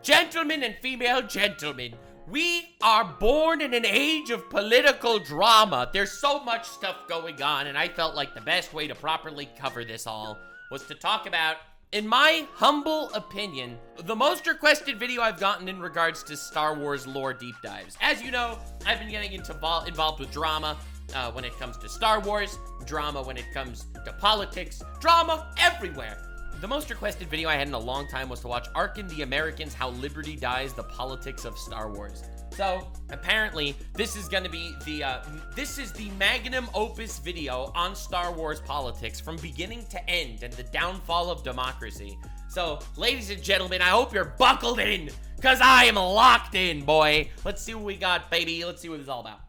Gentlemen and female gentlemen, we are born in an age of political drama. There's so much stuff going on, and I felt like the best way to properly cover this all was to talk about, in my humble opinion, the most requested video I've gotten in regards to Star Wars lore deep dives. As you know, I've been getting involved with drama when it comes to Star Wars, drama when it comes to politics, drama everywhere. The most requested video I had in a long time was to watch Ark and the Americans, How Liberty Dies, the Politics of Star Wars. So, apparently, this is gonna be this is the magnum opus video on Star Wars politics from beginning to end and the downfall of democracy. So, ladies and gentlemen, I hope you're buckled in, cause I am locked in, boy. Let's see what we got, baby. Let's see what it's all about.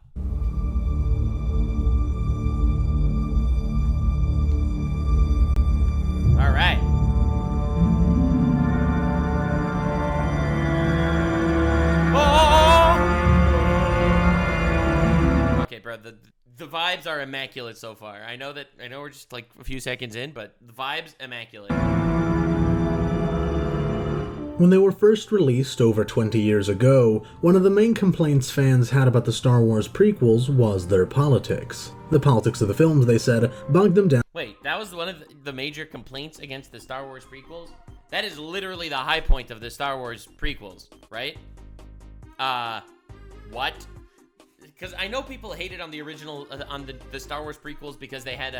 All right. Okay, bro, the vibes are immaculate so far. I know we're just like a few seconds in, but the vibes immaculate. When they were first released over 20 years ago, one of the main complaints fans had about the Star Wars prequels was their politics. The politics of the films, they said, bogged them down. Wait, that was one of the major complaints against the Star Wars prequels? That is literally the high point of the Star Wars prequels, right? What? Because I know people hated on the original, on the Star Wars prequels because they had,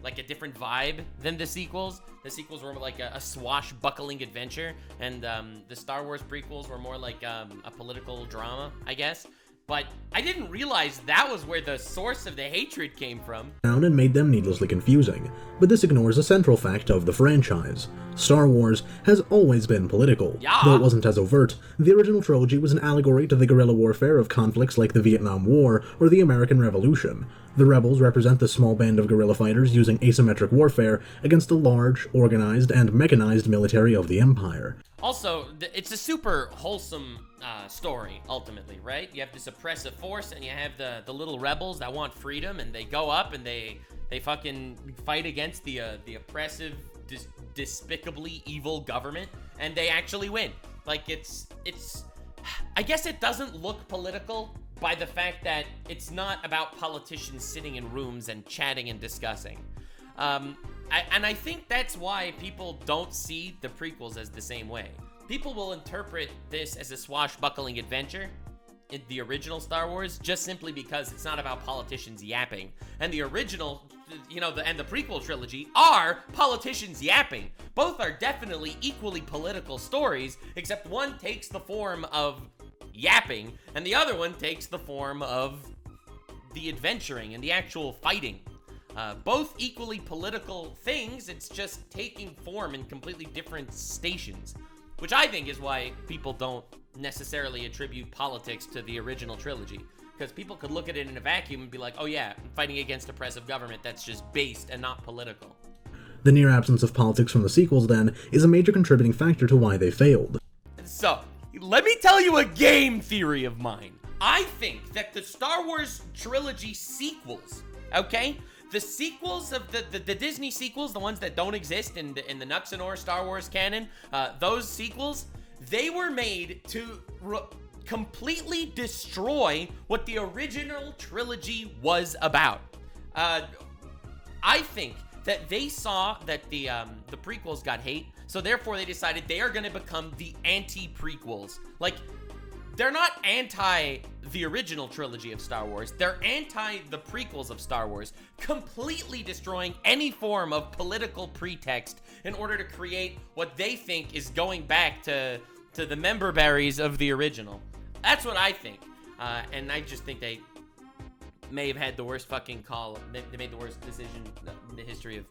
like a different vibe than the sequels. The sequels were like a swashbuckling adventure, and the Star Wars prequels were more like a political drama, I guess. But I didn't realize that was where the source of the hatred came from. And made them needlessly confusing. But this ignores a central fact of the franchise. Star Wars has always been political. Yeah. Though it wasn't as overt, the original trilogy was an allegory to the guerrilla warfare of conflicts like the Vietnam War or the American Revolution. The rebels represent the small band of guerrilla fighters using asymmetric warfare against the large, organized, and mechanized military of the Empire. Also, it's a super wholesome story, ultimately, right? You have this oppressive force, and you have the little rebels that want freedom, and they go up and they fucking fight against the oppressive, despicably evil government, and they actually win. Like, it's I guess it doesn't look political by the fact that it's not about politicians sitting in rooms and chatting and discussing. And I think that's why people don't see the prequels as the same way. People will interpret this as a swashbuckling adventure in the original Star Wars just simply because it's not about politicians yapping. And the original, and the prequel trilogy are politicians yapping. Both are definitely equally political stories, except one takes the form of yapping, and the other one takes the form of the adventuring and the actual fighting. Both equally political things, it's just taking form in completely different stations, which I think is why people don't necessarily attribute politics to the original trilogy, because people could look at it in a vacuum and be like, oh yeah, I'm fighting against oppressive government that's just based and not political. The near absence of politics from the sequels, then, is a major contributing factor to why they failed. So, let me tell you a game theory of mine. I think that the Star Wars trilogy sequels, okay? The sequels of the Disney sequels, the ones that don't exist in the Nuxanor Star Wars canon, those sequels, they were made to completely destroy what the original trilogy was about. I think that they saw that the prequels got hate, so therefore they decided they are going to become the anti-prequels. Like, they're not anti the original trilogy of Star Wars, they're anti the prequels of Star Wars, completely destroying any form of political pretext in order to create what they think is going back to the member berries of the original. That's what I think. And I just think they may have had the worst fucking call. They made the worst decision in the history of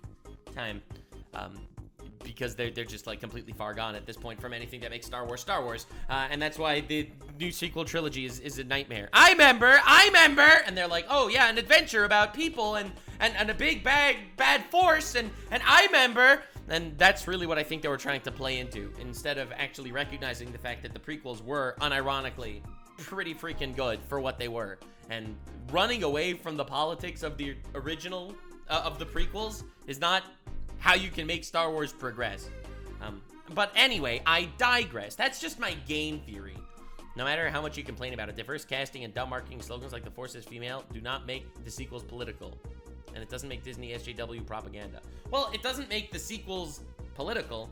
time. Because they're just like completely far gone at this point from anything that makes Star Wars. And that's why the new sequel trilogy is a nightmare. I remember! And they're like, oh yeah, an adventure about people and a big bad force and I remember. And that's really what I think they were trying to play into, instead of actually recognizing the fact that the prequels were unironically pretty freaking good for what they were. And running away from the politics of the original, of the prequels, is not how you can make Star Wars progress. But anyway, I digress. That's just my game theory. No matter how much you complain about it, diverse casting and dumb marketing slogans like the Force is female do not make the sequels political. And it doesn't make Disney SJW propaganda. Well, it doesn't make the sequels political.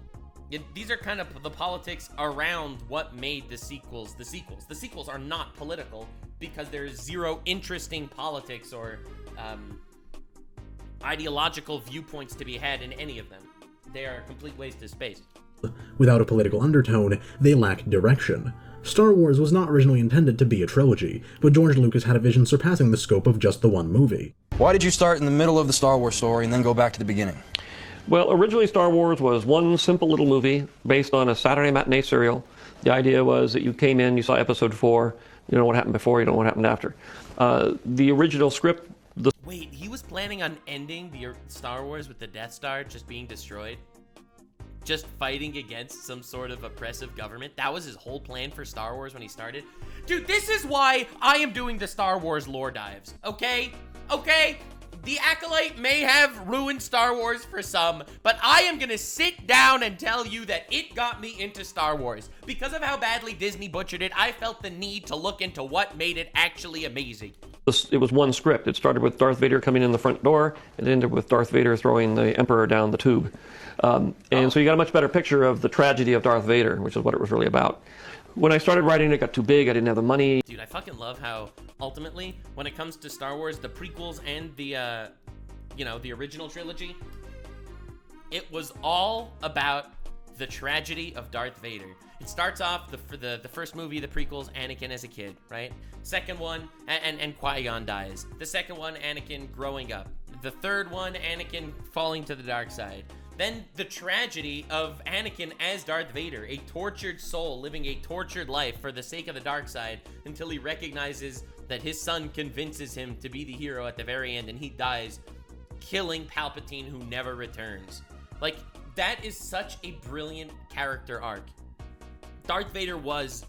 These are kind of the politics around what made the sequels the sequels. The sequels are not political because there's zero interesting politics or ideological viewpoints to be had in any of them. They are a complete waste of space. Without a political undertone, they lack direction. Star Wars was not originally intended to be a trilogy, but George Lucas had a vision surpassing the scope of just the one movie. Why did you start in the middle of the Star Wars story and then go back to the beginning? Well, originally Star Wars was one simple little movie based on a Saturday matinee serial. The idea was that you came in, you saw episode 4, you know what happened before, you don't know what happened after. The original script... Wait, he was planning on ending the Star Wars with the Death Star just being destroyed? Just fighting against some sort of oppressive government? That was his whole plan for Star Wars when he started? Dude, this is why I am doing the Star Wars lore dives, okay? Okay? The Acolyte may have ruined Star Wars for some, but I am gonna sit down and tell you that it got me into Star Wars. Because of how badly Disney butchered it, I felt the need to look into what made it actually amazing. It was one script. It started with Darth Vader coming in the front door, and it ended with Darth Vader throwing the Emperor down the tube. So you got a much better picture of the tragedy of Darth Vader, which is what it was really about. When I started writing, it got too big. I didn't have the money. Dude, I fucking love how, ultimately, when it comes to Star Wars, the prequels and the, the original trilogy, it was all about the tragedy of Darth Vader. It starts off, the first movie, the prequels, Anakin as a kid, right? Second one, and Qui-Gon dies. The second one, Anakin growing up. The third one, Anakin falling to the dark side. Then the tragedy of Anakin as Darth Vader, a tortured soul living a tortured life for the sake of the dark side until he recognizes that his son convinces him to be the hero at the very end and he dies, killing Palpatine who never returns. Like, that is such a brilliant character arc. Darth Vader was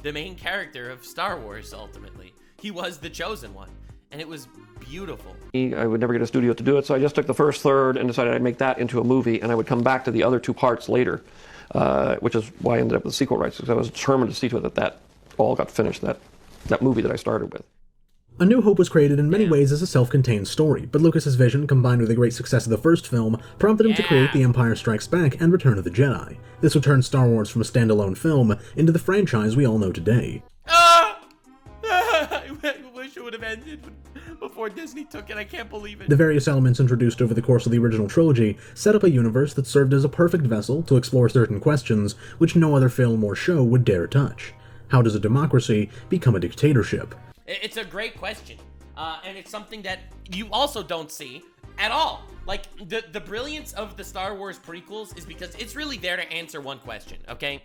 the main character of Star Wars, ultimately. He was the chosen one, and it was beautiful. I would never get a studio to do it, so I just took the first third and decided I'd make that into a movie, and I would come back to the other two parts later, which is why I ended up with the sequel rights, because I was determined to see to it that all got finished, that movie that I started with. A New Hope was created in many ways as a self-contained story, but Lucas's vision, combined with the great success of the first film, prompted him to create The Empire Strikes Back and Return of the Jedi. This would turn Star Wars from a standalone film into the franchise we all know today. I wish it would have ended before Disney took it. I can't believe it. The various elements introduced over the course of the original trilogy set up a universe that served as a perfect vessel to explore certain questions which no other film or show would dare touch. How does a democracy become a dictatorship? It's a great question, and it's something that you also don't see at all. Like, the brilliance of the Star Wars prequels is because it's really there to answer one question, okay?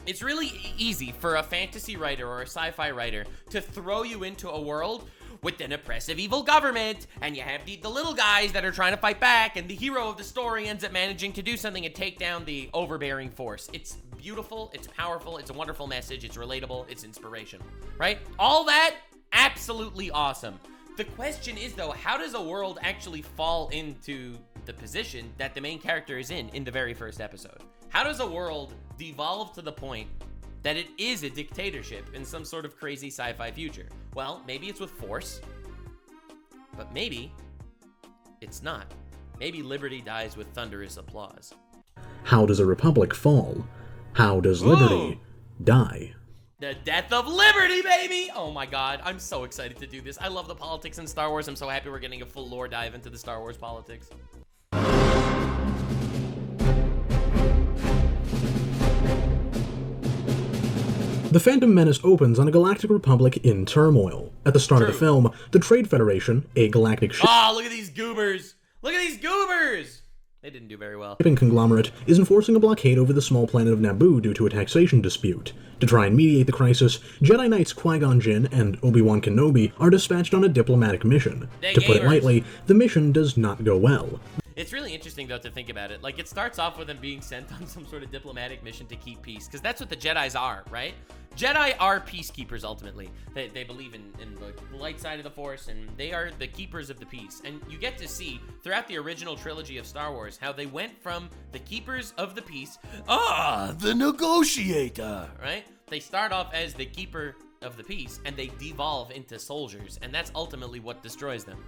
It's really easy for a fantasy writer or a sci-fi writer to throw you into a world with an oppressive evil government, and you have the little guys that are trying to fight back, and the hero of the story ends up managing to do something and take down the overbearing force. It's beautiful, it's powerful, it's a wonderful message, it's relatable, it's inspirational, right? All that, absolutely awesome. The question is, though, how does a world actually fall into the position that the main character is in the very first episode? How does a world devolve to the point that it is a dictatorship in some sort of crazy sci-fi future? Well, maybe it's with force, but maybe it's not. Maybe liberty dies with thunderous applause. How does a republic fall? How does liberty die? The death of liberty, baby! Oh my god, I'm so excited to do this. I love the politics in Star Wars. I'm so happy we're getting a full lore dive into the Star Wars politics. The Phantom Menace opens on a galactic republic in turmoil. At the start of the film, the Trade Federation, a galactic look at these goobers! Look at these goobers! They didn't do very well. shipping conglomerate is enforcing a blockade over the small planet of Naboo due to a taxation dispute. To try and mediate the crisis, Jedi Knights Qui-Gon Jinn and Obi-Wan Kenobi are dispatched on a diplomatic mission. To put it lightly, the mission does not go well. It's really interesting, though, to think about it. Like, it starts off with them being sent on some sort of diplomatic mission to keep peace, because that's what the Jedis are, right? Jedi are peacekeepers ultimately. They believe in the light side of the Force, and they are the keepers of the peace. And you get to see throughout the original trilogy of Star Wars how they went from the keepers of the peace, the negotiator, right? They start off as the keeper of the peace, and they devolve into soldiers, and that's ultimately what destroys them.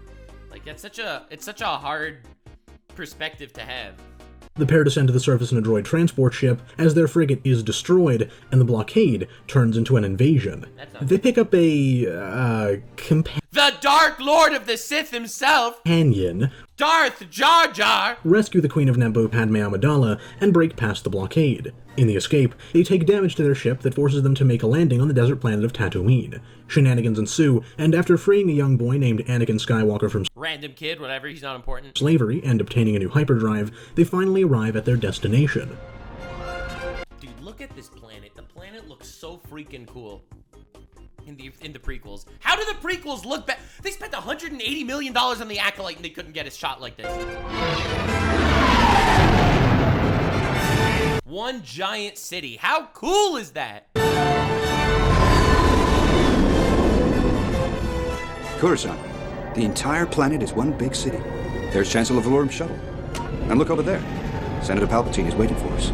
Like, it's such a hard perspective to have. The pair descend to the surface in a droid transport ship as their frigate is destroyed, and the blockade turns into an invasion. They pick up a, The Dark Lord of the Sith himself, companion, Darth Jar Jar, rescue the Queen of Naboo, Padme Amidala, and break past the blockade. In the escape, they take damage to their ship that forces them to make a landing on the desert planet of Tatooine. Shenanigans ensue, and after freeing a young boy named Anakin Skywalker from random kid, whatever, he's not important, slavery and obtaining a new hyperdrive, they finally arrive at their destination. Dude, look at this planet. The planet looks so freaking cool. In the prequels. How do the prequels look bad? They spent $180 million on the Acolyte and they couldn't get a shot like this. One giant city. How cool is that? Coruscant, the entire planet is one big city. There's Chancellor Valorum's shuttle. And look over there. Senator Palpatine is waiting for us.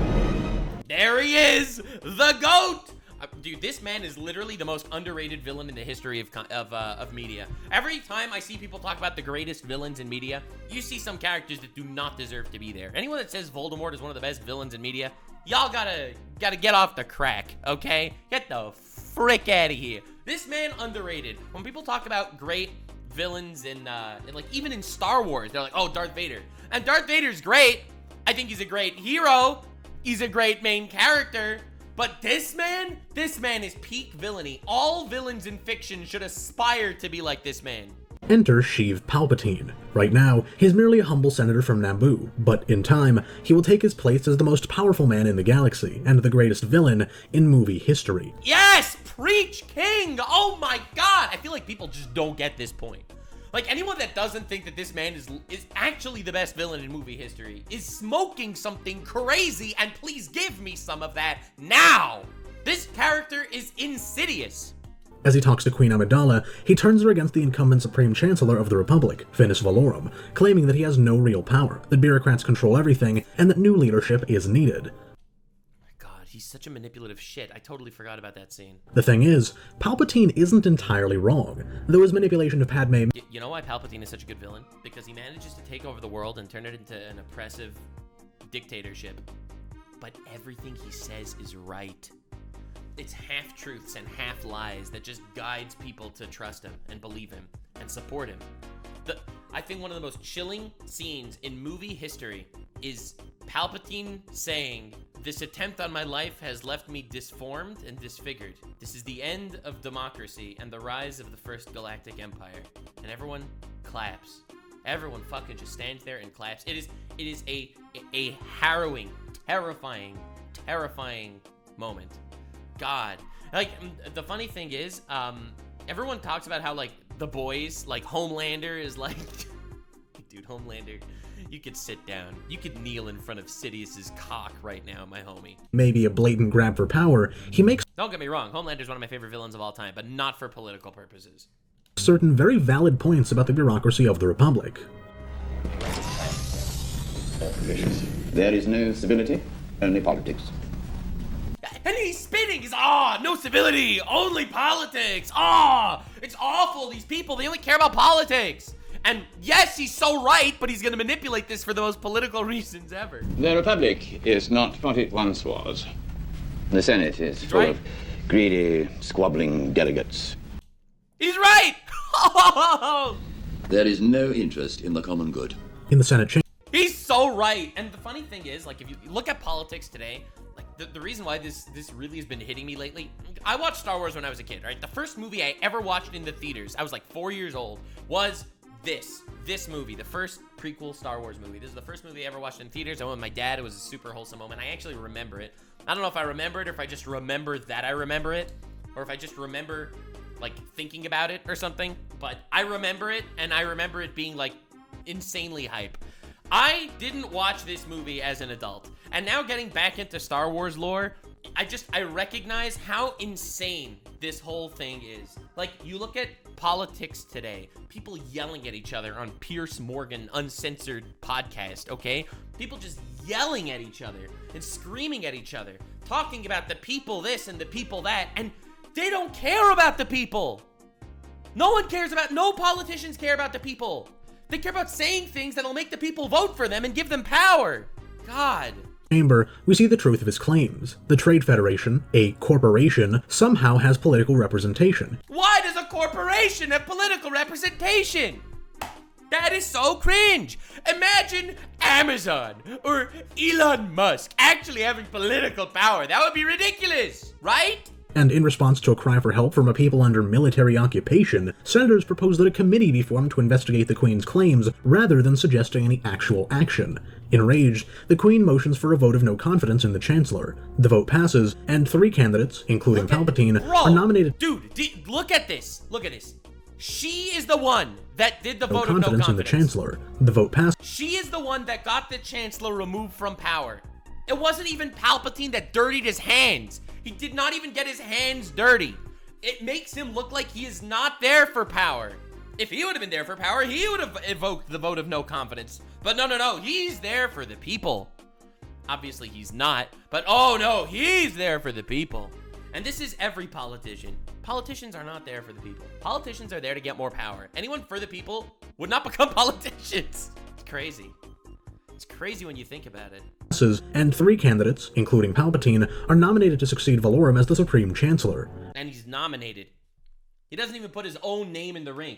There he is! The GOAT! Dude, this man is literally the most underrated villain in the history of media. Every time I see people talk about the greatest villains in media, you see some characters that do not deserve to be there. Anyone that says Voldemort is one of the best villains in media, y'all gotta get off the crack, okay? Get the frick out of here. This man underrated. When people talk about great villains in like even in Star Wars, they're like, oh, Darth Vader. And Darth Vader's great. I think he's a great hero. He's a great main character. But this man is peak villainy. All villains in fiction should aspire to be like this man. Enter Sheev Palpatine. Right now, he's merely a humble senator from Naboo, but in time, he will take his place as the most powerful man in the galaxy, and the greatest villain in movie history. Yes! Preach, King! Oh my god! I feel like people just don't get this point. Like, anyone that doesn't think that this man is actually the best villain in movie history is smoking something crazy, and please give me some of that now! This character is insidious. As he talks to Queen Amidala, he turns her against the incumbent Supreme Chancellor of the Republic, Finis Valorum, claiming that he has no real power, that bureaucrats control everything, and that new leadership is needed. He's such a manipulative shit. I totally forgot about that scene. The thing is, Palpatine isn't entirely wrong, though his manipulation of Padme... You know why Palpatine is such a good villain? Because he manages to take over the world and turn it into an oppressive dictatorship. But everything he says is right. It's half-truths and half-lies that just guides people to trust him and believe him and support him. I think one of the most chilling scenes in movie history is Palpatine saying, "This attempt on my life has left me disformed and disfigured. This is the end of democracy and the rise of the First Galactic Empire." And everyone claps. Everyone fucking just stands there and claps. It is a harrowing, terrifying moment. God. Like, the funny thing is, everyone talks about how, like, the boys, like, Homelander is like... Dude, Homelander, you could sit down. You could kneel in front of Sidious's cock right now, my homie. Maybe a blatant grab for power, he makes... Don't get me wrong, Homelander's one of my favorite villains of all time, but not for political purposes. ...certain very valid points about the bureaucracy of the Republic. There is no civility, only politics. And he's spinning! He's, no civility! Only politics! It's awful! These people, they only care about politics! And yes, he's so right, but he's gonna manipulate this for the most political reasons ever. The Republic is not what it once was. The Senate is full of greedy, squabbling delegates. He's right! There is no interest in the common good. In the Senate chamber. He's so right! And the funny thing is, like, if you look at politics today, like, the reason why this really has been hitting me lately, I watched Star Wars when I was a kid, right? The first movie I ever watched in the theaters, I was like 4 years old, was this movie, the first prequel Star Wars movie. This is the first movie I ever watched in theaters. I went with my dad. It was a super wholesome moment. I actually remember it. I don't know if I remember it or if I just remember that I remember it, or if I just remember, like, thinking about it or something, but I remember it, and I remember it being, like, insanely hype. I didn't watch this movie as an adult, and now getting back into Star Wars lore, I recognize how insane this whole thing is. Like, you look at politics today, people yelling at each other on Piers Morgan Uncensored podcast, okay? People just yelling at each other and screaming at each other, talking about the people this and the people that, and they don't care about the people. No politicians care about the people. They care about saying things that'll make the people vote for them and give them power. God. Chamber, we see the truth of his claims. The Trade Federation, a corporation, somehow has political representation. Why does a corporation have political representation? That is so cringe. Imagine Amazon or Elon Musk actually having political power. That would be ridiculous, right? And in response to a cry for help from a people under military occupation, senators proposed that a committee be formed to investigate the Queen's claims rather than suggesting any actual action. Enraged, the Queen motions for a vote of no confidence in the Chancellor. The vote passes, and 3 candidates, including Palpatine, are nominated. Dude, look at this. Look at this. She is the one that did the vote of no confidence in the Chancellor. The vote passed. She is the one that got the Chancellor removed from power. It wasn't even Palpatine that dirtied his hands. He did not even get his hands dirty. It makes him look like he is not there for power. If he would have been there for power, he would have invoked the vote of no confidence. But no, he's there for the people. Obviously, he's not, but oh no, he's there for the people. And this is every politician. Politicians are not there for the people. Politicians are there to get more power. Anyone for the people would not become politicians. It's crazy. It's crazy when you think about it. And 3 candidates, including Palpatine, are nominated to succeed Valorum as the Supreme Chancellor. And he's nominated. He doesn't even put his own name in the ring.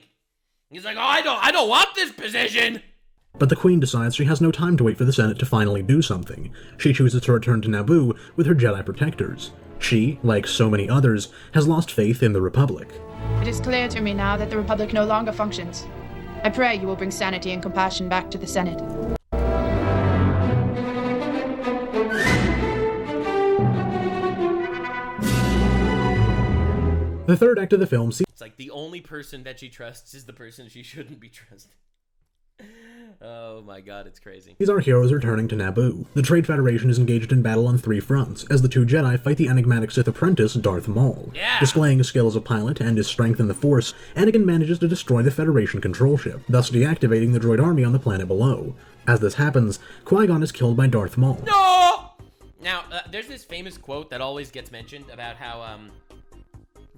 He's like, oh, I don't want this position. But the Queen decides she has no time to wait for the Senate to finally do something. She chooses to return to Naboo with her Jedi protectors. She, like so many others, has lost faith in the Republic. It is clear to me now that the Republic no longer functions. I pray you will bring sanity and compassion back to the Senate. The third act of the film sees... It's like the only person that she trusts is the person she shouldn't be trusting. Oh my god, it's crazy. These are heroes returning to Naboo. The Trade Federation is engaged in battle on 3 fronts, as the 2 Jedi fight the enigmatic Sith apprentice Darth Maul. Yeah. Displaying his skill as a pilot and his strength in the Force, Anakin manages to destroy the Federation control ship, thus deactivating the droid army on the planet below. As this happens, Qui-Gon is killed by Darth Maul. No! Now, there's this famous quote that always gets mentioned about how,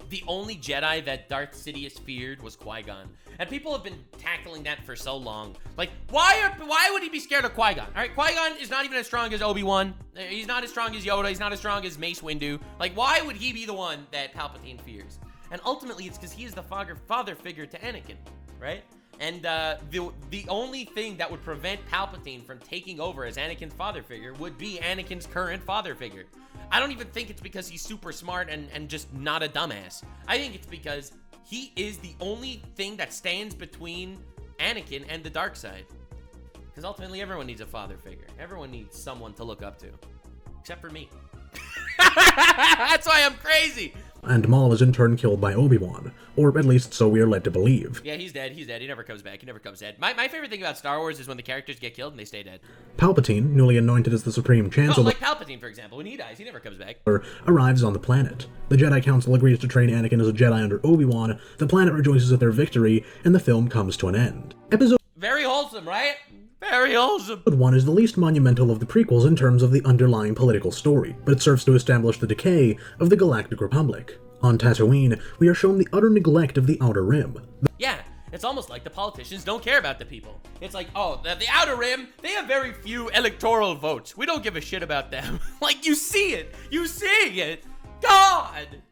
the only Jedi that Darth Sidious feared was Qui-Gon. And people have been tackling that for so long. Like, why would he be scared of Qui-Gon? Alright, Qui-Gon is not even as strong as Obi-Wan. He's not as strong as Yoda. He's not as strong as Mace Windu. Like, why would he be the one that Palpatine fears? And ultimately, it's because he is the father figure to Anakin, right? And the only thing that would prevent Palpatine from taking over as Anakin's father figure would be Anakin's current father figure. I don't even think it's because he's super smart and just not a dumbass. I think it's because he is the only thing that stands between Anakin and the dark side. Because ultimately, everyone needs a father figure. Everyone needs someone to look up to. Except for me. That's why I'm crazy. And Maul is in turn killed by Obi-Wan, or at least so we are led to believe. Yeah, he's dead. He never comes back. He never comes dead. My favorite thing about Star Wars is when the characters get killed and they stay dead. Palpatine, newly anointed as the Supreme Chancellor, like Palpatine, for example. When he dies, he never comes back. Arrives on the planet. The Jedi Council agrees to train Anakin as a Jedi under Obi-Wan, the planet rejoices at their victory, and the film comes to an end. Episode Very wholesome, right? Very wholesome. 1 is the least monumental of the prequels in terms of the underlying political story, but it serves to establish the decay of the Galactic Republic. On Tatooine, we are shown the utter neglect of the Outer Rim. Yeah, it's almost like the politicians don't care about the people. It's like, oh, the Outer Rim, they have very few electoral votes. We don't give a shit about them. Like, you see it. You see it. God.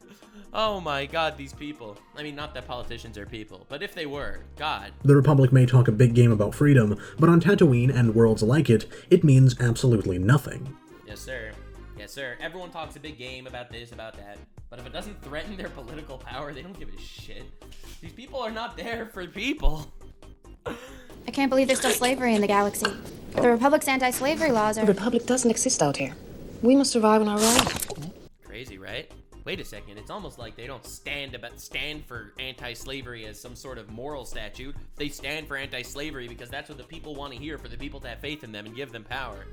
Oh my god, these people. I mean, not that politicians are people, but if they were, God. The Republic may talk a big game about freedom, but on Tatooine and worlds like it, it means absolutely nothing. Yes, sir. Yes, sir. Everyone talks a big game about this, about that. But if it doesn't threaten their political power, they don't give a shit. These people are not there for people. I can't believe there's still slavery in the galaxy. The Republic's anti-slavery laws are... The Republic doesn't exist out here. We must survive on our own. Crazy, right? Wait a second, it's almost like they don't stand for anti-slavery as some sort of moral statute. They stand for anti-slavery because that's what the people want to hear, for the people to have faith in them and give them power.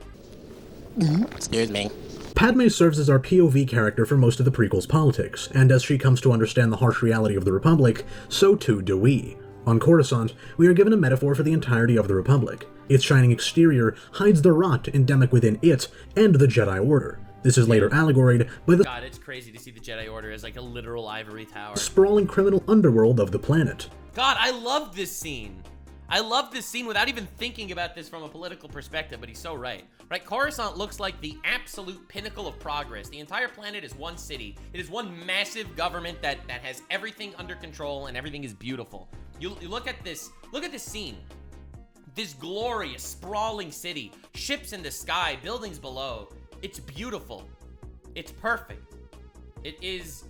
Excuse me. Padme serves as our POV character for most of the prequel's politics, and as she comes to understand the harsh reality of the Republic, so too do we. On Coruscant, we are given a metaphor for the entirety of the Republic. Its shining exterior hides the rot endemic within it and the Jedi Order. This is later allegoried by the God, it's crazy to see the Jedi Order as like a literal ivory tower. Sprawling criminal underworld of the planet. God, I love this scene. I love this scene without even thinking about this from a political perspective, but he's so right. Right, Coruscant looks like the absolute pinnacle of progress. The entire planet is one city. It is one massive government that has everything under control and everything is beautiful. You look at this scene. This glorious, sprawling city, ships in the sky, buildings below. It's beautiful. It's perfect. It is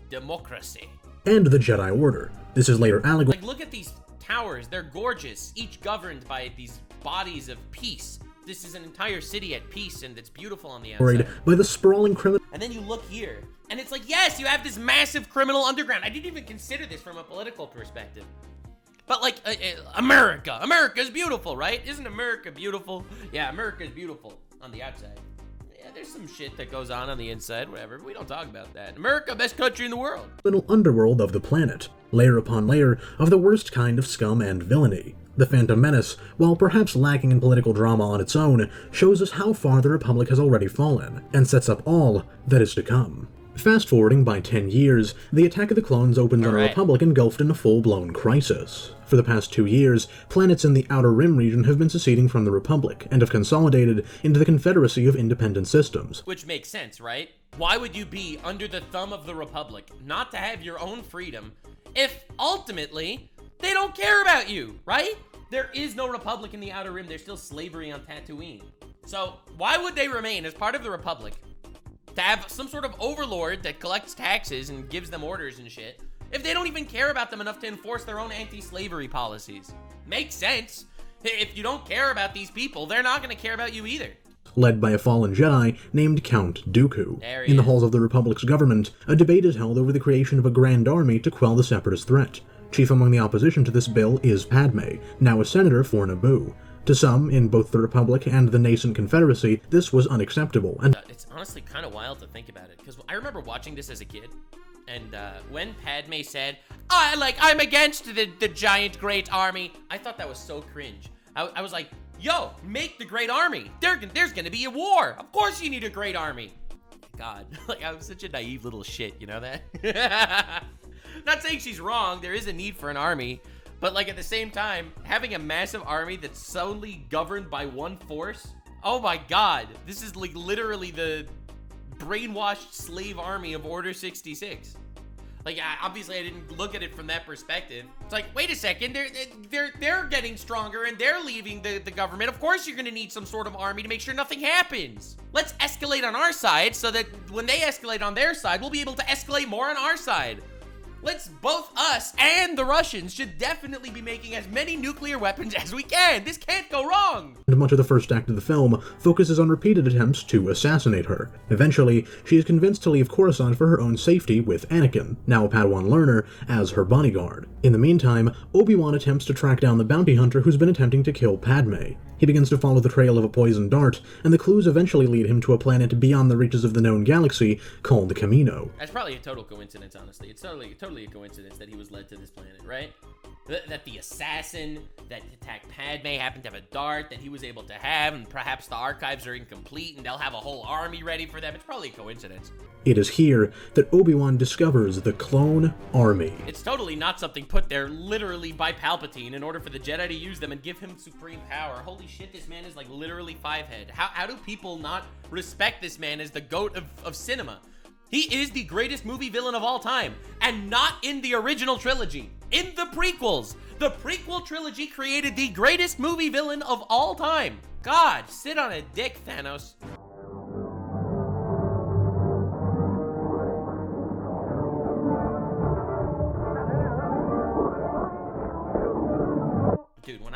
democracy. And the Jedi Order. This is later allegoried. Like, look at these towers. They're gorgeous, each governed by these bodies of peace. This is an entire city at peace, and it's beautiful on the outside. By the sprawling criminal. And then you look here, and it's like, yes, you have this massive criminal underground. I didn't even consider this from a political perspective. But like, America's beautiful, right? Isn't America beautiful? Yeah, America's beautiful on the outside. Yeah, there's some shit that goes on the inside, whatever. We don't talk about that. America, best country in the world. Little underworld of the planet, layer upon layer of the worst kind of scum and villainy. The Phantom Menace, while perhaps lacking in political drama on its own, shows us how far the Republic has already fallen, and sets up all that is to come. Fast-forwarding by 10 years, the Attack of the Clones opens on a Republic engulfed in a full-blown crisis. For the past 2 years, planets in the Outer Rim region have been seceding from the Republic, and have consolidated into the Confederacy of Independent Systems. Which makes sense, right? Why would you be under the thumb of the Republic, not to have your own freedom, if ultimately they don't care about you, right? There is no Republic in the Outer Rim. There's still slavery on Tatooine. So why would they remain as part of the Republic? To have some sort of overlord that collects taxes and gives them orders and shit, if they don't even care about them enough to enforce their own anti-slavery policies. Makes sense. If you don't care about these people, they're not going to care about you either. Led by a fallen Jedi named Count Dooku. In the halls of the Republic's government, a debate is held over the creation of a grand army to quell the Separatist threat. Chief among the opposition to this bill is Padme, now a senator for Naboo. To some, in both the Republic and the nascent Confederacy, this was unacceptable, and it's honestly kind of wild to think about it, because I remember watching this as a kid, and when Padme said, I'm against the giant great army, I thought that was so cringe. I was like, yo, make the great army. There's gonna be a war. Of course you need a great army. God, like, I was such a naive little shit, you know that? Not saying she's wrong, there is a need for an army, but like at the same time, having a massive army that's solely governed by one force, oh my God, this is like literally the brainwashed slave army of Order 66. Like, obviously I didn't look at it from that perspective. It's like, wait a second, they're getting stronger and they're leaving the government. Of course you're gonna need some sort of army to make sure nothing happens. Let's escalate on our side so that when they escalate on their side, we'll be able to escalate more on our side. Both us and the Russians should definitely be making as many nuclear weapons as we can. This can't go wrong. And much of the first act of the film focuses on repeated attempts to assassinate her. Eventually, she is convinced to leave Coruscant for her own safety with Anakin, now a Padawan learner, as her bodyguard. In the meantime, Obi-Wan attempts to track down the bounty hunter who's been attempting to kill Padme. He begins to follow the trail of a poisoned dart, and the clues eventually lead him to a planet beyond the reaches of the known galaxy called Camino. That's probably a total coincidence, honestly. It's totally a coincidence that he was led to this planet, right? That the assassin that attacked Padme happened to have a dart that he was able to have, and perhaps the archives are incomplete and they'll have a whole army ready for them. It's probably a coincidence. It is here that Obi-Wan discovers the Clone Army. It's totally not something put there literally by Palpatine in order for the Jedi to use them and give him supreme power. Holy shit, this man is like literally five-head. How do people not respect this man as the GOAT of cinema? He is the greatest movie villain of all time, and not in the original trilogy. In the prequels. The prequel trilogy created the greatest movie villain of all time. God, sit on a dick, Thanos. Dude, when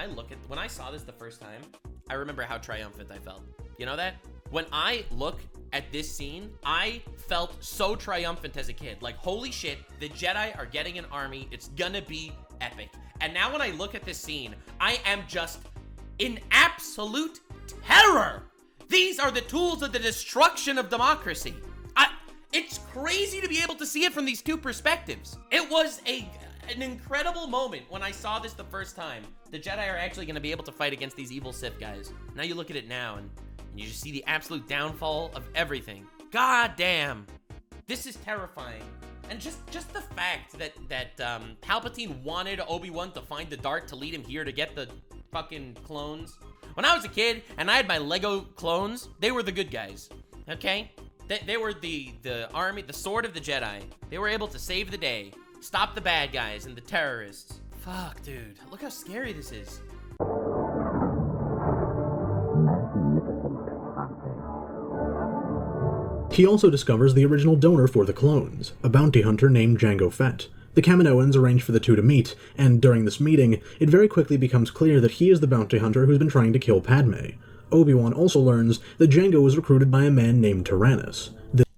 I saw this the first time, I remember how triumphant I felt. You know that? When I look at this scene, I felt so triumphant as a kid. Like, holy shit, the Jedi are getting an army. It's gonna be epic. And now when I look at this scene, I am just in absolute terror. These are the tools of the destruction of democracy. It's crazy to be able to see it from these two perspectives. It was an incredible moment when I saw this the first time. The Jedi are actually going to be able to fight against these evil Sith guys. Now you look at it now and you just see the absolute downfall of everything. God damn. This is terrifying. And just the fact that Palpatine wanted Obi-Wan to find the dart to lead him here to get the fucking clones. When I was a kid and I had my Lego clones, they were the good guys, okay? They were the army, the sword of the Jedi. They were able to save the day, stop the bad guys and the terrorists. Fuck, dude. Look how scary this is. He also discovers the original donor for the clones, a bounty hunter named Jango Fett. The Kaminoans arrange for the two to meet, and during this meeting, it very quickly becomes clear that he is the bounty hunter who's been trying to kill Padme. Obi-Wan also learns that Jango was recruited by a man named Tyrannus.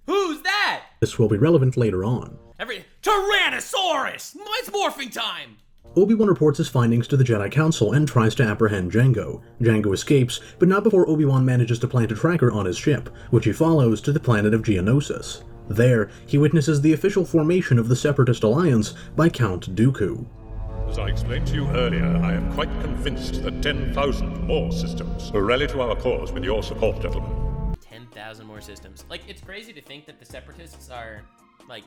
Who's that? This will be relevant later on. Tyrannosaurus! It's morphing time! Obi-Wan reports his findings to the Jedi Council and tries to apprehend Jango. Jango escapes, but not before Obi-Wan manages to plant a tracker on his ship, which he follows to the planet of Geonosis. There, he witnesses the official formation of the Separatist Alliance by Count Dooku. As I explained to you earlier, I am quite convinced that 10,000 more systems will rally to our cause with your support, gentlemen. 10,000 more systems. Like, it's crazy to think that the Separatists are, like,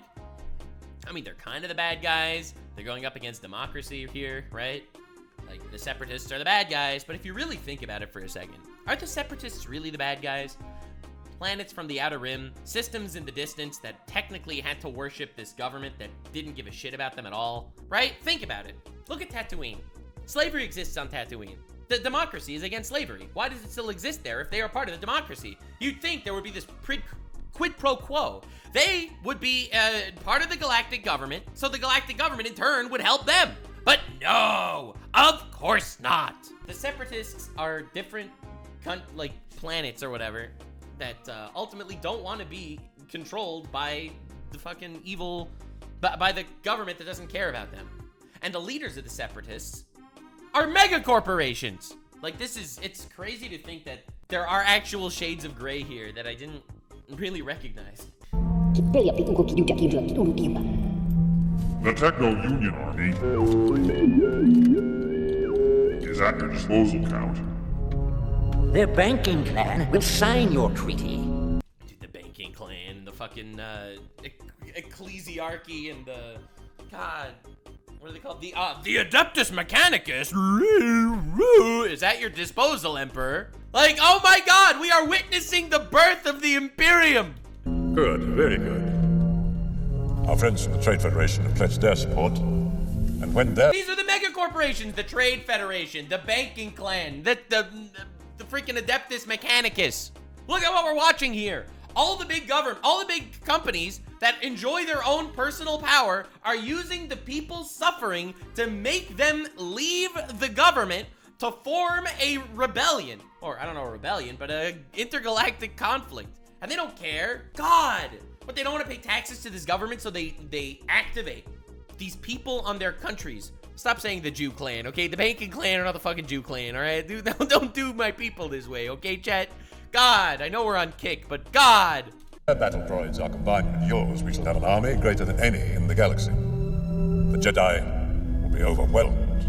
I mean, they're kind of the bad guys. They're going up against democracy here, right? Like, the Separatists are the bad guys, but if you really think about it for a second, aren't the Separatists really the bad guys? Planets from the Outer Rim, systems in the distance that technically had to worship this government that didn't give a shit about them at all, right? Think about it. Look at Tatooine. Slavery exists on Tatooine. The democracy is against slavery. Why does it still exist there if they are part of the democracy? You'd think there would be this quid pro quo. They would be part of the galactic government, so the galactic government in turn would help them. But no, of course not. The Separatists are different planets or whatever that ultimately don't want to be controlled by the fucking evil, by the government that doesn't care about them. And the leaders of the Separatists are mega corporations. Like, it's crazy to think that there are actual shades of gray here that I didn't really recognize. The Techno-Union Army is at your disposal, Count. The banking clan will sign your treaty. Dude, the banking clan, the fucking ecclesiarchy, and the God, what are they called? The Adeptus Mechanicus is at your disposal, Emperor. Like, oh my God, we are witnessing the birth of the Imperium. Good, very good. Our friends from the Trade Federation have pledged their support, and when these are the mega corporations: the Trade Federation, the banking clan, the freaking Adeptus Mechanicus. Look at what we're watching here. All the big companies that enjoy their own personal power are using the people's suffering to make them leave the government to form a rebellion. Or, I don't know, a rebellion, but an intergalactic conflict. And they don't care. God! But they don't want to pay taxes to this government, so they activate these people on their countries. Stop saying the Jew clan, okay? The banking clan are not the fucking Jew clan, all right? Dude, don't do my people this way, okay, chat? God, I know we're on kick, but God! If battle droids are combined with yours, we shall have an army greater than any in the galaxy. The Jedi will be overwhelmed.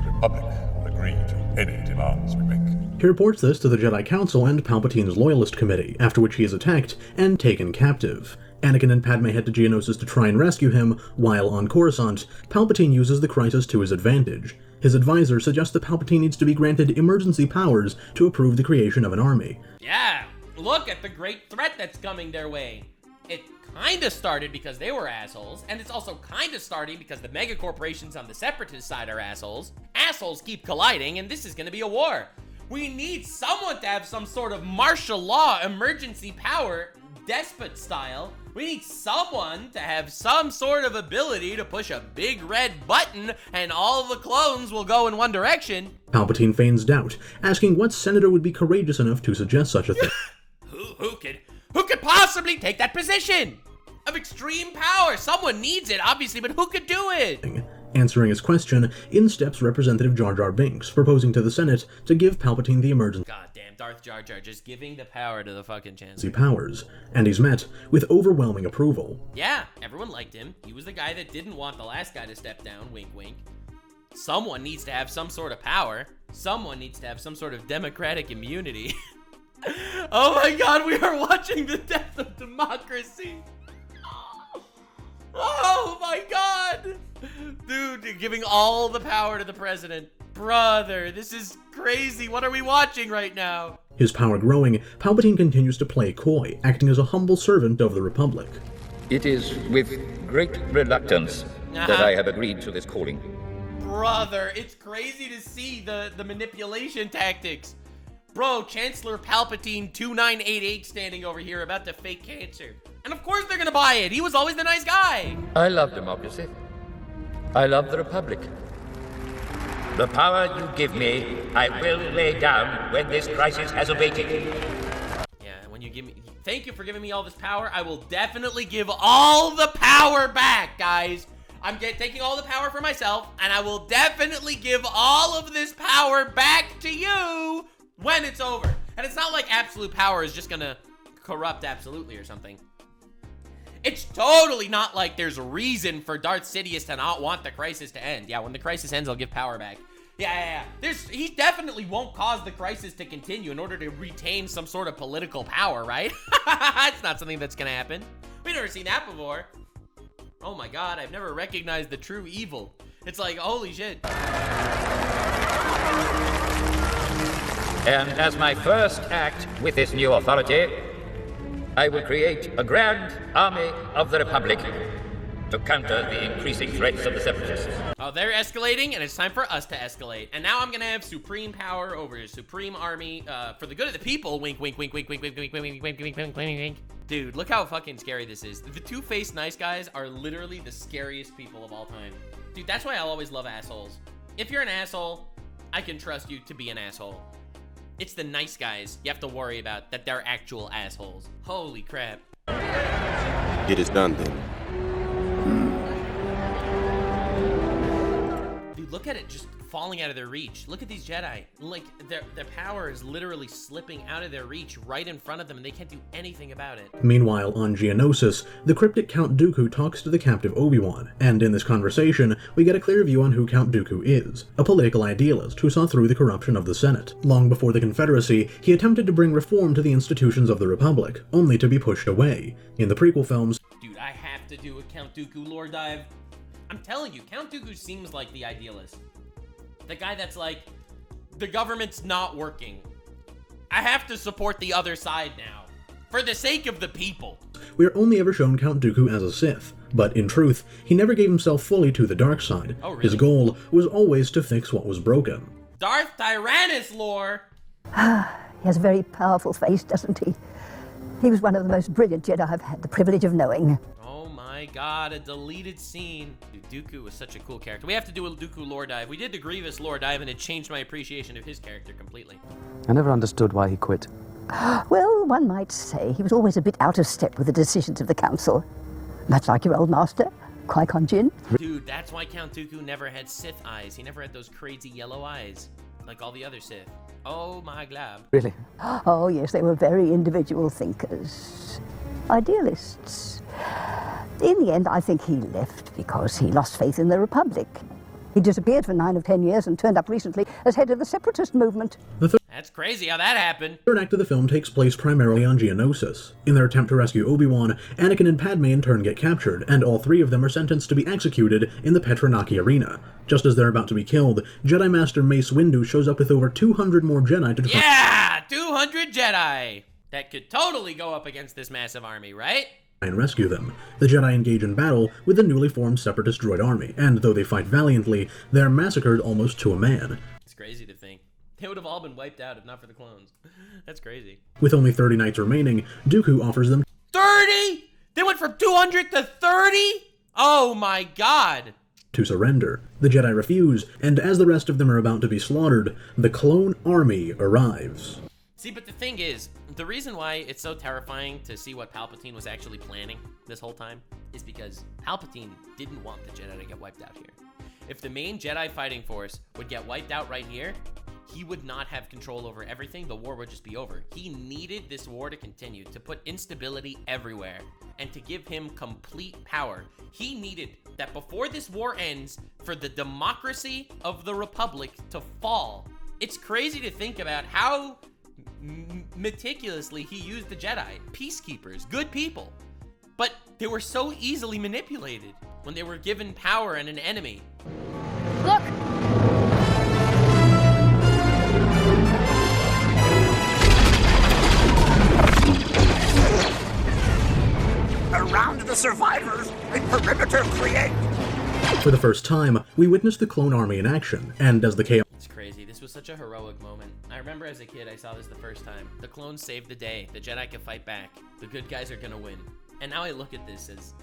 The Republic will agree to any demands we make. He reports this to the Jedi Council and Palpatine's Loyalist Committee, after which he is attacked and taken captive. Anakin and Padme head to Geonosis to try and rescue him, while on Coruscant, Palpatine uses the crisis to his advantage. His advisor suggests that Palpatine needs to be granted emergency powers to approve the creation of an army. Yeah, look at the great threat that's coming their way. It kinda started because they were assholes, and it's also kinda starting because the mega corporations on the Separatist side are assholes. Assholes keep colliding, and this is gonna be a war. We need someone to have some sort of martial law emergency power, despot style. We need someone to have some sort of ability to push a big red button and all the clones will go in one direction. Palpatine feigns doubt, asking what senator would be courageous enough to suggest such a thing. Who could possibly take that position of extreme power? Someone needs it, obviously, but who could do it? Answering his question, in steps Representative Jar Jar Binks, proposing to the Senate to give Palpatine the emergency Goddamn, Darth Jar Jar just giving the power to the fucking Chancellor. powers, and he's met with overwhelming approval. Yeah, everyone liked him. He was the guy that didn't want the last guy to step down, wink wink. Someone needs to have some sort of power. Someone needs to have some sort of democratic immunity. Oh my god, we are watching the death of democracy. Oh my god. Dude, you're giving all the power to the president. Brother, this is crazy. What are we watching right now? His power growing, Palpatine continues to play coy, acting as a humble servant of the Republic. It is with great reluctance that I have agreed to this calling. Brother, it's crazy to see the manipulation tactics. Bro, Chancellor Palpatine 2988 standing over here about to fake cancer. And of course they're gonna buy it. He was always the nice guy. I love democracy. I love the Republic. The power you give me, I will lay down when this crisis has abated. Yeah, when you give me... Thank you for giving me all this power. I will definitely give all the power back, guys. I'm taking all the power for myself, and I will definitely give all of this power back to you when it's over. And it's not like absolute power is just gonna corrupt absolutely or something. It's totally not like there's a reason for Darth Sidious to not want the crisis to end. Yeah, when the crisis ends, I'll give power back. Yeah. He definitely won't cause the crisis to continue in order to retain some sort of political power, right? It's not something that's gonna happen. We've never seen that before. Oh my god, I've never recognized the true evil. It's like, holy shit. And as my first act with this new authority, I will create a grand army of the Republic to counter the increasing threats of the Separatists. Oh, they're escalating, and it's time for us to escalate. And now I'm gonna have supreme power over a supreme army for the good of the people. Wink, wink, wink, wink, wink, wink, wink, wink, wink, wink, wink, wink, wink, wink. Dude, look how fucking scary this is. The two-faced nice guys are literally the scariest people of all time. Dude, that's why I'll always love assholes. If you're an asshole, I can trust you to be an asshole. It's the nice guys you have to worry about that they're actual assholes. Holy crap. It is done then. Dude, look at it just falling out of their reach. Look at these Jedi. Like, their power is literally slipping out of their reach right in front of them, and they can't do anything about it. Meanwhile, on Geonosis, the cryptic Count Dooku talks to the captive Obi-Wan, and in this conversation, we get a clear view on who Count Dooku is, a political idealist who saw through the corruption of the Senate. Long before the Confederacy, he attempted to bring reform to the institutions of the Republic, only to be pushed away. In the prequel films, Dude, I have to do a Count Dooku lore dive. I'm telling you, Count Dooku seems like the idealist. The guy that's like, the government's not working. I have to support the other side now. For the sake of the people. we are only ever shown Count Dooku as a Sith, but in truth, he never gave himself fully to the dark side. Oh, really? His goal was always to fix what was broken. Darth Tyrannus lore! He has a very powerful face, doesn't he? He was one of the most brilliant Jedi I've had the privilege of knowing. Oh my god, a deleted scene. Dude, Dooku was such a cool character. We have to do a Dooku lore dive. We did the Grievous lore dive and it changed my appreciation of his character completely. I never understood why he quit. Well, one might say he was always a bit out of step with the decisions of the Council. Much like your old master, Qui-Gon Jinn. Dude, that's why Count Dooku never had Sith eyes. He never had those crazy yellow eyes, like all the other Sith. Oh my glob. Really? Oh yes, they were very individual thinkers. Idealists. In the end, I think he left because he lost faith in the Republic. He disappeared for 9 or 10 years and turned up recently as head of the separatist movement. That's crazy how that happened. The third act of the film takes place primarily on Geonosis. In their attempt to rescue Obi-Wan, Anakin and Padme in turn get captured, and all three of them are sentenced to be executed in the Petranaki Arena. Just as they're about to be killed, Jedi Master Mace Windu shows up with over 200 more Jedi to defend. Yeah! 200 Jedi! That could totally go up against this massive army, right? And rescue them. The Jedi engage in battle with the newly formed Separatist droid army, and though they fight valiantly, they're massacred almost to a man. It's crazy to think. They would have all been wiped out if not for the clones. That's crazy. With only 30 knights remaining, Dooku offers them 30?! They went from 200 to 30?! Oh my god! To surrender. The Jedi refuse, and as the rest of them are about to be slaughtered, the clone army arrives. See, but the thing is, the reason why it's so terrifying to see what Palpatine was actually planning this whole time is because Palpatine didn't want the Jedi to get wiped out here. if the main Jedi fighting force would get wiped out right here, he would not have control over everything. The war would just be over. He needed this war to continue, to put instability everywhere, and to give him complete power. He needed that before this war ends, for the democracy of the Republic to fall. It's crazy to think about how meticulously he used the Jedi. Peacekeepers, good people. But they were so easily manipulated when they were given power and an enemy. Look! Around the survivors, a perimeter create! For the first time, we witnessed the clone army in action, and as the chaos... It's crazy. This was such a heroic moment. I remember as a kid, I saw this the first time. The clones saved the day. The Jedi can fight back. The good guys are gonna win. And now I look at this as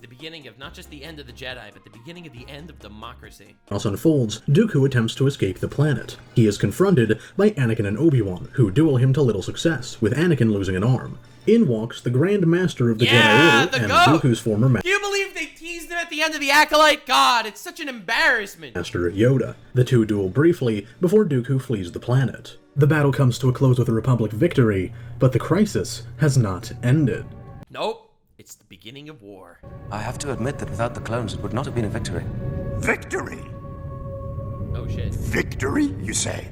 the beginning of not just the end of the Jedi, but the beginning of the end of democracy. Chaos unfolds, Dooku attempts to escape the planet. He is confronted by Anakin and Obi-Wan, who duel him to little success, with Anakin losing an arm. In walks the Grand Master of the Jedi Order and Dooku's former Can you believe they teased him at the end of the Acolyte? God, it's such an embarrassment. Master Yoda. The two duel briefly before Dooku flees the planet. The battle comes to a close with a Republic victory, but the crisis has not ended. Nope. It's the beginning of war. I have to admit that without the clones, it would not have been a victory. Victory? Oh shit. Victory, you say?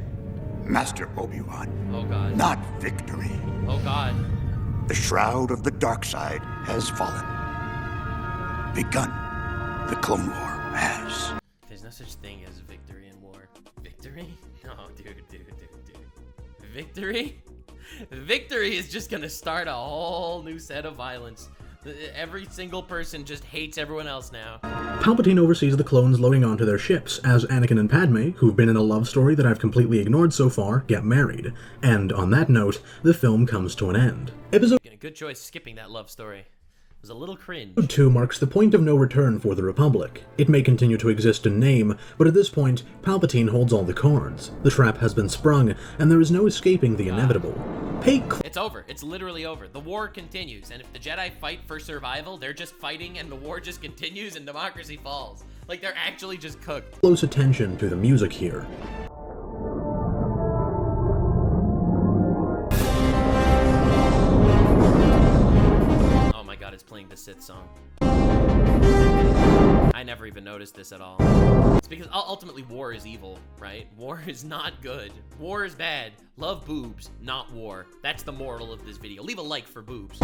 Master Obi-Wan. Oh god. Not victory. Oh god. The shroud of the dark side has fallen. Begun. The Clone War has. There's no such thing as victory in war. Victory? No, dude. Victory? Victory is just gonna start a whole new set of violence. Every single person just hates everyone else now. Palpatine oversees the clones loading onto their ships as Anakin and Padme, who've been in a love story that I've completely ignored so far, get married. And on that note, the film comes to an end. Episode Good choice skipping that love story. It was a little cringe. 2 marks the point of no return for the Republic. It may continue to exist in name, but at this point, Palpatine holds all the cards. The trap has been sprung, and there is no escaping the inevitable. It's over. It's literally over. The war continues, and if the Jedi fight for survival, they're just fighting and the war just continues and democracy falls. Like, they're actually just cooked. Close attention to the music here. Oh my god, it's playing the Sith song. I never even noticed this at all. It's because ultimately war is evil, right? War is not good. War is bad. Love boobs, not war. That's the moral of this video. Leave a like for boobs.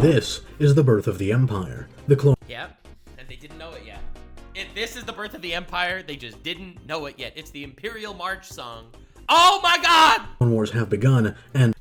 This is the birth of the Empire. The clone... Yep, and they didn't know it yet. This is the birth of the Empire. They just didn't know it yet. It's the Imperial March song. Oh my god! Clone Wars have begun, and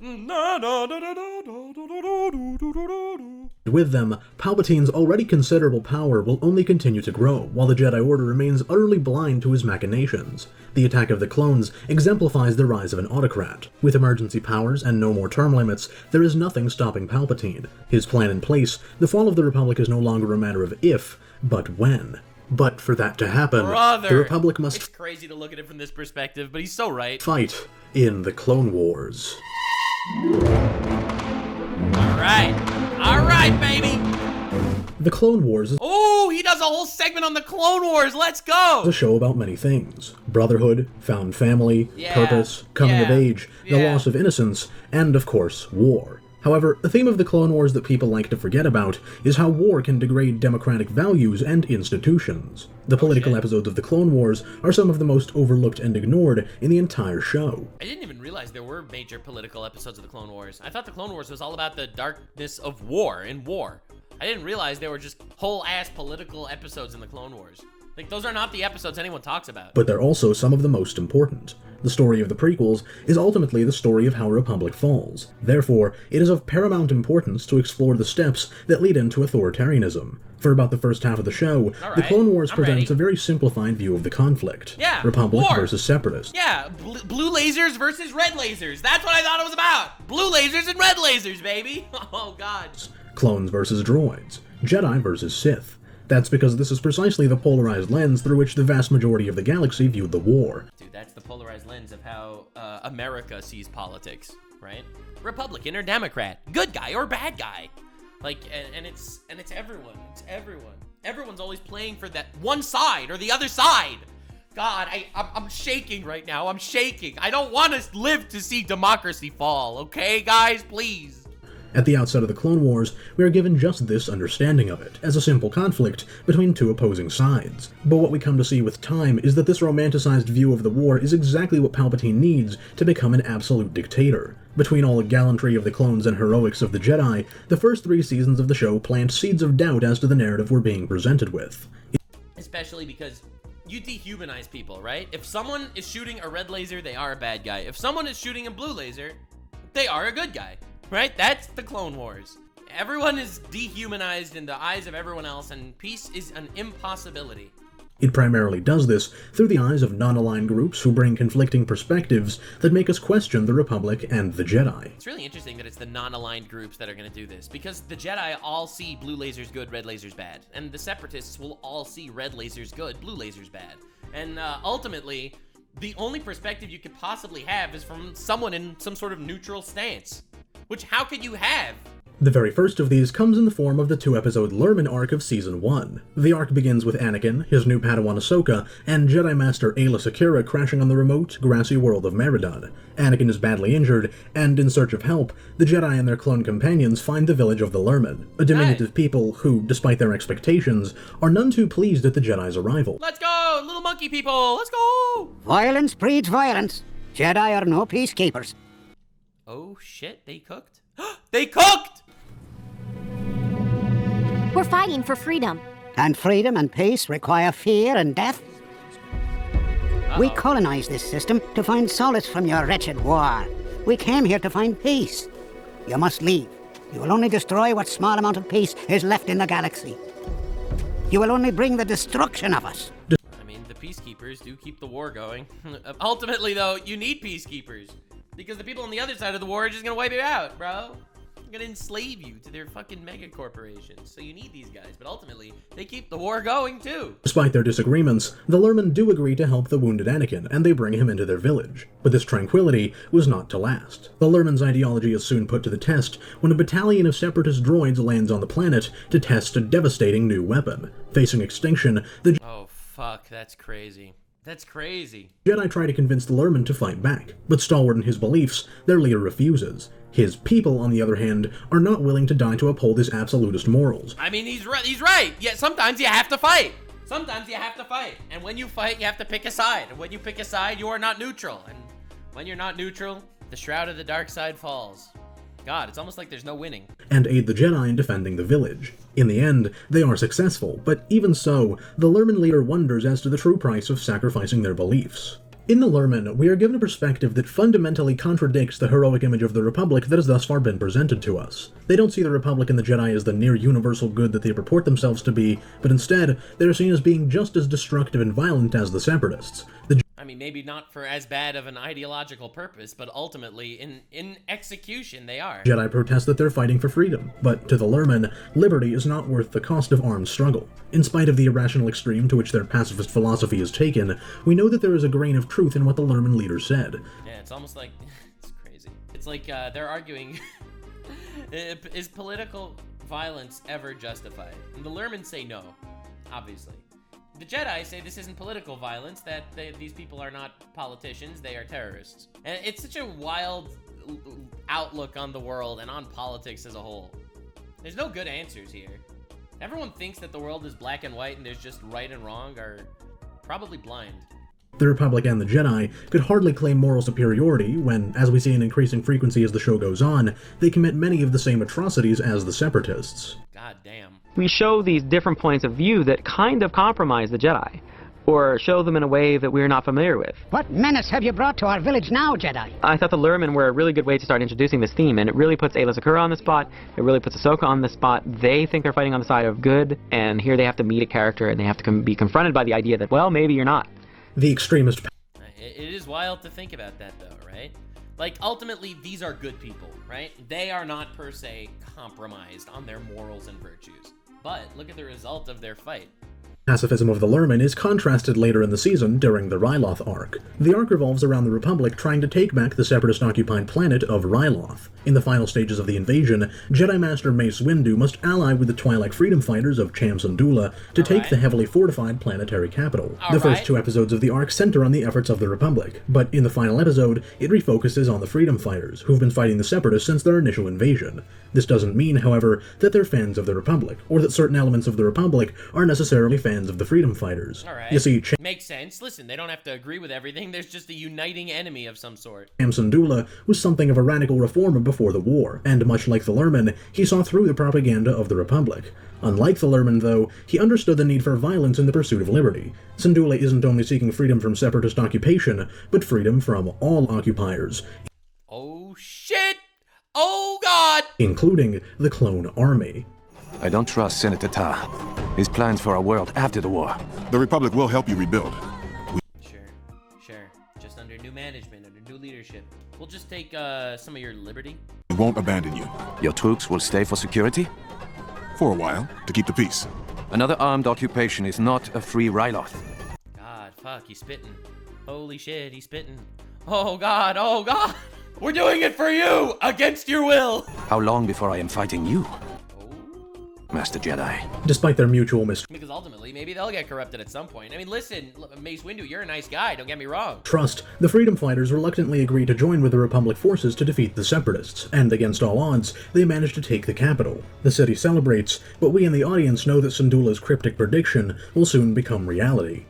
with them, Palpatine's already considerable power will only continue to grow, while the Jedi Order remains utterly blind to his machinations. The attack of the clones exemplifies the rise of an autocrat. With emergency powers and no more term limits, there is nothing stopping Palpatine. His plan in place, the fall of the Republic is no longer a matter of if, but when. But for that to happen, the Republic must... It's crazy to look at it from this perspective, but he's so right. ...fight in the Clone Wars. Alright, baby! The Clone Wars is... Oh, he does a whole segment on the Clone Wars, let's go! ...a show about many things. Brotherhood, found family, purpose, coming of age, the loss of innocence, and of course, war. However, a theme of the Clone Wars that people like to forget about is how war can degrade democratic values and institutions. The political episodes of the Clone Wars are some of the most overlooked and ignored in the entire show. I didn't even realize there were major political episodes of the Clone Wars. I thought the Clone Wars was all about the darkness of war and war. I didn't realize there were just whole-ass political episodes in the Clone Wars. Like, those are not the episodes anyone talks about. But they're also some of the most important. The story of the prequels is ultimately the story of how a republic falls. Therefore, it is of paramount importance to explore the steps that lead into authoritarianism. For about the first half of the show, the Clone Wars presents a very simplified view of the conflict. Yeah, Republic war versus Separatist. Yeah, blue lasers versus red lasers. That's what I thought it was about. Blue lasers and red lasers, baby. Oh, God. Clones versus droids. Jedi versus Sith. That's because this is precisely the polarized lens through which the vast majority of the galaxy viewed the war. Dude, that's the polarized lens of how America sees politics, right? Republican or Democrat, good guy or bad guy. Like, and it's everyone. It's everyone. Everyone's always playing for that one side or the other side. God, I'm shaking right now. I'm shaking. I don't want to live to see democracy fall, okay, guys? Please. At the outset of the Clone Wars, we are given just this understanding of it, as a simple conflict between two opposing sides. But what we come to see with time is that this romanticized view of the war is exactly what Palpatine needs to become an absolute dictator. Between all the gallantry of the clones and heroics of the Jedi, the first 3 seasons of the show plant seeds of doubt as to the narrative we're being presented with. Especially because you dehumanize people, right? If someone is shooting a red laser, they are a bad guy. If someone is shooting a blue laser, they are a good guy. Right? That's the Clone Wars. Everyone is dehumanized in the eyes of everyone else, and peace is an impossibility. It primarily does this through the eyes of non-aligned groups who bring conflicting perspectives that make us question the Republic and the Jedi. It's really interesting that it's the non-aligned groups that are going to do this, because the Jedi all see blue lasers good, red lasers bad, and the Separatists will all see red lasers good, blue lasers bad. And ultimately, the only perspective you could possibly have is from someone in some sort of neutral stance. Which, how could you have? The very first of these comes in the form of the 2-episode Lerman arc of Season 1. The arc begins with Anakin, his new Padawan Ahsoka, and Jedi Master Aayla Secura crashing on the remote, grassy world of Meriden. Anakin is badly injured, and in search of help, the Jedi and their clone companions find the village of the Lerman, a diminutive people who, despite their expectations, are none too pleased at the Jedi's arrival. Let's go, little monkey people, let's go! Violence breeds violence. Jedi are no peacekeepers. Oh shit, they cooked? They cooked! We're fighting for freedom. And freedom and peace require fear and death. We colonized this system to find solace from your wretched war. We came here to find peace. You must leave. You will only destroy what small amount of peace is left in the galaxy. You will only bring the destruction of us. I mean, the peacekeepers do keep the war going. Ultimately, though, you need peacekeepers. Because the people on the other side of the war are just gonna wipe you out, bro. They're gonna enslave you to their fucking mega corporations. So you need these guys, but ultimately, they keep the war going too. Despite their disagreements, the Lerman do agree to help the wounded Anakin, and they bring him into their village. But this tranquility was not to last. The Lerman's ideology is soon put to the test when a battalion of separatist droids lands on the planet to test a devastating new weapon. Facing extinction, the Oh fuck, that's crazy. That's crazy. Jedi try to convince the Lerman to fight back, but stalwart in his beliefs, their leader refuses. His people, on the other hand, are not willing to die to uphold his absolutist morals. I mean, he's right. Yeah, sometimes you have to fight. Sometimes you have to fight. And when you fight, you have to pick a side. And when you pick a side, you are not neutral. And when you're not neutral, the shroud of the dark side falls. God, it's almost like there's no winning. And aid the Jedi in defending the village. In the end, they are successful, but even so, the Lerman leader wonders as to the true price of sacrificing their beliefs. In the Lerman, we are given a perspective that fundamentally contradicts the heroic image of the Republic that has thus far been presented to us. They don't see the Republic and the Jedi as the near-universal good that they purport themselves to be, but instead, they are seen as being just as destructive and violent as the Separatists. I mean, maybe not for as bad of an ideological purpose, but ultimately, in execution, they are. Jedi protest that they're fighting for freedom, but to the Lerman, liberty is not worth the cost of armed struggle. In spite of the irrational extreme to which their pacifist philosophy is taken, we know that there is a grain of truth in what the Lerman leader said. Yeah, it's almost like, it's crazy. It's like they're arguing, is political violence ever justified? And the Lerman say no, obviously. The Jedi say this isn't political violence, that these people are not politicians, they are terrorists. And it's such a wild outlook on the world and on politics as a whole. There's no good answers here. Everyone thinks that the world is black and white and there's just right and wrong, are probably blind. The Republic and the Jedi could hardly claim moral superiority when, as we see in increasing frequency as the show goes on, they commit many of the same atrocities as the Separatists. God damn. We show these different points of view that kind of compromise the Jedi, or show them in a way that we're not familiar with. What menace have you brought to our village now, Jedi? I thought the Lerman were a really good way to start introducing this theme, and it really puts Aayla Secura on the spot, it really puts Ahsoka on the spot. They think they're fighting on the side of good, and here they have to meet a character, and they have to be confronted by the idea that, well, maybe you're not. The extremist... It is wild to think about that, though, right? Like, ultimately, these are good people, right? They are not, per se, compromised on their morals and virtues. But look at the result of their fight. Pacifism of the Lurmen is contrasted later in the season during the Ryloth arc. The arc revolves around the Republic trying to take back the Separatist-occupied planet of Ryloth. In the final stages of the invasion, Jedi Master Mace Windu must ally with the Twi'lek freedom fighters of Cham Syndulla to take the heavily fortified planetary capital. The first 2 episodes of the arc center on the efforts of the Republic, but in the final episode, it refocuses on the freedom fighters, who've been fighting the Separatists since their initial invasion. This doesn't mean, however, that they're fans of the Republic, or that certain elements of the Republic are necessarily fans of the freedom fighters. You see, makes sense. Listen, they don't have to agree with everything. There's just a uniting enemy of some sort. Cham Syndulla was something of a radical reformer before the war, and much like the Lurmen, he saw through the propaganda of the Republic. Unlike the Lurmen, though, he understood the need for violence in the pursuit of liberty. Syndulla isn't only seeking freedom from Separatist occupation, but freedom from all occupiers. Oh shit! Oh god! Including the Clone Army. I don't trust Senator Ta. His plans for a world after the war. The Republic will help you rebuild. Sure. Just under new management, under new leadership. We'll just take some of your liberty. We won't abandon you. Your troops will stay for security? For a while, to keep the peace. Another armed occupation is not a free Ryloth. God, fuck, he's spitting. Holy shit, he's spitting. Oh god, oh god! We're doing it for you! Against your will! How long before I am fighting you, Master Jedi? Despite their mutual Because ultimately, maybe they'll get corrupted at some point. I mean, listen, Mace Windu, you're a nice guy, don't get me wrong. Trust, the freedom fighters reluctantly agree to join with the Republic forces to defeat the Separatists, and against all odds, they manage to take the capital. The city celebrates, but we in the audience know that Syndulla's cryptic prediction will soon become reality.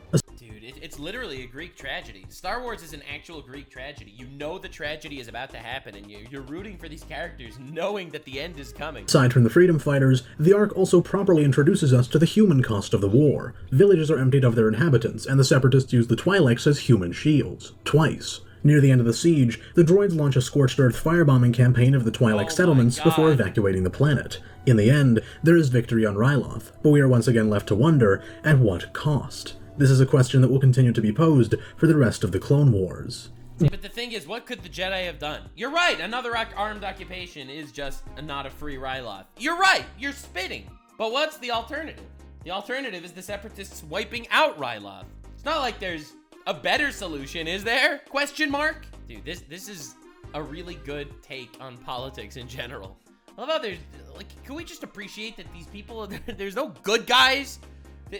It's literally a Greek tragedy. Star Wars is an actual Greek tragedy. You know the tragedy is about to happen, and you're rooting for these characters, knowing that the end is coming. Aside from the freedom fighters, the arc also properly introduces us to the human cost of the war. Villages are emptied of their inhabitants, and the Separatists use the Twi'leks as human shields. Twice. Near the end of the siege, the droids launch a scorched earth firebombing campaign of the Twi'lek settlements before evacuating the planet. In the end, there is victory on Ryloth, but we are once again left to wonder, at what cost? This is a question that will continue to be posed for the rest of the Clone Wars. See, but the thing is, what could the Jedi have done? You're right, another armed occupation is just not a free Ryloth. You're right, you're spitting. But what's the alternative? The alternative is the Separatists wiping out Ryloth. It's not like there's a better solution, is there? Question mark? Dude, this is a really good take on politics in general. I love how there's, like, can we just appreciate that these people, there's no good guys?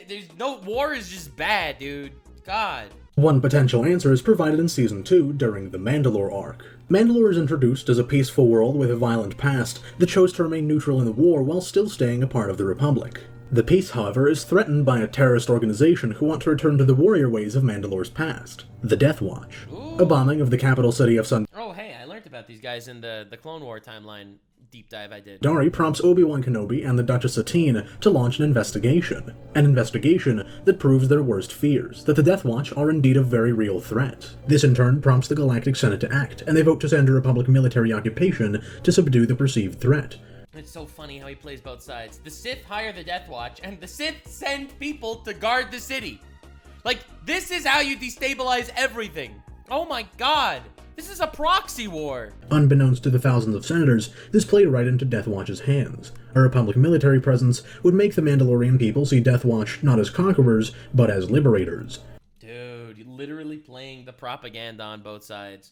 There's no, war is just bad, dude. God. One potential answer is provided in Season 2 during the Mandalore arc. Mandalore is introduced as a peaceful world with a violent past that chose to remain neutral in the war while still staying a part of the Republic. The peace, however, is threatened by a terrorist organization who want to return to the warrior ways of Mandalore's past, the Death Watch. Ooh. A bombing of the capital city of Oh, hey, I learned about these guys in the Clone War timeline deep dive I did. Dari prompts Obi-Wan Kenobi and the Duchess Satine to launch an investigation. An investigation that proves their worst fears, that the Death Watch are indeed a very real threat. This in turn prompts the Galactic Senate to act, and they vote to send a Republic military occupation to subdue the perceived threat. It's so funny how he plays both sides. The Sith hire the Death Watch, and the Sith send people to guard the city. Like, this is how you destabilize everything. Oh my god. This is a proxy war! Unbeknownst to the thousands of senators, this played right into Death Watch's hands. A Republic military presence would make the Mandalorian people see Death Watch not as conquerors, but as liberators. Dude, you're literally playing the propaganda on both sides.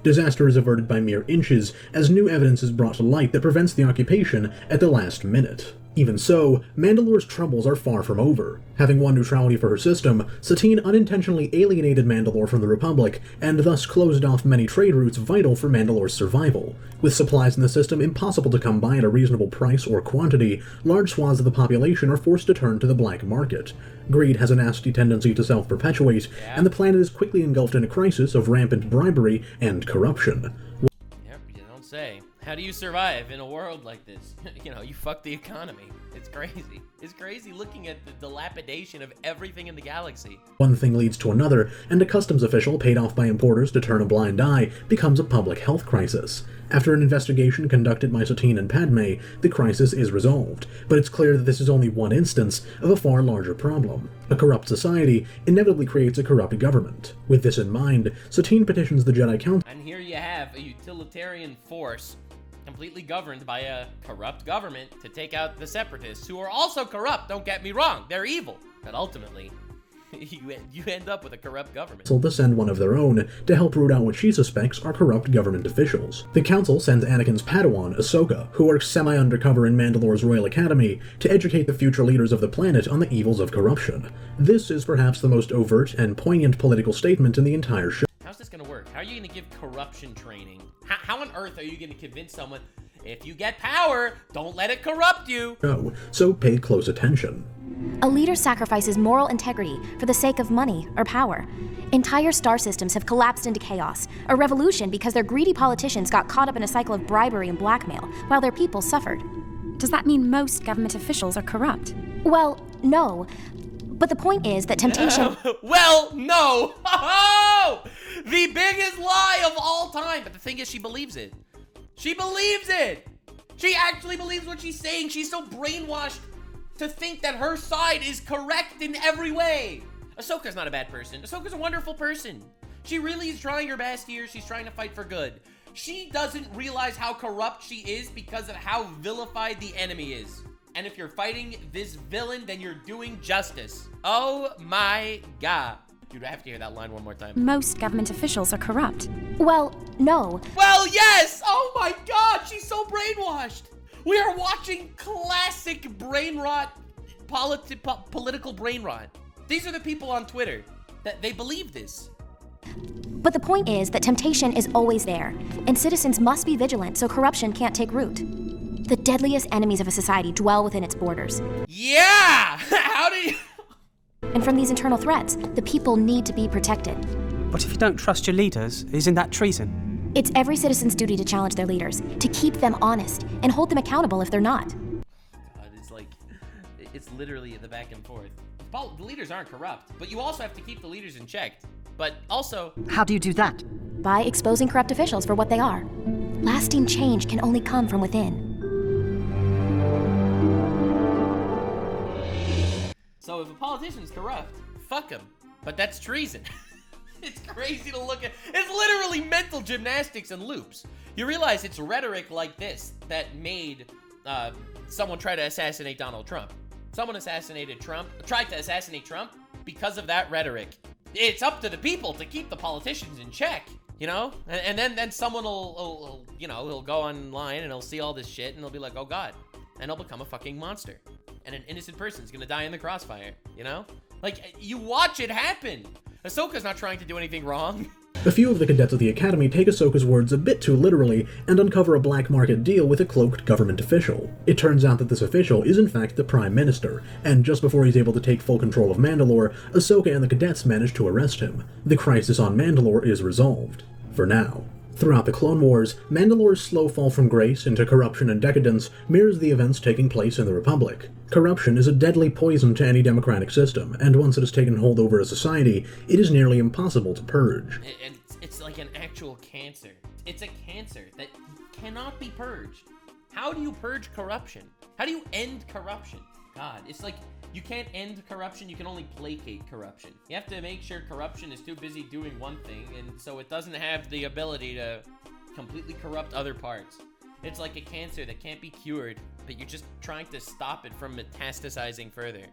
Disaster is averted by mere inches, as new evidence is brought to light that prevents the occupation at the last minute. Even so, Mandalore's troubles are far from over. Having won neutrality for her system, Satine unintentionally alienated Mandalore from the Republic, and thus closed off many trade routes vital for Mandalore's survival. With supplies in the system impossible to come by at a reasonable price or quantity, large swaths of the population are forced to turn to the black market. Greed has a nasty tendency to self-perpetuate, and the planet is quickly engulfed in a crisis of rampant bribery and corruption. Yep, you don't say. How do you survive in a world like this? You know, you fuck the economy. It's crazy. It's crazy looking at the dilapidation of everything in the galaxy. One thing leads to another, and a customs official paid off by importers to turn a blind eye becomes a public health crisis. After an investigation conducted by Satine and Padme, the crisis is resolved, but it's clear that this is only one instance of a far larger problem. A corrupt society inevitably creates a corrupt government. With this in mind, Satine petitions the Jedi Council. And here you have a utilitarian force completely governed by a corrupt government to take out the Separatists, who are also corrupt, don't get me wrong, they're evil. But ultimately, you end up with a corrupt government. To send one of their own to help root out what she suspects are corrupt government officials. The council sends Anakin's Padawan, Ahsoka, who works semi-undercover in Mandalore's Royal Academy, to educate the future leaders of the planet on the evils of corruption. This is perhaps the most overt and poignant political statement in the entire show. How's this gonna work? How are you gonna give corruption training? How on earth are you gonna convince someone, if you get power, don't let it corrupt you? So pay close attention. A leader sacrifices moral integrity for the sake of money or power. Entire star systems have collapsed into chaos, a revolution because their greedy politicians got caught up in a cycle of bribery and blackmail, while their people suffered. Does that mean most government officials are corrupt? Well, no. But the point is that temptation... Well, no! Oh! The biggest lie of all time! But the thing is, she believes it. She believes it! She actually believes what she's saying. She's so brainwashed to think that her side is correct in every way. Ahsoka's not a bad person. Ahsoka's a wonderful person. She really is trying her best here. She's trying to fight for good. She doesn't realize how corrupt she is because of how vilified the enemy is. And if you're fighting this villain, then you're doing justice. Oh my god. Dude, I have to hear that line one more time. Most government officials are corrupt. Well, no. Well, yes! Oh my god, she's so brainwashed. We are watching classic brain rot, political brain rot. These are the people on Twitter that they believe this. But the point is that temptation is always there, and citizens must be vigilant so corruption can't take root. The deadliest enemies of a society dwell within its borders. Yeah! How do you... And from these internal threats, the people need to be protected. But if you don't trust your leaders, isn't that treason? It's every citizen's duty to challenge their leaders, to keep them honest, and hold them accountable if they're not. God, it's literally the back and forth. The leaders aren't corrupt, but you also have to keep the leaders in check. But also... How do you do that? By exposing corrupt officials for what they are. Lasting change can only come from within. So if a politician's corrupt, fuck him. But that's treason. It's crazy to look at. It's literally mental gymnastics and loops. You realize it's rhetoric like this that made someone try to assassinate Donald Trump. Someone tried to assassinate Trump because of that rhetoric. It's up to the people to keep the politicians in check, you know? And then someone will he'll go online and he'll see all this shit and he'll be like, oh god. And he'll become a fucking monster. And an innocent person's gonna die in the crossfire, you know? Like, you watch it happen. Ahsoka's not trying to do anything wrong. A few of the cadets of the Academy take Ahsoka's words a bit too literally and uncover a black market deal with a cloaked government official. It turns out that this official is in fact the Prime Minister, and just before he's able to take full control of Mandalore, Ahsoka and the cadets manage to arrest him. The crisis on Mandalore is resolved. For now. Throughout the Clone Wars, Mandalore's slow fall from grace into corruption and decadence mirrors the events taking place in the Republic. Corruption is a deadly poison to any democratic system, and once it has taken hold over a society, it is nearly impossible to purge. And it's like an actual cancer. It's a cancer that cannot be purged. How do you purge corruption? How do you end corruption? God, it's like you can't end corruption, you can only placate corruption. You have to make sure corruption is too busy doing one thing, and so it doesn't have the ability to completely corrupt other parts. It's like a cancer that can't be cured, but you're just trying to stop it from metastasizing further.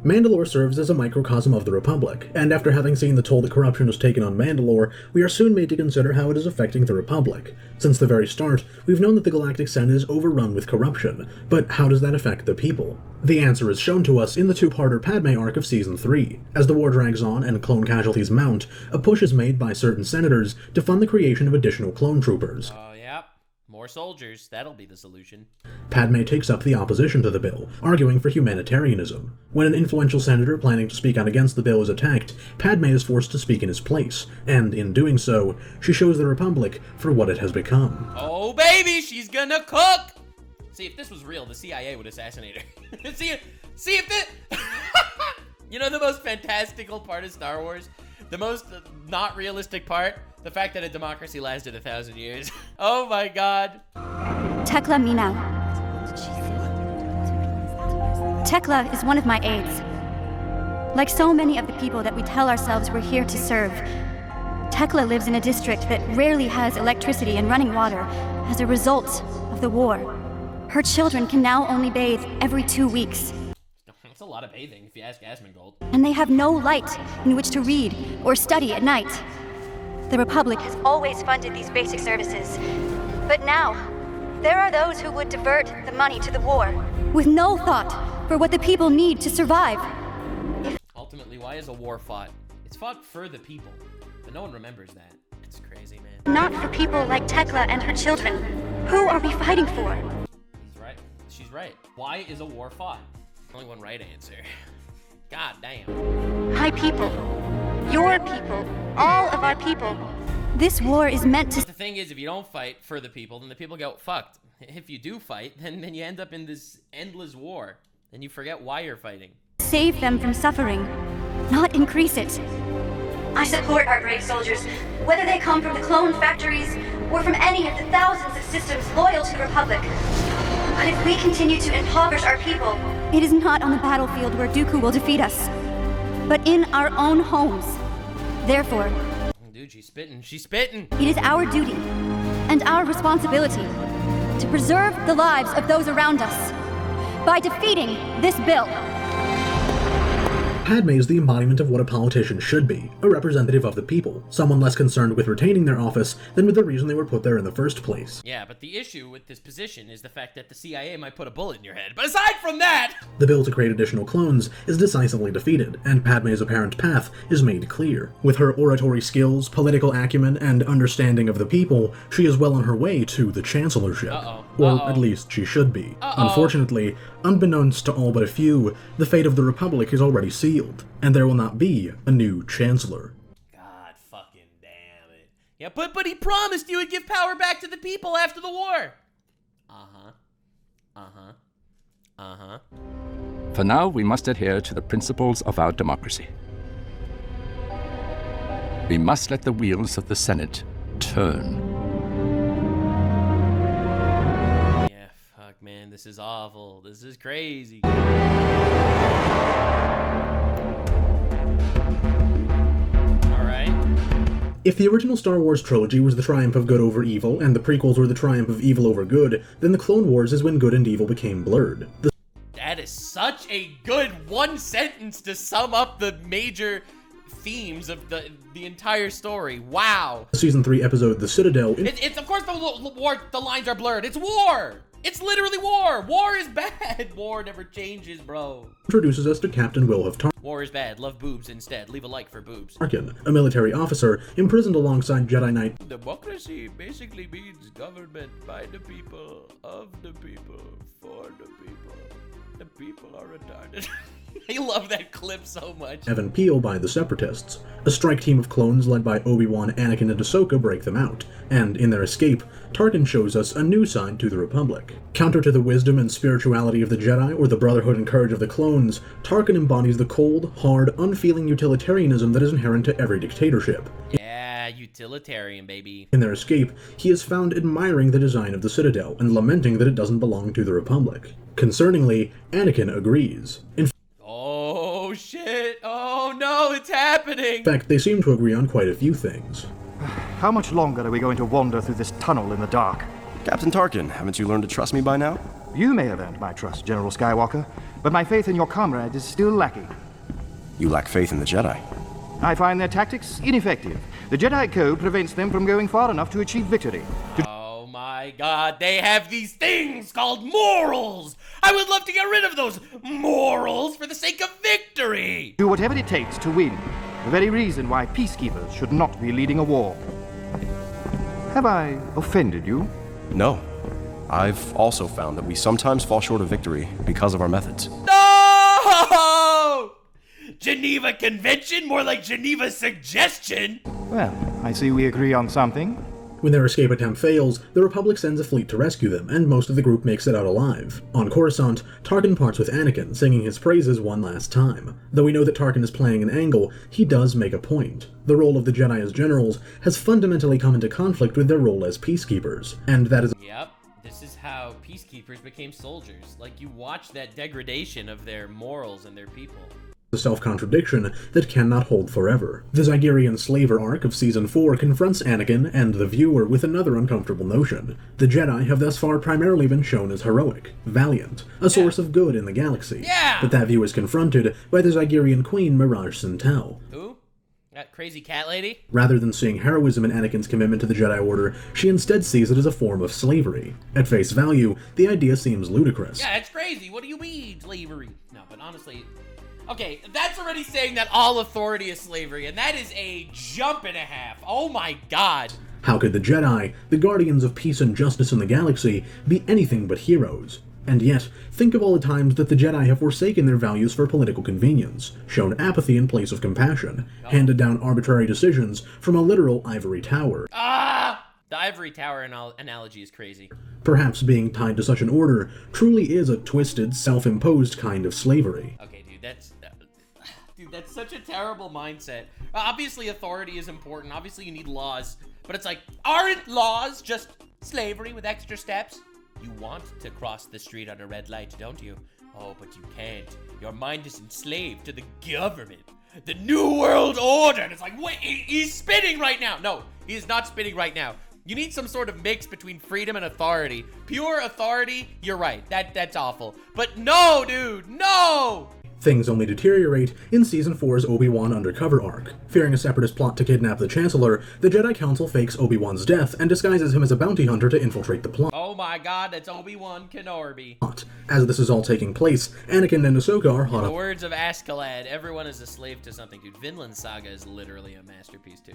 Mandalore serves as a microcosm of the Republic, and after having seen the toll that corruption has taken on Mandalore, we are soon made to consider how it is affecting the Republic. Since the very start, we've known that the Galactic Senate is overrun with corruption, but how does that affect the people? The answer is shown to us in the two-parter Padme arc of Season 3. As the war drags on and clone casualties mount, a push is made by certain senators to fund the creation of additional clone troopers. Yep. More soldiers, that'll be the solution. Padme takes up the opposition to the bill, arguing for humanitarianism. When an influential senator planning to speak out against the bill is attacked, Padme is forced to speak in his place, and in doing so, she shows the Republic for what it has become. Oh baby, she's gonna cook! See, if this was real, the CIA would assassinate her. see if this... You know the most fantastical part of Star Wars? The most not realistic part? The fact that a democracy lasted 1,000 years. Oh my god. Tekla Minau. Tekla is one of my aides. Like so many of the people that we tell ourselves we're here to serve, Tekla lives in a district that rarely has electricity and running water as a result of the war. Her children can now only bathe every 2 weeks. That's a lot lot of bathing, if you ask Asmongold. And they have no light in which to read or study at night. The Republic has always funded these basic services. But now, there are those who would divert the money to the war, with no thought for what the people need to survive. Ultimately, why is a war fought? It's fought for the people, but no one remembers that. It's crazy, man. Not for people like Tekla and her children. Who are we fighting for? He's right. She's right. Why is a war fought? Only one right answer. God damn. My people. Your people. All of our people. This war is meant to... The thing is, if you don't fight for the people, then the people get fucked. If you do fight, then you end up in this endless war. And you forget why you're fighting. Save them from suffering, not increase it. I support our brave soldiers, whether they come from the clone factories or from any of the thousands of systems loyal to the Republic. But if we continue to impoverish our people, it is not on the battlefield where Dooku will defeat us, but in our own homes. Therefore, dude, she's spitting. She's spitting. It is our duty and our responsibility to preserve the lives of those around us by defeating this bill. Padme is the embodiment of what a politician should be, a representative of the people, someone less concerned with retaining their office than with the reason they were put there in the first place. Yeah, but the issue with this position is the fact that the CIA might put a bullet in your head. But aside from that... The bill to create additional clones is decisively defeated, and Padme's apparent path is made clear. With her oratory skills, political acumen, and understanding of the people, she is well on her way to the chancellorship. Or at least she should be. Unfortunately, unbeknownst to all but a few, the fate of the Republic is already sealed, and there will not be a new chancellor. God fucking damn it. Yeah, but he promised you would give power back to the people after the war. For now, we must adhere to the principles of our democracy. We must let the wheels of the Senate turn. Yeah, fuck, man, this is awful. This is crazy. If the original Star Wars trilogy was the triumph of good over evil, and the prequels were the triumph of evil over good, then the Clone Wars is when good and evil became blurred. That is such a good one sentence to sum up the major themes of the entire story. Wow. Season 3 episode The Citadel... It's of course the lines are blurred. It's war! It's literally war! War is bad! War never changes, bro. Introduces us to Captain Wilhuff Tarkin. War is bad. Love boobs instead. Leave a like for boobs. Tarkin, a military officer imprisoned alongside Jedi Knight. Democracy basically means government by the people, of the people, for the people. The people are retarded. I love that clip so much. Evan Peel by the Separatists. A strike team of clones led by Obi-Wan, Anakin, and Ahsoka break them out, and in their escape, Tarkin shows us a new side to the Republic. Counter to the wisdom and spirituality of the Jedi, or the brotherhood and courage of the clones, Tarkin embodies the cold, hard, unfeeling utilitarianism that is inherent to every dictatorship. Yeah, utilitarian, baby. In their escape, he is found admiring the design of the Citadel and lamenting that it doesn't belong to the Republic. Concerningly, Anakin agrees. Oh shit! Oh no, it's happening! In fact, they seem to agree on quite a few things. How much longer are we going to wander through this tunnel in the dark? Captain Tarkin, haven't you learned to trust me by now? You may have earned my trust, General Skywalker, but my faith in your comrade is still lacking. You lack faith in the Jedi. I find their tactics ineffective. The Jedi Code prevents them from going far enough to achieve victory. Oh my god, they have these things called morals! I would love to get rid of those morals for the sake of victory! Do whatever it takes to win. The very reason why peacekeepers should not be leading a war. Have I offended you? No. I've also found that we sometimes fall short of victory because of our methods. No! Geneva Convention? More like Geneva Suggestion? Well, I see we agree on something. When their escape attempt fails, the Republic sends a fleet to rescue them, and most of the group makes it out alive. On Coruscant, Tarkin parts with Anakin, singing his praises one last time. Though we know that Tarkin is playing an angle, he does make a point. The role of the Jedi as generals has fundamentally come into conflict with their role as peacekeepers, and that is... Yep, this is how peacekeepers became soldiers. Like, you watch that degradation of their morals and their people. a self-contradiction that cannot hold forever. The Zygerian slaver arc of Season 4 confronts Anakin and the viewer with another uncomfortable notion. The Jedi have thus far primarily been shown as heroic, valiant, a source of good in the galaxy. But that view is confronted by the Zygerian queen Mirage Sintel. Who? That crazy cat lady? Rather than seeing heroism in Anakin's commitment to the Jedi Order, she instead sees it as a form of slavery. At face value, the idea seems ludicrous. Yeah, it's crazy. What do you mean, slavery? No, but honestly... Okay, that's already saying that all authority is slavery, and that is a jump and a half. Oh my god. How could the Jedi, the guardians of peace and justice in the galaxy, be anything but heroes? And yet, think of all the times that the Jedi have forsaken their values for political convenience, shown apathy in place of compassion, handed down arbitrary decisions from a literal ivory tower. The ivory tower analogy is crazy. Perhaps being tied to such an order truly is a twisted, self-imposed kind of slavery. Okay, dude, that's such a terrible mindset. Obviously, authority is important. Obviously, you need laws. But it's like, aren't laws just slavery with extra steps? You want to cross the street on a red light, don't you? Oh, but you can't. Your mind is enslaved to the government. The New World Order. And it's like, wait, he's spinning right now. No, he is not spinning right now. You need some sort of mix between freedom and authority. Pure authority, you're right. That's awful. But no, dude, no! Things only deteriorate in Season 4's Obi-Wan undercover arc. Fearing a separatist plot to kidnap the Chancellor, the Jedi Council fakes Obi-Wan's death and disguises him as a bounty hunter to infiltrate the plot. Oh my god, that's Obi-Wan Kenobi. As this is all taking place, Anakin and Ahsoka are hot In the up. words of Askeladd, everyone is a slave to something, dude. Vinland Saga is literally a masterpiece, too.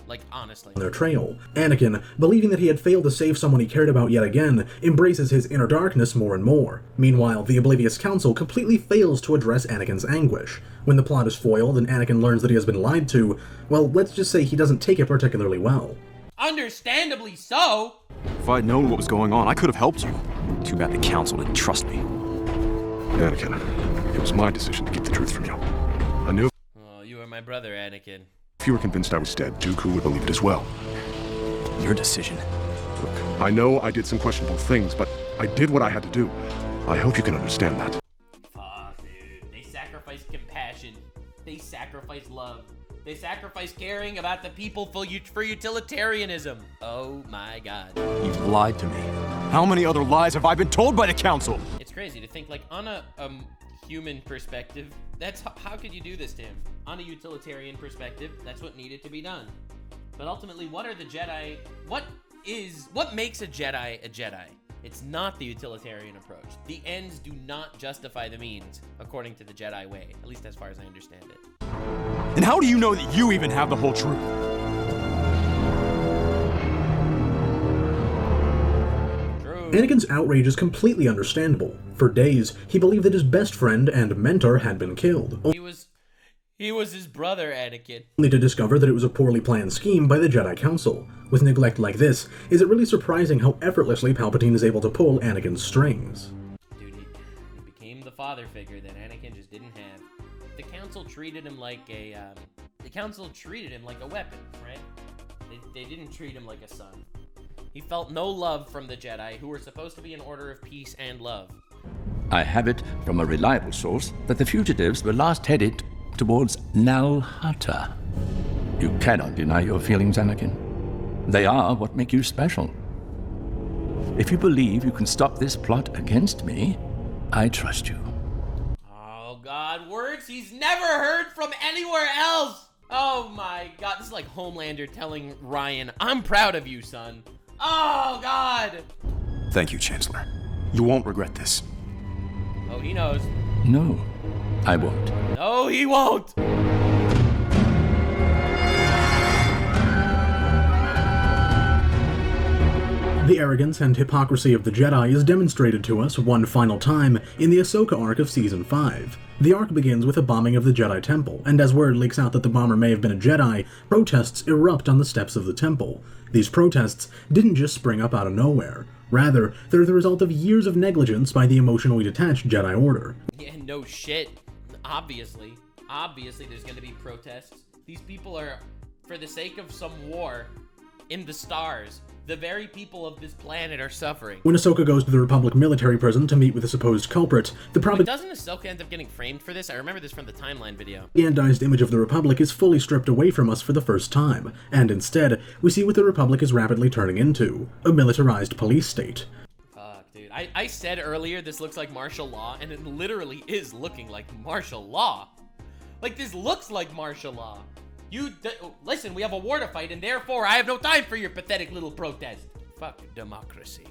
Like, honestly. On their trail. Anakin, believing that he had failed to save someone he cared about yet again, embraces his inner darkness more and more. Meanwhile, the Oblivious Council completely fails to address Anakin's anguish. When the plot is foiled and Anakin learns that he has been lied to, well, let's just say he doesn't take it particularly well. Understandably so! If I'd known what was going on, I could have helped you. Too bad the Council didn't trust me. Anakin, it was my decision to keep the truth from you. I knew Oh, you are my brother, Anakin. if you were convinced I was dead, Dooku would believe it as well. Your decision. Look, I know I did some questionable things, but I did what I had to do. I hope you can understand that. Fuck, dude. They sacrificed compassion. They sacrificed love. They sacrificed caring about the people for utilitarianism. Oh my god. You've lied to me. How many other lies have I been told by the Council? It's crazy to think, like, on a human perspective, that's how could you do this to him? On a utilitarian perspective, that's what needed to be done. But ultimately, what are the Jedi? What makes a Jedi a Jedi? It's not the utilitarian approach. The ends do not justify the means, according to the Jedi way, at least as far as I understand it. And how do you know that you even have the whole truth? Anakin's outrage is completely understandable. For days, he believed that his best friend and mentor had been killed. He was his brother, Anakin. Only to discover that it was a poorly planned scheme by the Jedi Council. With neglect like this, is it really surprising how effortlessly Palpatine is able to pull Anakin's strings? Dude, he became the father figure that Anakin just didn't have. The Council treated him like a, weapon, right? They didn't treat him like a son. He felt no love from the Jedi, who were supposed to be an order of peace and love. I have it from a reliable source that the fugitives were last headed towards Nal Hutta. You cannot deny your feelings, Anakin. They are what make you special. If you believe you can stop this plot against me, I trust you. Oh god, words he's never heard from anywhere else! Oh my god, this is like Homelander telling Ryan, I'm proud of you, son. Oh god! Thank you, Chancellor. You won't regret this. Oh, he knows. No, I won't. No, he won't! The arrogance and hypocrisy of the Jedi is demonstrated to us one final time in the Ahsoka arc of Season 5. The arc begins with a bombing of the Jedi Temple, and as word leaks out that the bomber may have been a Jedi, protests erupt on the steps of the temple. These protests didn't just spring up out of nowhere. Rather, they're the result of years of negligence by the emotionally detached Jedi Order. Yeah, no shit. Obviously there's gonna be protests. These people are, for the sake of some war, in the stars. The very people of this planet are suffering. When Ahsoka goes to the Republic military prison to meet with the supposed culprit, the Doesn't Ahsoka end up getting framed for this? I remember this from the timeline video. propagandized image of the Republic is fully stripped away from us for the first time, and instead, we see what the Republic is rapidly turning into, a militarized police state. Fuck, dude. I said earlier this looks like martial law, and it literally is looking like martial law. Like, this looks like martial law. Listen, we have a war to fight, and therefore I have no time for your pathetic little protest. Fuck democracy.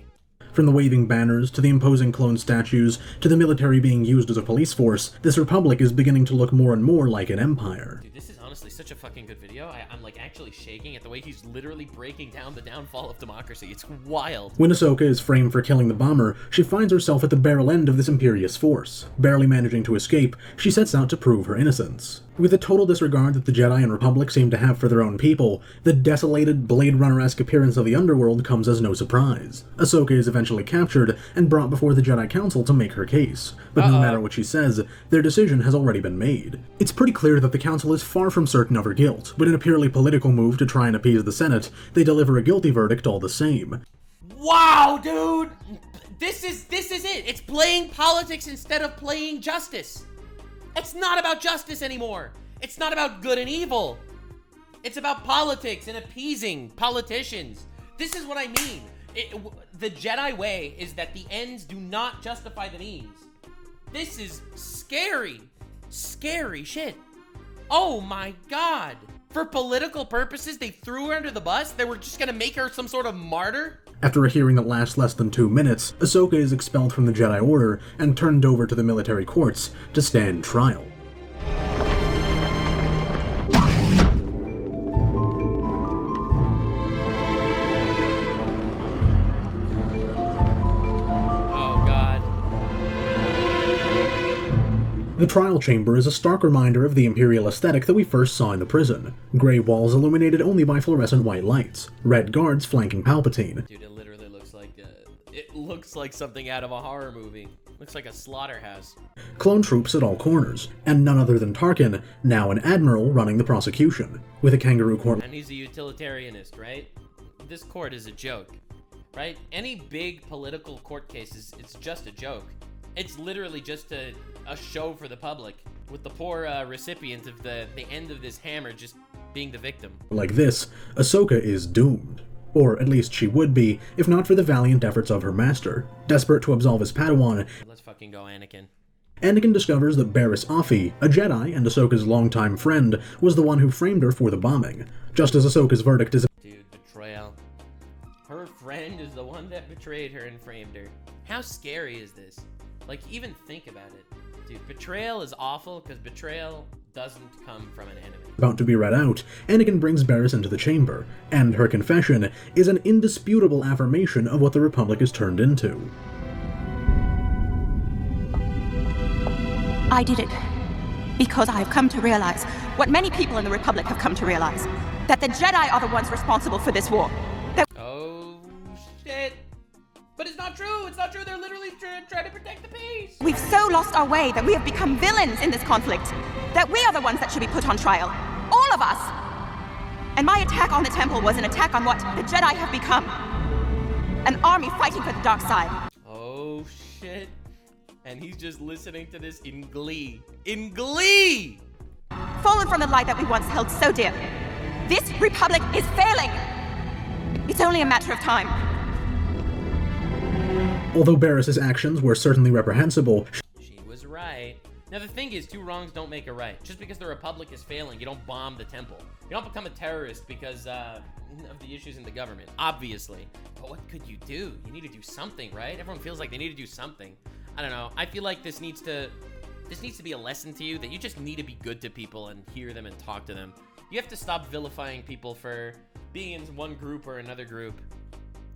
From the waving banners, to the imposing clone statues, to the military being used as a police force, this republic is beginning to look more and more like an empire. Dude, this is honestly such a fucking good video. I'm like actually shaking at the way he's literally breaking down the downfall of democracy. It's wild. When Ahsoka is framed for killing the bomber, she finds herself at the barrel end of this imperious force. Barely managing to escape, she sets out to prove her innocence. With the total disregard that the Jedi and Republic seem to have for their own people, the desolated, Blade Runner-esque appearance of the underworld comes as no surprise. Ahsoka is eventually captured and brought before the Jedi Council to make her case. But no matter what she says, their decision has already been made. It's pretty clear that the Council is far from certain of her guilt, but in a purely political move to try and appease the Senate, they deliver a guilty verdict all the same. Wow, dude! This is it! It's playing politics instead of playing justice. It's not about justice anymore. It's not about good and evil. It's about politics and appeasing politicians. This is what I mean. The Jedi way is that the ends do not justify the means. This is scary. Scary shit. Oh my god. For political purposes, they threw her under the bus? They were just gonna make her some sort of martyr? After a hearing that lasts less than 2 minutes, Ahsoka is expelled from the Jedi Order and turned over to the military courts to stand trial. The trial chamber is a stark reminder of the Imperial aesthetic that we first saw in the prison. Grey walls illuminated only by fluorescent white lights, red guards flanking Palpatine. Dude, it literally looks like something out of a horror movie. Looks like a slaughterhouse. Clone troops at all corners, and none other than Tarkin, now an admiral running the prosecution. With a kangaroo court. And he's a utilitarianist, right? This court is a joke, right? Any big political court cases, it's just a joke. It's literally just a show for the public, with the poor recipient of the end of this hammer just being the victim. Like this, Ahsoka is doomed. Or at least she would be, if not for the valiant efforts of her master. Desperate to absolve his Padawan, let's fucking go, Anakin. Anakin discovers that Barriss Offee, a Jedi and Ahsoka's longtime friend, was the one who framed her for the bombing. Just as Ahsoka's verdict is— Dude, betrayal. Her friend is the one that betrayed her and framed her. How scary is this? Like, even think about it. Dude, betrayal is awful because betrayal doesn't come from an enemy. About to be read out, Anakin brings Barriss into the chamber, and her confession is an indisputable affirmation of what the Republic has turned into. I did it because I have come to realize what many people in the Republic have come to realize, that the Jedi are the ones responsible for this war. Oh, shit. But it's not true. It's not true. They're literally trying to protect the peace. We've so lost our way that we have become villains in this conflict, that we are the ones that should be put on trial. All of us. And my attack on the temple was an attack on what the Jedi have become. An army fighting for the dark side. Oh, shit. And he's just listening to this in glee. In glee! Fallen from the light that we once held so dear. This Republic is failing. It's only a matter of time. Although Barriss's actions were certainly reprehensible, she was right. Now the thing is, 2 wrongs don't make a right. Just because the Republic is failing, you don't bomb the temple. You don't become a terrorist because of the issues in the government, obviously. But what could you do? You need to do something, right? Everyone feels like they need to do something. I don't know. I feel like this needs to be a lesson to you that you just need to be good to people and hear them and talk to them. You have to stop vilifying people for being in one group or another group.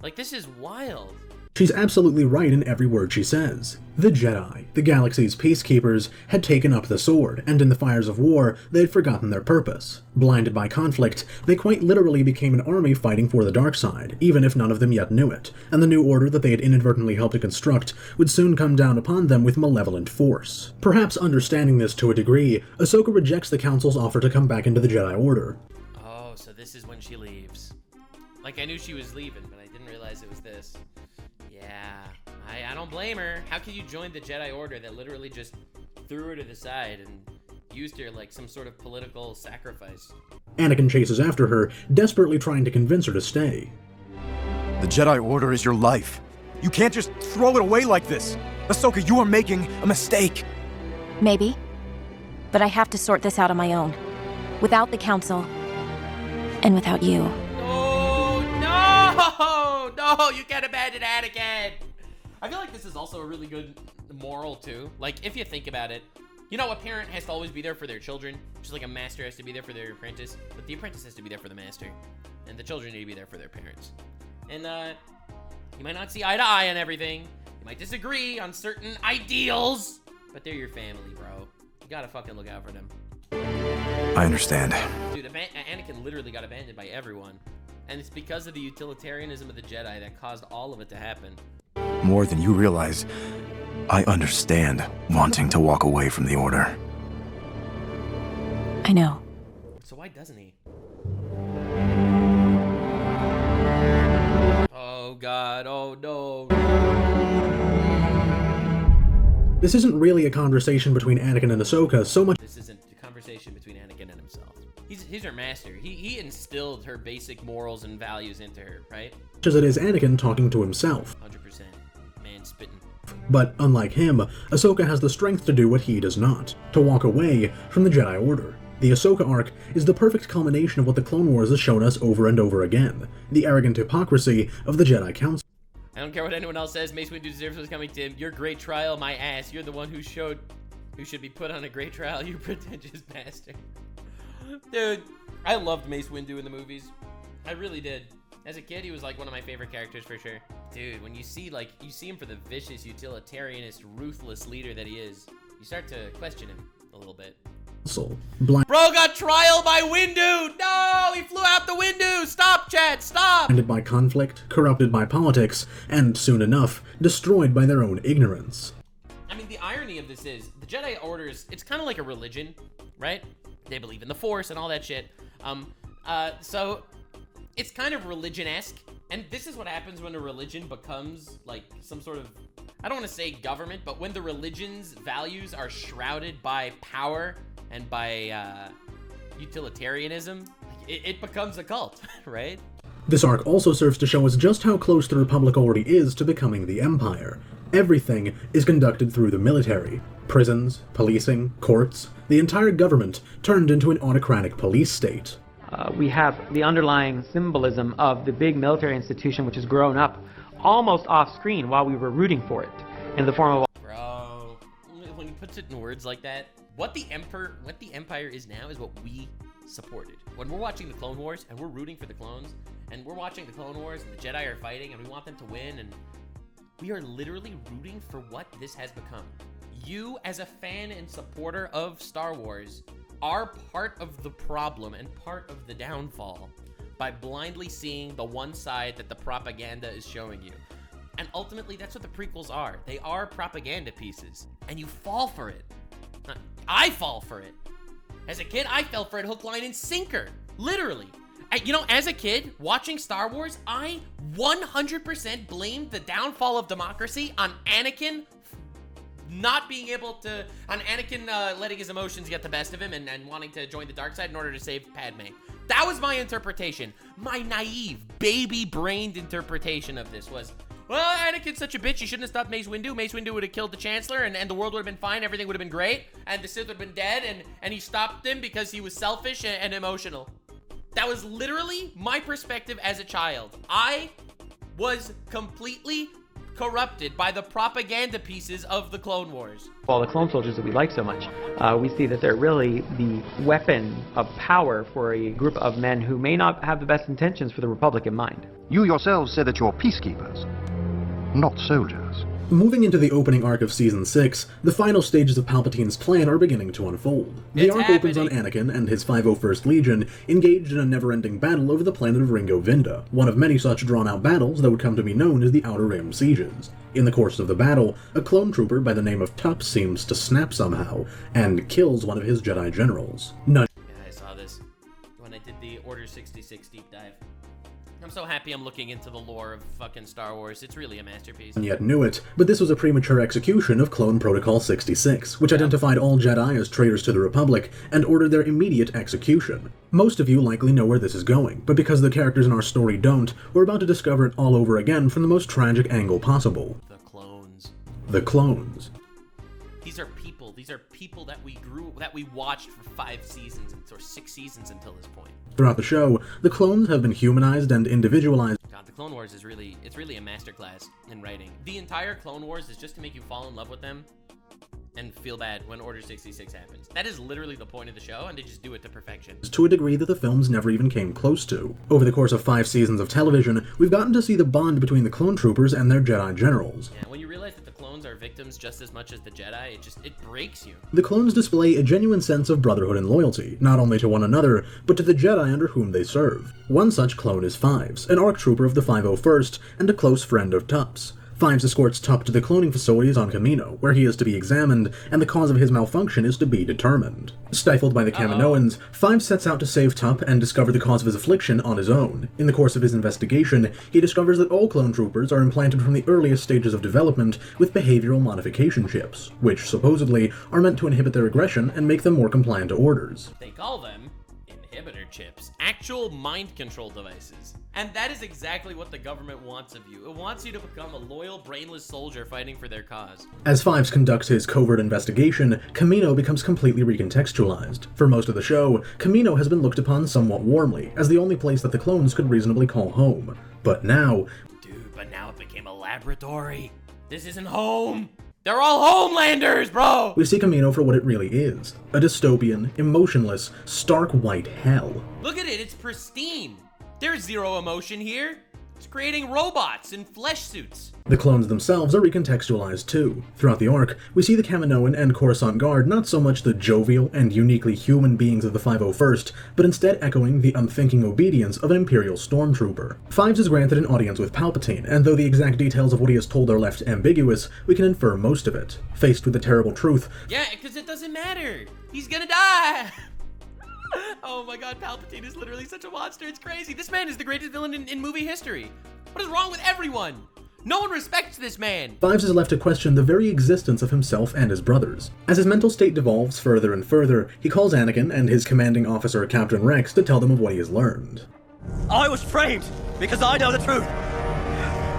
Like, this is wild. She's absolutely right in every word she says. The Jedi, the galaxy's peacekeepers, had taken up the sword, and in the fires of war, they had forgotten their purpose. Blinded by conflict, they quite literally became an army fighting for the dark side, even if none of them yet knew it, and the new order that they had inadvertently helped to construct would soon come down upon them with malevolent force. Perhaps understanding this to a degree, Ahsoka rejects the Council's offer to come back into the Jedi Order. Oh, so this is when she leaves. Like, I knew she was leaving, but I didn't realize it was this. Yeah, I don't blame her. How can you join the Jedi Order that literally just threw her to the side and used her like some sort of political sacrifice? Anakin chases after her, desperately trying to convince her to stay. The Jedi Order is your life. You can't just throw it away like this. Ahsoka, you are making a mistake. Maybe. But I have to sort this out on my own. Without the Council. And without you. No, you can't abandon Anakin. I feel like this is also a really good moral too. Like, if you think about it, you know, a parent has to always be there for their children, just like a master has to be there for their apprentice, but the apprentice has to be there for the master, and the children need to be there for their parents. And you might not see eye to eye on everything, you might disagree on certain ideals, but they're your family, bro. You gotta fucking look out for them. I understand. Dude, Anakin literally got abandoned by everyone. And it's because of the utilitarianism of the Jedi that caused all of it to happen. More than you realize, I understand wanting to walk away from the Order. I know. So why doesn't he? Oh god, oh no. This isn't really a conversation between Anakin and Ahsoka so much. This isn't a conversation between Anakin and himself. He's her master. He instilled her basic morals and values into her, right? As it is Anakin talking to himself. 100%. Man spitting. But unlike him, Ahsoka has the strength to do what he does not, to walk away from the Jedi Order. The Ahsoka arc is the perfect culmination of what the Clone Wars has shown us over and over again, the arrogant hypocrisy of the Jedi Council. I don't care what anyone else says, Mace Windu deserves what's coming to him. Your great trial, my ass. You're the one who should be put on a great trial, you pretentious bastard. Dude, I loved Mace Windu in the movies. I really did. As a kid, he was like one of my favorite characters for sure. Dude, when you see him for the vicious, utilitarianist, ruthless leader that he is, you start to question him a little bit. Bro got trial by Windu! No! He flew out the window! Stop, chat! Stop! Blinded by conflict, corrupted by politics, and soon enough, destroyed by their own ignorance. I mean, the irony of this is, the Jedi Orders, it's kind of like a religion, right? They believe in the Force and all that shit. So it's kind of religion-esque, and this is what happens when a religion becomes like some sort of, I don't want to say government, but when the religion's values are shrouded by power and by utilitarianism, it becomes a cult, right? This arc also serves to show us just how close the Republic already is to becoming the Empire. Everything is conducted through the military. Prisons, policing, courts, the entire government turned into an autocratic police state. We have the underlying symbolism of the big military institution which has grown up almost off-screen while we were rooting for it in the form of... Bro, when he puts it in words like that, what the Empire is now is what we supported. When we're watching the Clone Wars and we're rooting for the clones, and we're watching the Clone Wars and the Jedi are fighting and we want them to win, and we are literally rooting for what this has become. You, as a fan and supporter of Star Wars, are part of the problem and part of the downfall by blindly seeing the one side that the propaganda is showing you. And ultimately, that's what the prequels are. They are propaganda pieces, and you fall for it. I fall for it. As a kid, I fell for it hook, line, and sinker. Literally. You know, as a kid, watching Star Wars, I 100% blamed the downfall of democracy on Anakin not being able to, on Anakin letting his emotions get the best of him and wanting to join the dark side in order to save Padme. That was my interpretation. My naive, baby-brained interpretation of this was, well, Anakin's such a bitch, he shouldn't have stopped Mace Windu. Mace Windu would have killed the Chancellor, and the world would have been fine, everything would have been great, and the Sith would have been dead, and he stopped him because he was selfish and emotional. That was literally my perspective as a child. I was completely corrupted by the propaganda pieces of the Clone Wars. All the clone soldiers that we like so much, we see that they're really the weapon of power for a group of men who may not have the best intentions for the Republic in mind. You yourselves said that you're peacekeepers, not soldiers. Moving into the opening arc of Season 6, the final stages of Palpatine's plan are beginning to unfold. The arc opens on Anakin and his 501st Legion engaged in a never-ending battle over the planet of Ringo Vinda, one of many such drawn-out battles that would come to be known as the Outer Rim Sieges. In the course of the battle, a clone trooper by the name of Tup seems to snap somehow, and kills one of his Jedi generals. Yeah, I saw this when I did the Order 66 deep dive. I'm so happy I'm looking into the lore of fucking Star Wars. It's really a masterpiece. And yet knew it, but this was a premature execution of Clone Protocol 66, which identified all Jedi as traitors to the Republic and ordered their immediate execution. Most of you likely know where this is going, but because the characters in our story don't, we're about to discover it all over again from the most tragic angle possible. The clones. The clones. These are people. These are people that we watched for 5 seasons or 6 seasons until this point. Throughout the show, the clones have been humanized and individualized. God, the Clone Wars is really a masterclass in writing. The entire Clone Wars is just to make you fall in love with them and feel bad when Order 66 happens. That is literally the point of the show, and they just do it to perfection. To a degree that the films never even came close to. Over the course of 5 seasons of television, we've gotten to see the bond between the clone troopers and their Jedi generals. Yeah, when you realize that the clones are victims just as much as the Jedi, it breaks you. The clones display a genuine sense of brotherhood and loyalty, not only to one another, but to the Jedi under whom they serve. One such clone is Fives, an ARC trooper of the 501st, and a close friend of Tup's. Fives escorts Tup to the cloning facilities on Kamino, where he is to be examined, and the cause of his malfunction is to be determined. Stifled by the Kaminoans, Fives sets out to save Tup and discover the cause of his affliction on his own. In the course of his investigation, he discovers that all clone troopers are implanted from the earliest stages of development with behavioral modification chips, which, supposedly, are meant to inhibit their aggression and make them more compliant to orders. They call them inhibitor chips, actual mind control devices. And that is exactly what the government wants of you. It wants you to become a loyal, brainless soldier fighting for their cause. As Fives conducts his covert investigation, Kamino becomes completely recontextualized. For most of the show, Kamino has been looked upon somewhat warmly, as the only place that the clones could reasonably call home. But now... Dude, but now it became a laboratory. This isn't home. They're all homelanders, bro! We see Kamino for what it really is. A dystopian, emotionless, stark white hell. Look at it, it's pristine. There's zero emotion here. It's creating robots in flesh suits. The clones themselves are recontextualized too. Throughout the arc, we see the Kaminoan and Coruscant Guard not so much the jovial and uniquely human beings of the 501st, but instead echoing the unthinking obedience of an Imperial stormtrooper. Fives is granted an audience with Palpatine, and though the exact details of what he has told are left ambiguous, we can infer most of it. Faced with the terrible truth... Yeah, because it doesn't matter. He's gonna die. Oh my god, Palpatine is literally such a monster, it's crazy. This man is the greatest villain in movie history. What is wrong with everyone? No one respects this man. Fives is left to question the very existence of himself and his brothers. As his mental state devolves further and further, he calls Anakin and his commanding officer, Captain Rex, to tell them of what he has learned. I was framed because I know the truth.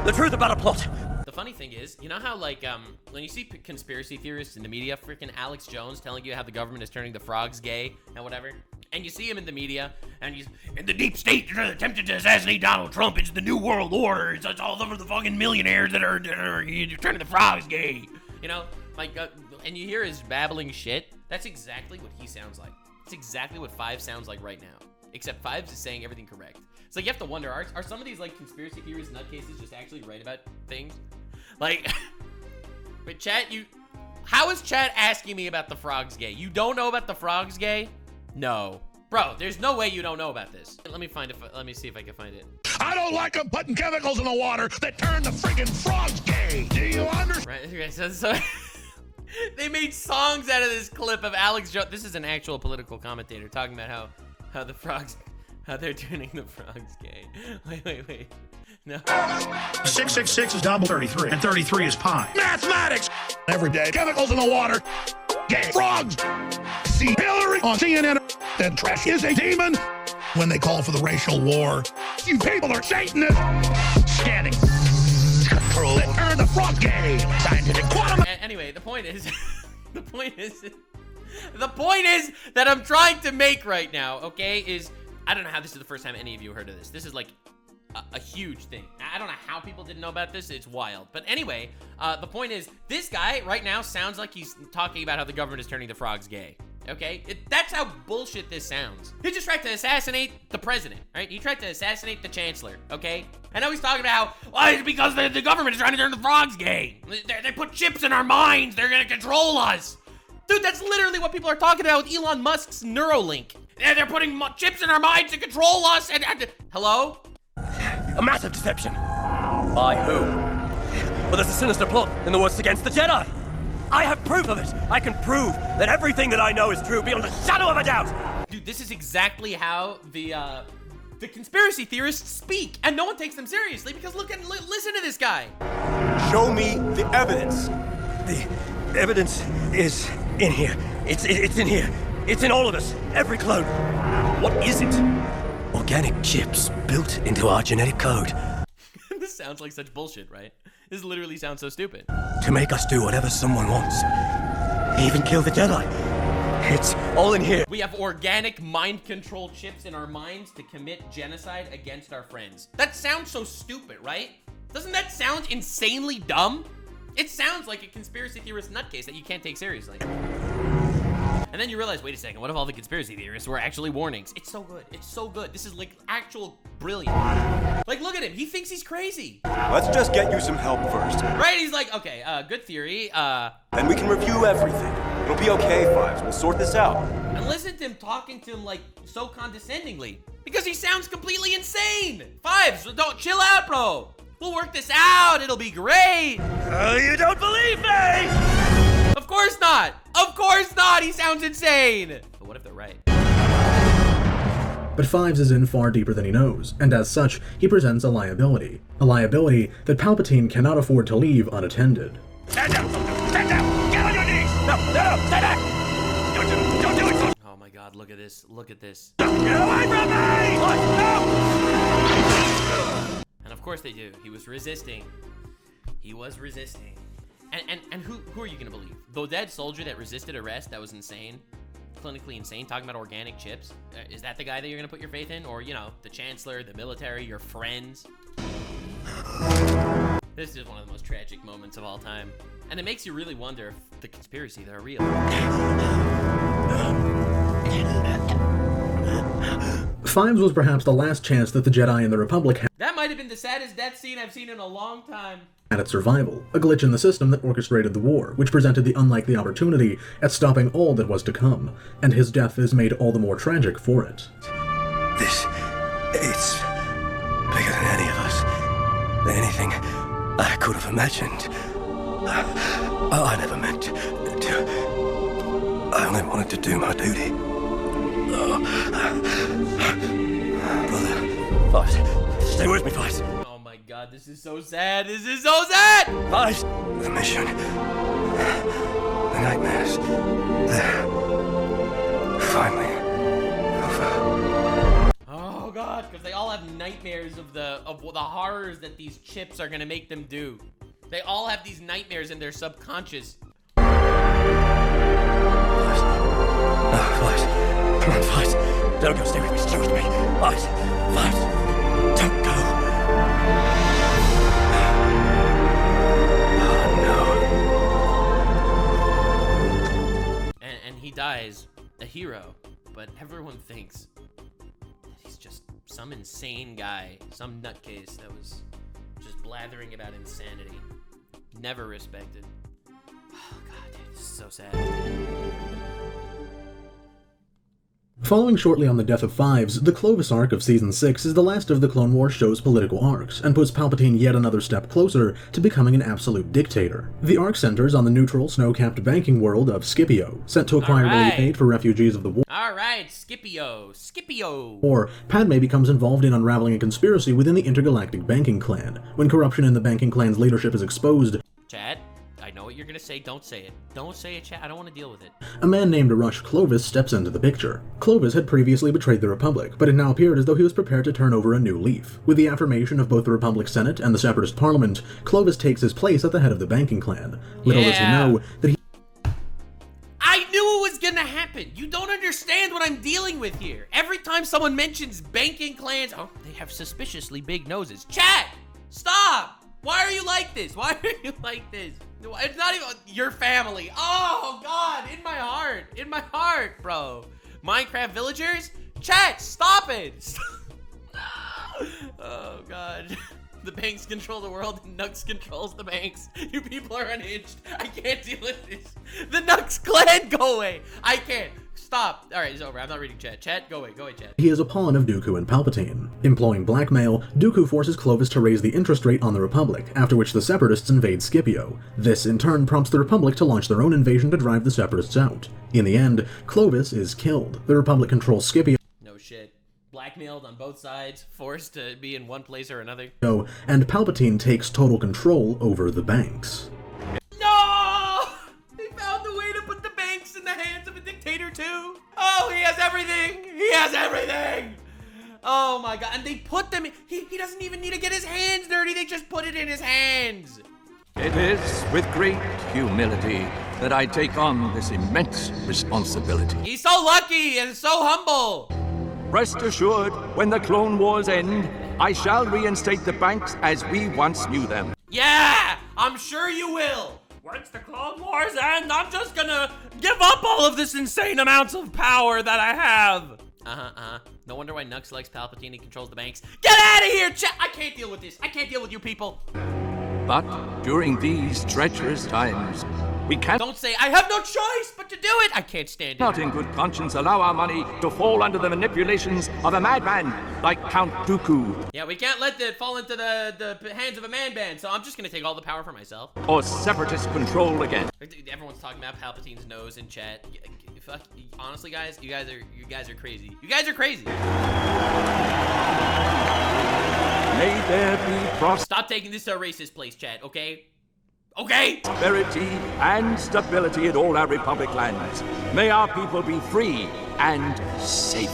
The truth about a plot. The funny thing is, you know how, like, when you see conspiracy theorists in the media, freaking Alex Jones telling you how the government is turning the frogs gay and whatever, and you see him in the media, and he's, in the deep state, they're attempting to assassinate Donald Trump, it's the new world order, it's all over the fucking millionaires that are turning the frogs gay, you know, like, and you hear his babbling shit, that's exactly what he sounds like. It's exactly what Fives sounds like right now, except Fives is saying everything correct. It's like, you have to wonder, are some of these, like, conspiracy theories nutcases just actually right about things? Like, but chat, how is chat asking me about the frogs gay? You don't know about the frogs gay? No. Bro, there's no way you don't know about this. Let me see if I can find it. I don't like them putting chemicals in the water that turn the friggin' frogs gay. Do you understand? Right, okay, so they made songs out of this clip of Alex Jones. This is an actual political commentator talking about how the frogs, how they're turning the frogs gay. Wait. No. 666 is double 33, and 33 is pi. Mathematics! Every day. Chemicals in the water. Gay. Frogs! See Hillary on CNN. That trash is a demon. When they call for the racial war, you people are Satanists. Scanning. Control. Turn the frog gay. Scientific quantum. Anyway, the point is that I'm trying to make right now, okay, is, I don't know how this is the first time any of you heard of this. This is like a huge thing. I don't know how people didn't know about this. It's wild. But anyway, the point is, this guy right now sounds like he's talking about how the government is turning the frogs gay. Okay? That's how bullshit this sounds. He just tried to assassinate the president, right? He tried to assassinate the chancellor, okay? And now he's talking about how, well, it's because the government is trying to turn the frogs gay. They put chips in our minds. They're gonna control us. Dude, that's literally what people are talking about with Elon Musk's Neuralink. They're putting chips in our minds to control us. And hello? A massive deception. By who? Well, there's a sinister plot in the works against the Jedi. I have proof of it. I can prove that everything that I know is true beyond a shadow of a doubt. Dude, this is exactly how the The conspiracy theorists speak, and no one takes them seriously because listen to this guy. Show me the evidence. The evidence is in here. It's in here. It's in all of us. Every clone. What is it? Organic chips built into our genetic code. This sounds like such bullshit, right? This literally sounds so stupid. To make us do whatever someone wants. Even kill the Jedi. It's all in here. We have organic mind control chips in our minds to commit genocide against our friends. That sounds so stupid, right? Doesn't that sound insanely dumb? It sounds like a conspiracy theorist nutcase that you can't take seriously. And then you realize, wait a second, what if all the conspiracy theorists were actually warnings? It's so good. It's so good. This is like actual brilliant. Like, look at him. He thinks he's crazy. Let's just get you some help first. Right? He's like, okay, good theory. Then we can review everything. It'll be okay, Fives. We'll sort this out. And listen to him talking to him like so condescendingly. Because he sounds completely insane. Fives, don't chill out, bro. We'll work this out. It'll be great. You don't believe me! Of course not. Of course not. He sounds insane. But what if they're right? But Fives is in far deeper than he knows, and as such, he presents a liability. A liability that Palpatine cannot afford to leave unattended. Stand down! Stand down! Get on your knees! No, stand back! Don't do it! Oh my god, look at this. Look at this. Get away from me! No! And of course they do. He was resisting. He was resisting. And who are you gonna believe? The dead soldier that resisted arrest, that was insane? Clinically insane, talking about organic chips? Is that the guy that you're gonna put your faith in? Or, you know, the chancellor, the military, your friends? This is one of the most tragic moments of all time. And it makes you really wonder if the conspiracy, they're real. Fives was perhaps the last chance that the Jedi and the Republic had That might have been the saddest death scene I've seen in a long time. at its survival, a glitch in the system that orchestrated the war, which presented the unlikely opportunity at stopping all that was to come, and his death is made all the more tragic for it. It's bigger than any of us. Than anything I could have imagined. I never meant to. I only wanted to do my duty. Brother, Fives, stay with me, Fives. Oh my god, this is so sad. This is so sad! Fives, the mission. The nightmares. They're finally over. Oh god, because they all have nightmares of the horrors that these chips are gonna make them do. They all have these nightmares in their subconscious. Fives. Come on, Fives. Don't go. Stay with me. Stay with me. Fives. Don't go. Oh, no. And he dies a hero, but everyone thinks that he's just some insane guy, some nutcase that was just blathering about insanity. Never respected. Oh god, dude, this is so sad. Following shortly on the death of Fives, the Clovis arc of Season 6 is the last of the Clone Wars show's political arcs, and puts Palpatine yet another step closer to becoming an absolute dictator. The arc centers on the neutral, snow-capped banking world of Scipio, sent to acquire relief aid for refugees of the war. Alright, Scipio. Or Padme becomes involved in unraveling a conspiracy within the intergalactic banking clan. When corruption in the banking clan's leadership is exposed, Chad, I know what you're gonna say, don't say it. Don't say it, Chad, I don't want to deal with it. a man named Rush Clovis steps into the picture. Clovis had previously betrayed the Republic, but it now appeared as though he was prepared to turn over a new leaf. With the affirmation of both the Republic Senate and the Separatist Parliament, Clovis takes his place at the head of the banking clan. Little does he know that he... I knew it was gonna happen. You don't understand what I'm dealing with here. Every time someone mentions banking clans, oh, they have suspiciously big noses. Chad, stop! Why are you like this? Why are you like this? It's not even your family. Oh, God, in my heart, bro. Minecraft villagers? Chat, stop it. Oh, God. The banks control the world and Nux controls the banks. You people are unhinged. I can't deal with this. The Nux clan, go away. I can't. Stop. All right, it's over. I'm not reading chat. Chat, go away, chat. He is a pawn of Dooku and Palpatine. Employing blackmail, Dooku forces Clovis to raise the interest rate on the Republic, after which the Separatists invade Scipio. This, in turn, prompts the Republic to launch their own invasion to drive the Separatists out. In the end, Clovis is killed. The Republic controls Scipio. No shit. blackmailed on both sides, forced to be in one place or another. And Palpatine takes total control over the banks. No! They found a way to put the banks in the hands of a dictator too. Oh, he has everything! He has everything! Oh my god, and they put them in, he doesn't even need to get his hands dirty, they just put it in his hands. It is with great humility that I take on this immense responsibility. He's so lucky and so humble. Rest assured, when the Clone Wars end, I shall reinstate the banks as we once knew them. Yeah, I'm sure you will. Once the Clone Wars end, I'm just gonna give up all of this insane amounts of power that I have. No wonder why Nux likes Palpatine, he controls the banks. Get out of here, I can't deal with this. I can't deal with you people. But during these treacherous times, we can't— Don't say, I have no choice but to do it! I can't stand it. Not in good conscience allow our money to fall under the manipulations of a madman like Count Dooku. Yeah, we can't let it fall into the hands of a man-band, so I'm just gonna take all the power for myself. Or separatist control again. Everyone's talking about Palpatine's nose in chat. Fuck, honestly, guys, you guys are crazy. You guys are crazy. May there be Stop taking this to a racist place, chat, okay? Okay? Prosperity and stability in all our Republic lands. May our people be free and safe.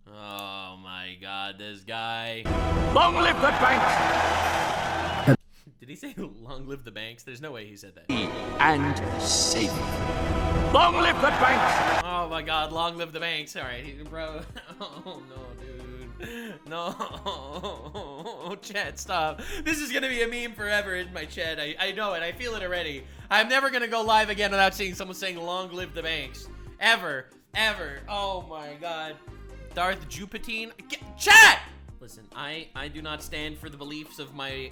Oh my god, this guy. Long live the banks! Did he say long live the banks? There's no way he said that. And safe. Long live the banks! Oh my god, long live the banks. Alright, bro. Oh no, dude. No. Chat, stop. This is gonna be a meme forever in my chat. I know it. I feel it already. I'm never gonna go live again without seeing someone saying long live the banks. Ever. Oh my god. Darth Jupatine. Chat! Listen, I do not stand for the beliefs of my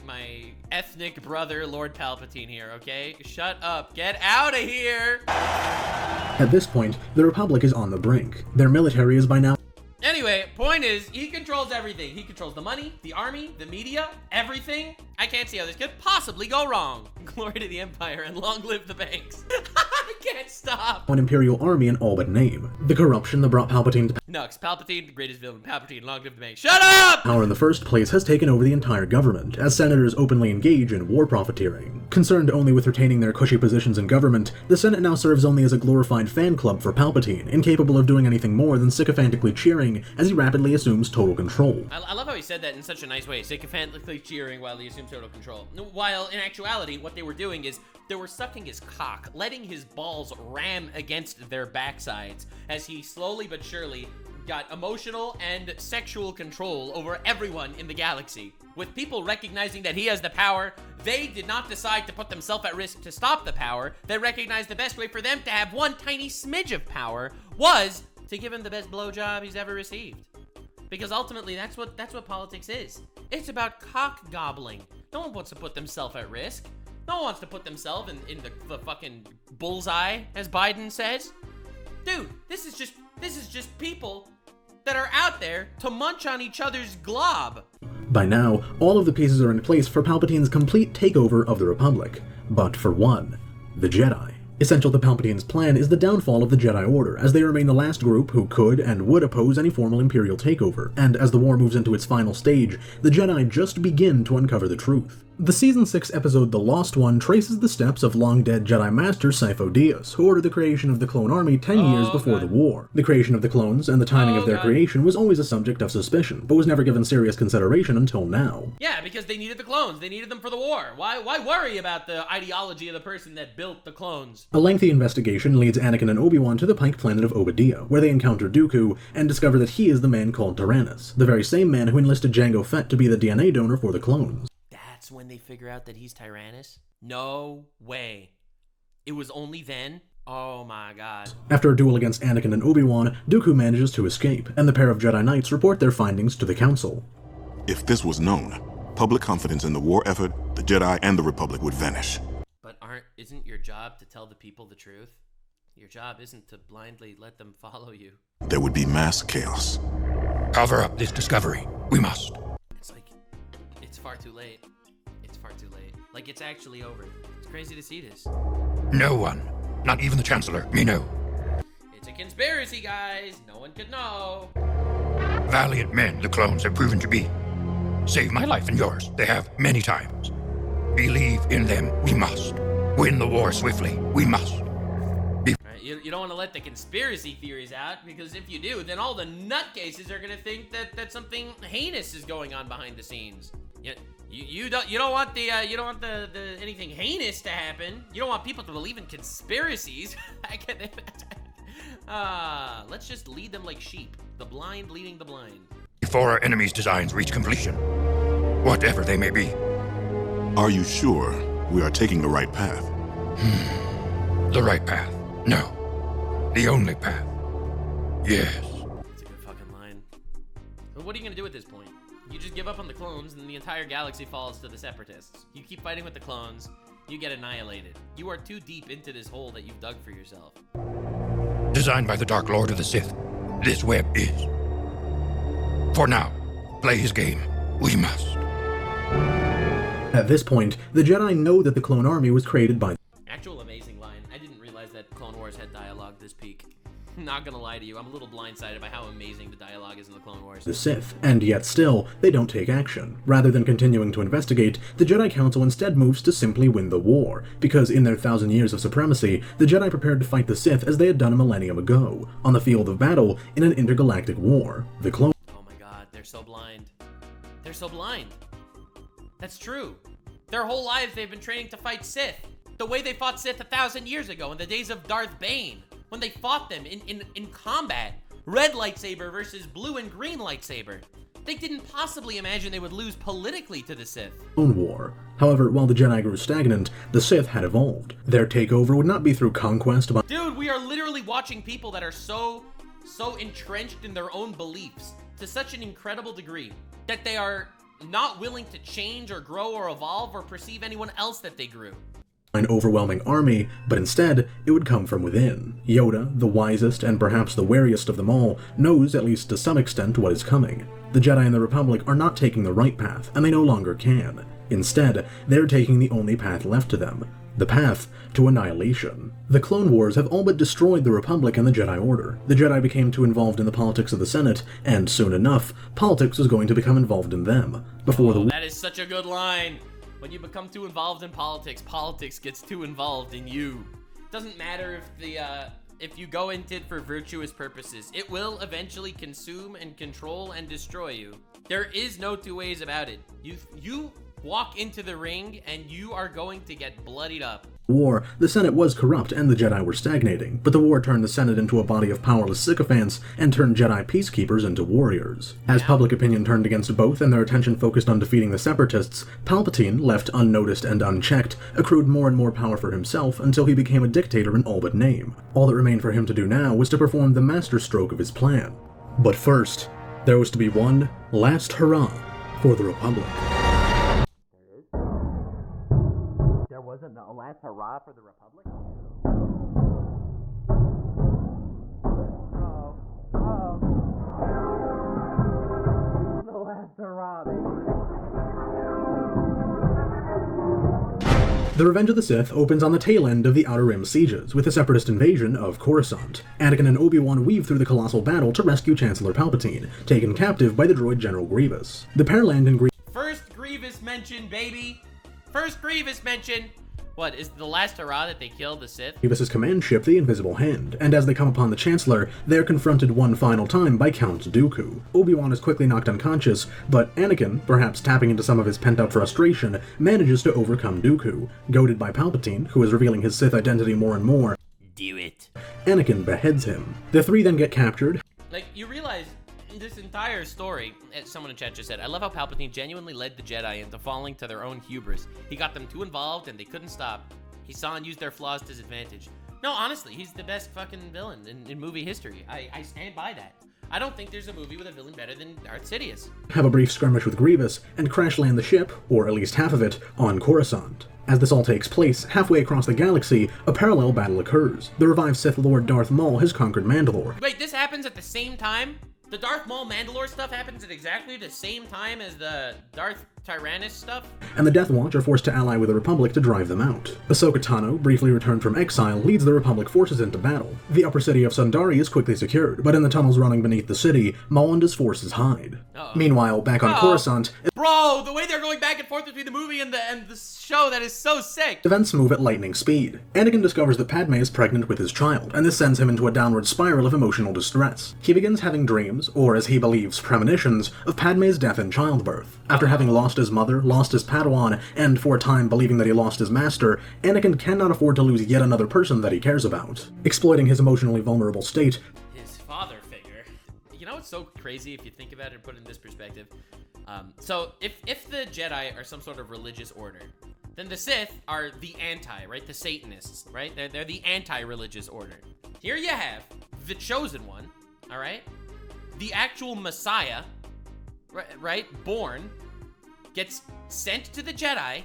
ethnic brother, Lord Palpatine here, okay? Shut up. Get out of here! At this point, the Republic is on the brink. Their military is by now— Anyway, point is, he controls everything. He controls the money, the army, the media, everything. I can't see how this could possibly go wrong. Glory to the Empire and long live the banks. I can't stop. an Imperial army in all but name. The corruption that brought Palpatine to Nux, Palpatine, the greatest villain. Palpatine, long live the banks. Shut up! power in the first place has taken over the entire government, as senators openly engage in war profiteering. Concerned only with retaining their cushy positions in government, the Senate now serves only as a glorified fan club for Palpatine, incapable of doing anything more than sycophantically cheering as he rapidly assumes total control. I love how he said that in such a nice way, sycophantically cheering while he assumes total control. While in actuality, what they were doing is they were sucking his cock, letting his balls ram against their backsides as he slowly but surely got emotional and sexual control over everyone in the galaxy. With people recognizing that he has the power, they did not decide to put themselves at risk to stop the power. They recognized the best way for them to have one tiny smidge of power was to give him the best blowjob he's ever received. Because ultimately, that's what politics is. It's about cock gobbling. No one wants to put themselves at risk. No one wants to put themselves in the fucking bullseye, as Biden says. Dude, this is just people that are out there to munch on each other's glob. By now, all of the pieces are in place for Palpatine's complete takeover of the Republic. But for one, the Jedi. Essential to Palpatine's plan is the downfall of the Jedi Order, as they remain the last group who could and would oppose any formal Imperial takeover, and as the war moves into its final stage, the Jedi just begin to uncover the truth. The Season 6 episode The Lost One traces the steps of long-dead Jedi Master Sifo Dyas, who ordered the creation of the Clone Army 10 years before the war. The creation of the clones and the timing of their creation was always a subject of suspicion, but was never given serious consideration until now. Yeah, because they needed the clones. They needed them for the war. Why worry about the ideology of the person that built the clones? A lengthy investigation leads Anakin and Obi-Wan to the Pike planet of Obadiah, where they encounter Dooku and discover that he is the man called Tyrannus, the very same man who enlisted Jango Fett to be the DNA donor for the clones. That's when they figure out that he's Tyrannus? No way. It was only then? Oh my god. After a duel against Anakin and Obi-Wan, Dooku manages to escape, and the pair of Jedi Knights report their findings to the Council. If this was known, public confidence in the war effort, the Jedi, and the Republic would vanish. But isn't your job to tell the people the truth? Your job isn't to blindly let them follow you. There would be mass chaos. Cover up this discovery. We must. It's like, it's far too late. It's far too late. Like, it's actually over. It's crazy to see this. No one, not even the Chancellor, may know. It's a conspiracy, guys. No one could know. valiant men the clones have proven to be. Saved my life and yours. They have many times. Believe in them. We must. Win the war swiftly. We must. You don't want to let the conspiracy theories out, because if you do, then all the nutcases are gonna think that something heinous is going on behind the scenes. You don't want the anything heinous to happen. You don't want people to believe in conspiracies. Let's just lead them like sheep. The blind leading the blind. Before our enemy's designs reach completion, whatever they may be. Are you sure we are taking the right path? The right path. No. The only path. Yes. That's a good fucking line. But what are you gonna do at this point? You just give up on the clones and the entire galaxy falls to the Separatists. You keep fighting with the clones, you get annihilated. You are too deep into this hole that you've dug for yourself. Designed by the Dark Lord of the Sith, this web is. For now, play his game. We must. At this point, the Jedi know that the clone army was created by Actual amazing line. I didn't realize that Clone Wars had dialogue this peak. Not gonna lie to you, I'm a little blindsided by how amazing the dialogue is in the Clone Wars. the Sith, and yet still, they don't take action. Rather than continuing to investigate, the Jedi Council instead moves to simply win the war, because in their 1,000 years of supremacy, the Jedi prepared to fight the Sith as they had done a millennium ago, on the field of battle in an intergalactic war. The clone. Oh my god, they're so blind. They're so blind. That's true. Their whole lives they've been training to fight Sith. The way they fought Sith 1,000 years ago in the days of Darth Bane. When they fought them in combat. Red lightsaber versus blue and green lightsaber. They didn't possibly imagine they would lose politically to the Sith. Clone War. However, while the Jedi grew stagnant, the Sith had evolved. Their takeover would not be through conquest, but Dude, we are literally watching people that are so entrenched in their own beliefs to such an incredible degree that they are not willing to change or grow or evolve or perceive anyone else that they grew. an overwhelming army, but instead, it would come from within. Yoda, the wisest and perhaps the wariest of them all, knows, at least to some extent, what is coming. The Jedi and the Republic are not taking the right path, and they no longer can. Instead, they're taking the only path left to them. The path to annihilation. The Clone Wars have all but destroyed the Republic and the Jedi Order. The Jedi became too involved in the politics of the Senate, and soon enough, politics was going to become involved in them. That is such a good line. When you become too involved in politics, politics gets too involved in you. Doesn't matter if you go into it for virtuous purposes. It will eventually consume and control and destroy you. There is no two ways about it. You walk into the ring and you are going to get bloodied up. War, the Senate was corrupt and the Jedi were stagnating, but the war turned the Senate into a body of powerless sycophants and turned Jedi peacekeepers into warriors. As public opinion turned against both and their attention focused on defeating the Separatists, Palpatine, left unnoticed and unchecked, accrued more and more power for himself until he became a dictator in all but name. All that remained for him to do now was to perform the masterstroke of his plan. But first, there was to be one last hurrah for the Republic. Wasn't a last hurrah for the Republic? The last hurrah, baby. The Revenge of the Sith opens on the tail end of the Outer Rim sieges, with the Separatist invasion of Coruscant. Anakin and Obi-Wan weave through the colossal battle to rescue Chancellor Palpatine, taken captive by the droid General Grievous. The pair land in First Grievous mention, baby! First Grievous mention! What, is the last hurrah that they killed the Sith? Grievous's command ship, the Invisible Hand, and as they come upon the Chancellor, they're confronted one final time by Count Dooku. Obi-Wan is quickly knocked unconscious, but Anakin, perhaps tapping into some of his pent-up frustration, manages to overcome Dooku. Goaded by Palpatine, who is revealing his Sith identity more and more, do it. Anakin beheads him. The three then get captured. Like, you realize this entire story, as someone in chat just said, I love how Palpatine genuinely led the Jedi into falling to their own hubris. He got them too involved and they couldn't stop. He saw and used their flaws to his advantage. No, honestly, he's the best fucking villain in movie history. I stand by that. I don't think there's a movie with a villain better than Darth Sidious. Have a brief skirmish with Grievous, and crash land the ship, or at least half of it, on Coruscant. As this all takes place, halfway across the galaxy, a parallel battle occurs. The revived Sith Lord Darth Maul has conquered Mandalore. Wait, this happens at the same time? The Darth Maul Mandalore stuff happens at exactly the same time as the Darth Tyrannus stuff? And the Death Watch are forced to ally with the Republic to drive them out. Ahsoka Tano, briefly returned from exile, leads the Republic forces into battle. The upper city of Sundari is quickly secured, but in the tunnels running beneath the city, Maul and his forces hide. Meanwhile, back on Coruscant... Bro, the way they're going back and forth between the movie and the show, that is so sick! Events move at lightning speed. Anakin discovers that Padme is pregnant with his child, and this sends him into a downward spiral of emotional distress. He begins having dreams, or as he believes, premonitions, of Padme's death in childbirth. After having lost his mother, lost his Padawan, and for a time believing that he lost his master, Anakin cannot afford to lose yet another person that he cares about. Exploiting his emotionally vulnerable state, his father figure. You know what's so crazy if you think about it and put it in this perspective? So if the Jedi are some sort of religious order, then the Sith are the anti, right? The Satanists, right? They're the anti-religious order. Here you have the Chosen One, all right? The actual Messiah, right? Born, gets sent to the Jedi,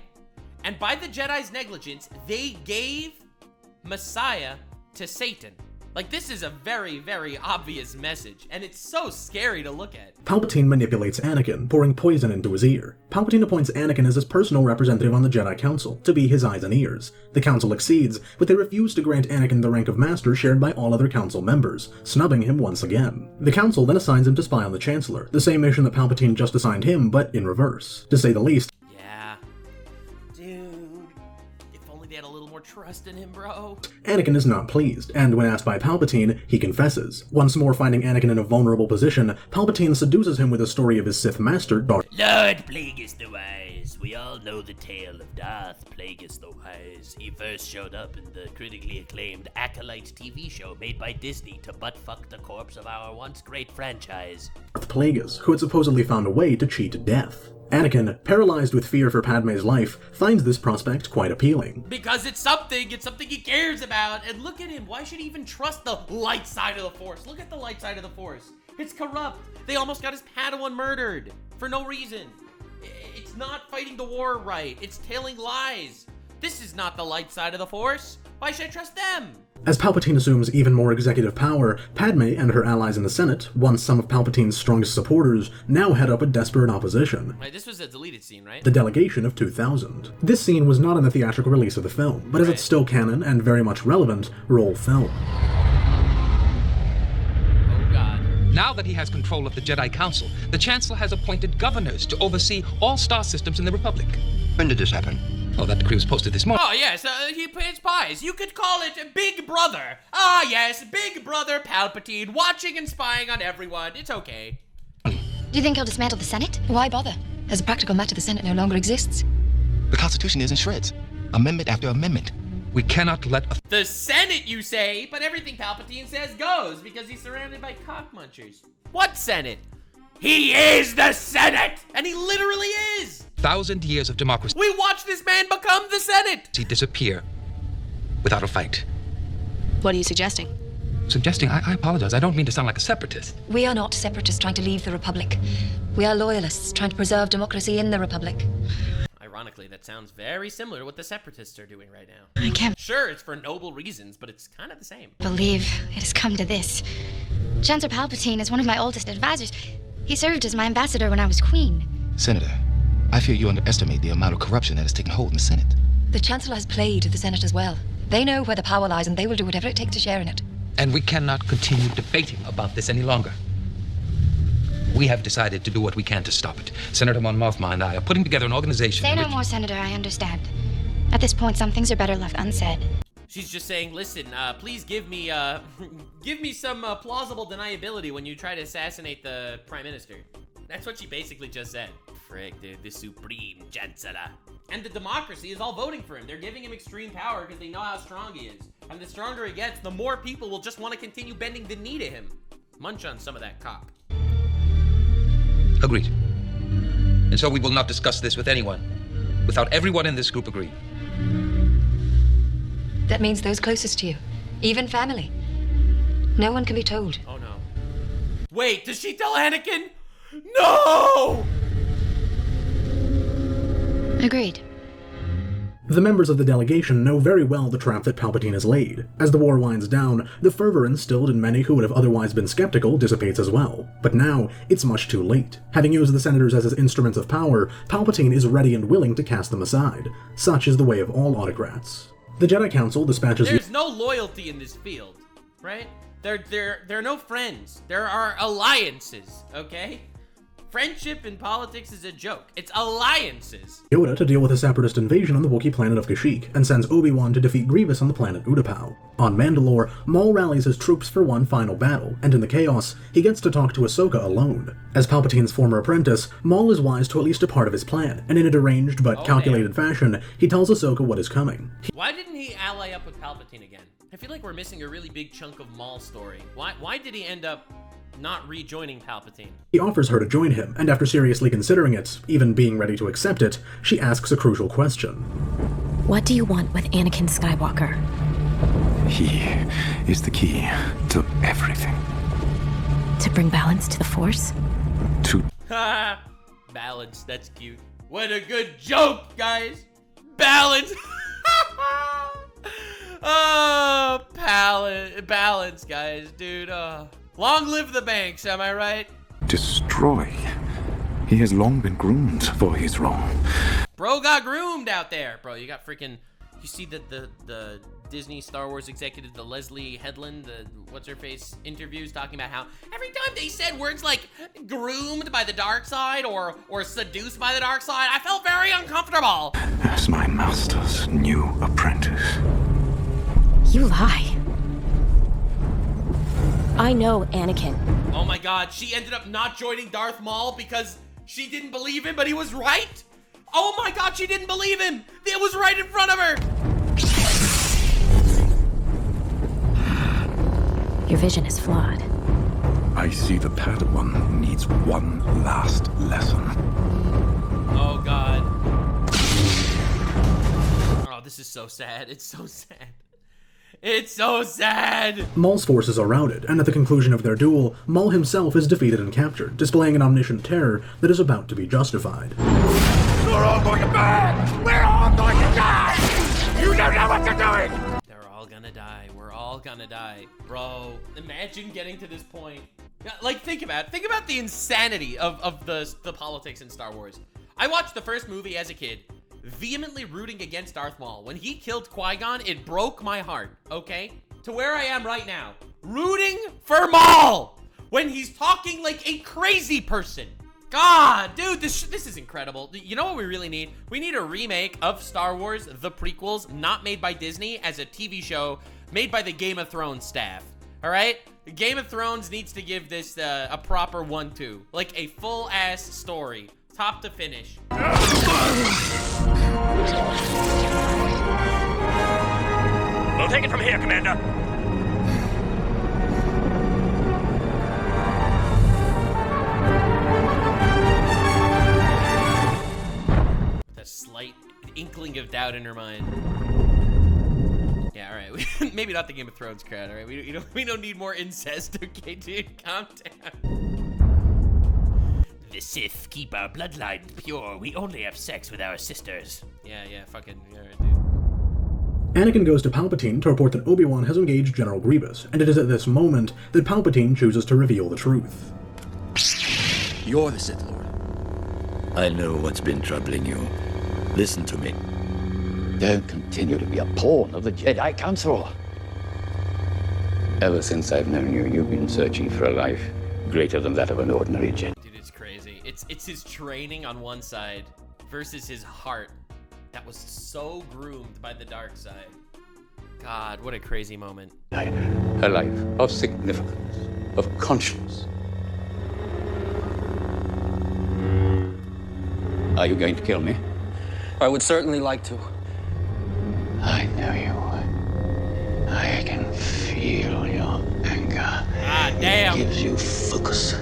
and by the Jedi's negligence, they gave Messiah to Satan. Like, this is a very, very obvious message, and it's so scary to look at. Palpatine manipulates Anakin, pouring poison into his ear. Palpatine appoints Anakin as his personal representative on the Jedi Council, to be his eyes and ears. The Council accedes, but they refuse to grant Anakin the rank of Master shared by all other Council members, snubbing him once again. The Council then assigns him to spy on the Chancellor, the same mission that Palpatine just assigned him, but in reverse. To say the least, They had a little more trust in him, bro. Anakin is not pleased, and when asked by Palpatine, he confesses. Once more finding Anakin in a vulnerable position, Palpatine seduces him with a story of his Sith master, Lord Plagueis the Wise. We all know the tale of Darth Plagueis the Wise. He first showed up in the critically acclaimed Acolyte TV show made by Disney to butt-fuck the corpse of our once great franchise. Darth Plagueis, who had supposedly found a way to cheat death. Anakin, paralyzed with fear for Padme's life, finds this prospect quite appealing. Because it's something he cares about, and look at him, why should he even trust the light side of the Force? Look at the light side of the Force. It's corrupt. They almost got his Padawan murdered, for no reason. It's not fighting the war right, it's telling lies. This is not the light side of the Force. Why should I trust them? As Palpatine assumes even more executive power, Padme and her allies in the Senate, once some of Palpatine's strongest supporters, now head up a desperate opposition. Right, this was a deleted scene, right? The delegation of 2000. This scene was not in the theatrical release of the film, but as it's still canon and very much relevant, roll film. Now that he has control of the Jedi Council, the Chancellor has appointed governors to oversee all star systems in the Republic. When did this happen? Oh, that decree was posted this morning. Oh, yes, he pays pies. You could call it Big Brother. Ah, yes, Big Brother Palpatine, watching and spying on everyone. It's okay. Do you think he'll dismantle the Senate? Why bother? As a practical matter, the Senate no longer exists. The Constitution is in shreds. Amendment after amendment. We cannot let the Senate, you say, but everything Palpatine says goes because he's surrounded by cockmunchers. What Senate? He is the Senate! And he literally is! 1,000 years of democracy. We watched this man become the Senate! He disappear without a fight. What are you suggesting? I apologize. I don't mean to sound like a separatist. We are not separatists trying to leave the Republic. We are loyalists trying to preserve democracy in the Republic. Ironically, that sounds very similar to what the Separatists are doing right now. I can't... Sure, it's for noble reasons, but it's kind of the same. Believe it has come to this. Chancellor Palpatine is one of my oldest advisors. He served as my ambassador when I was queen. Senator, I fear you underestimate the amount of corruption that has taken hold in the Senate. The Chancellor has played the Senate as well. They know where the power lies, and they will do whatever it takes to share in it. And we cannot continue debating about this any longer. We have decided to do what we can to stop it. Senator Mon Mothma and I are putting together an organization. Say no more, Senator. I understand. At this point, some things are better left unsaid. She's just saying, listen, please give me some plausible deniability when you try to assassinate the Prime Minister. That's what she basically just said. Frick, dude, the Supreme Chancellor. And the democracy is all voting for him. They're giving him extreme power because they know how strong he is. And the stronger he gets, the more people will just want to continue bending the knee to him. Munch on some of that cock. Agreed. And so we will not discuss this with anyone without everyone in this group agreeing. That means those closest to you, even family. No one can be told. Oh no. Wait, does she tell Anakin? No! Agreed. The members of the delegation know very well the trap that Palpatine has laid. As the war winds down, the fervor instilled in many who would have otherwise been skeptical dissipates as well. But now, it's much too late. Having used the senators as his instruments of power, Palpatine is ready and willing to cast them aside. Such is the way of all autocrats. The Jedi Council dispatches... There's no loyalty in this field, right? There are no friends. There are alliances, okay? Friendship in politics is a joke. It's alliances. Yoda to deal with a separatist invasion on the Wookiee planet of Kashyyyk, and sends Obi-Wan to defeat Grievous on the planet Utapau. On Mandalore, Maul rallies his troops for one final battle, and in the chaos, he gets to talk to Ahsoka alone. As Palpatine's former apprentice, Maul is wise to at least a part of his plan, and in a deranged but calculated fashion, he tells Ahsoka what is coming. Why didn't he ally up with Palpatine again? I feel like we're missing a really big chunk of Maul's story. Why did he end up not rejoining Palpatine? He offers her to join him, and after seriously considering it, even being ready to accept it, she asks a crucial question. What do you want with Anakin Skywalker? He is the key to everything. To bring balance to the Force? Ha! Balance, that's cute. What a good joke, guys! Balance! Oh, balance, guys, dude. Long live the Banks, am I right? Destroy. He has long been groomed for his role. Bro got groomed out there. Bro, you got freaking... You see the Disney Star Wars executive, the Leslie Headland, the what's-her-face interviews talking about how every time they said words like groomed by the dark side or seduced by the dark side, I felt very uncomfortable. As my master's new apprentice. You lie. I know Anakin. Oh my god, she ended up not joining Darth Maul because she didn't believe him, but he was right? Oh my god, she didn't believe him! It was right in front of her! Your vision is flawed. I see the Padawan needs one last lesson. Oh god. Oh, this is so sad. It's so sad. It's so sad! Maul's forces are routed, and at the conclusion of their duel, Maul himself is defeated and captured, displaying an omniscient terror that is about to be justified. You're all going to burn! We're all going to die! You don't know what you're doing! They're all gonna die. We're all gonna die. Bro, imagine getting to this point. Like, think about it. Think about the insanity of the politics in Star Wars. I watched the first movie as a kid, vehemently rooting against Darth Maul. When he killed Qui-Gon, it broke my heart, okay? To where I am right now, rooting for Maul when he's talking like a crazy person. God, dude, this is incredible. You know what we really need? We need a remake of Star Wars, the prequels, not made by Disney, as a TV show made by the Game of Thrones staff, all right? Game of Thrones needs to give this a proper 1-2, like a full-ass story, top to finish. We'll take it from here, Commander. A slight inkling of doubt in her mind. Yeah, all right. Maybe not the Game of Thrones crowd. All right, we don't need more incest. Okay, dude, calm down. The Sith keep our bloodline pure. We only have sex with our sisters. Yeah, fucking. All right, dude. Anakin goes to Palpatine to report that Obi-Wan has engaged General Grievous, and it is at this moment that Palpatine chooses to reveal the truth. You're the Sith Lord. I know what's been troubling you. Listen to me. Don't continue to be a pawn of the Jedi Council. Ever since I've known you, you've been searching for a life greater than that of an ordinary Jedi. Dude, it's crazy. It's his training on one side versus his heart that was so groomed by the dark side. God, what a crazy moment. A life of significance, of conscience. Are you going to kill me? I would certainly like to. I know you would. I can feel your anger. Ah, damn. It gives you focus,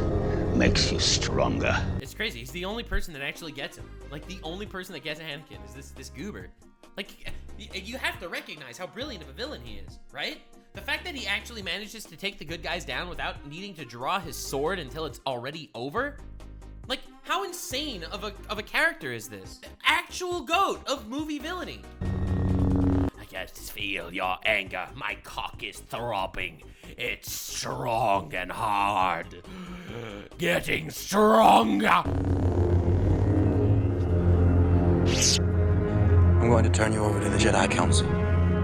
makes you stronger. It's crazy. He's the only person that actually gets him. Like, the only person that gets Anakin is this goober. Like, you have to recognize how brilliant of a villain he is, right? The fact that he actually manages to take the good guys down without needing to draw his sword until it's already over. Like, how insane of a character is this? Actual GOAT of movie villainy. just feel your anger. My cock is throbbing. It's strong and hard. Getting stronger. I'm going to turn you over to the Jedi Council.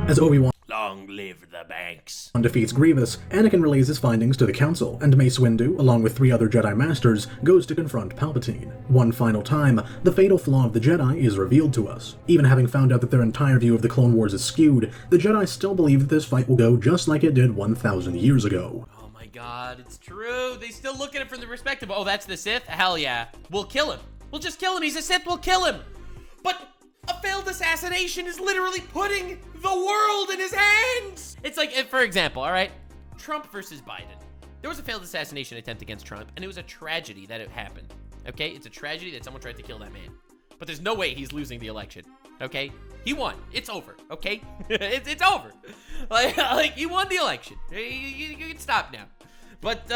As Obi-Wan Long live the Banks. defeats Grievous, Anakin relays his findings to the Council, and Mace Windu, along with 3 other Jedi Masters, goes to confront Palpatine. One final time, the fatal flaw of the Jedi is revealed to us. Even having found out that their entire view of the Clone Wars is skewed, the Jedi still believe that this fight will go just like it did 1,000 years ago. Oh my god, it's true. They still look at it from the perspective, oh, that's the Sith? Hell yeah. We'll kill him. We'll just kill him. He's a Sith. We'll kill him. But a failed assassination is literally putting the world in his hands. It's like, for example, all right, Trump versus Biden. There was a failed assassination attempt against Trump, and it was a tragedy that it happened, okay? It's a tragedy that someone tried to kill that man. But there's no way he's losing the election, okay? He won. It's over, okay? it's over. Like, he won the election. You can stop now. But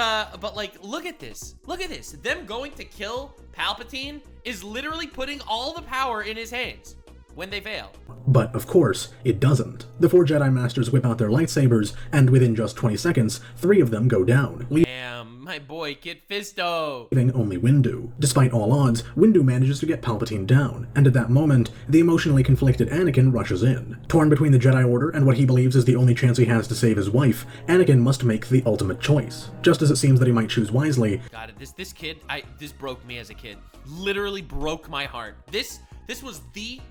like, look at this. Look at this. Them going to kill Palpatine is literally putting all the power in his hands when they fail. But, of course, it doesn't. The 4 Jedi Masters whip out their lightsabers, and within just 20 seconds, 3 of them go down, Damn, my boy, Kit Fisto. leaving only Windu. Despite all odds, Windu manages to get Palpatine down, and at that moment, the emotionally conflicted Anakin rushes in. Torn between the Jedi Order and what he believes is the only chance he has to save his wife, Anakin must make the ultimate choice. Just as it seems that he might choose wisely, God, this kid, this broke me as a kid. Literally broke my heart. This was the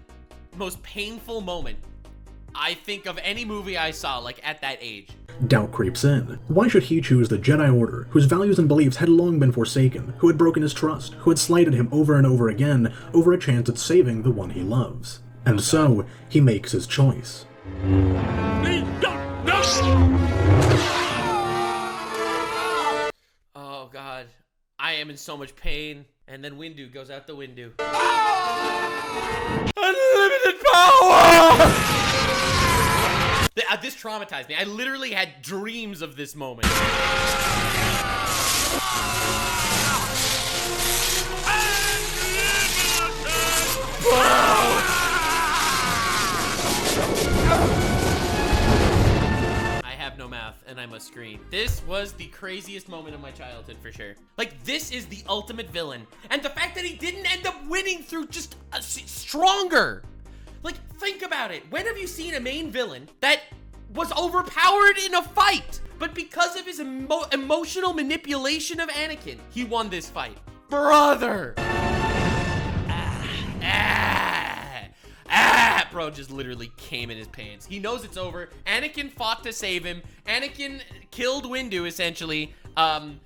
most painful moment, I think, of any movie I saw, like, at that age. doubt creeps in. Why should he choose the Jedi Order, whose values and beliefs had long been forsaken, who had broken his trust, who had slighted him over and over again, over a chance at saving the one he loves? And so, he makes his choice. Oh God, I am in so much pain. And then Windu goes out the window. Unlimited power! This traumatized me. I literally had dreams of this moment. I have no mouth and I must scream. This was the craziest moment of my childhood for sure. Like, this is the ultimate villain. And the fact that he didn't end up winning through just stronger. Like, think about it. When have you seen a main villain that was overpowered in a fight, but because of his emotional manipulation of Anakin, he won this fight? Brother! Bro just literally came in his pants. He knows it's over. Anakin fought to save him. Anakin killed Windu, essentially. Man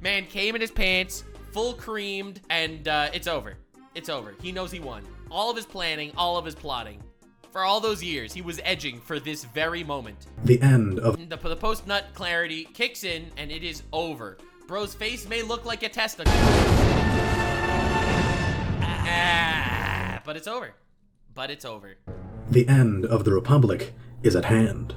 came in his pants, full creamed, and it's over. It's over. He knows he won. All of his planning, all of his plotting. For all those years, he was edging for this very moment. The end of the post-nut clarity kicks in, and it is over. Bro's face may look like a testicle. But it's over. But it's over. The end of the Republic is at hand.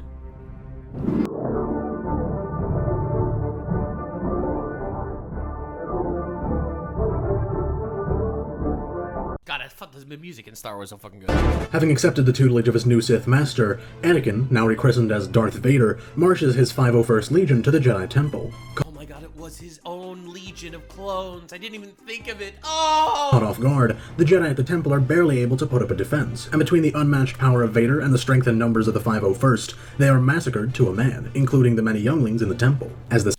God, I thought the music in Star Wars so fucking good. Having accepted the tutelage of his new Sith master, Anakin, now rechristened as Darth Vader, marches his 501st Legion to the Jedi Temple. Oh my god, it was his own legion of clones. I didn't even think of it. Oh! Caught off guard, the Jedi at the Temple are barely able to put up a defense, and between the unmatched power of Vader and the strength and numbers of the 501st, they are massacred to a man, including the many younglings in the temple. As this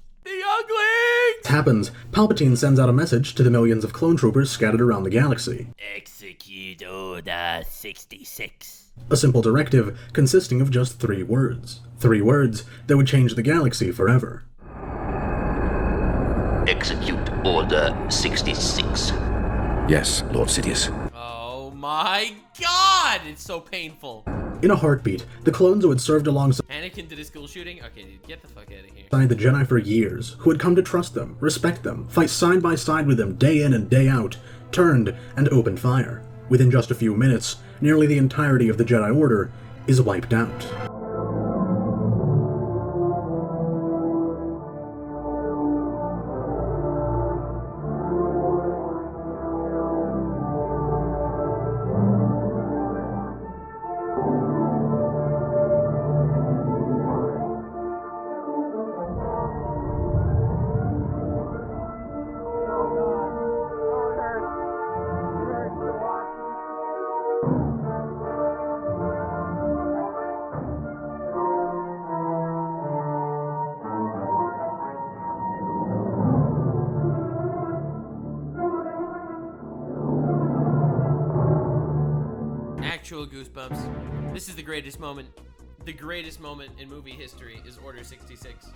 happens, Palpatine sends out a message to the millions of clone troopers scattered around the galaxy. Execute Order 66. A simple directive consisting of just 3 words. 3 words that would change the galaxy forever. Execute Order 66. Yes, Lord Sidious. Oh my god! It's so painful. In a heartbeat, the clones who had served alongside Anakin did a school shooting? Okay, dude, get the fuck out of here. the Jedi for years, who had come to trust them, respect them, fight side by side with them day in and day out, turned and opened fire. Within just a few minutes, nearly the entirety of the Jedi Order is wiped out. actual goosebumps. This is the greatest moment. The greatest moment in movie history is Order 66.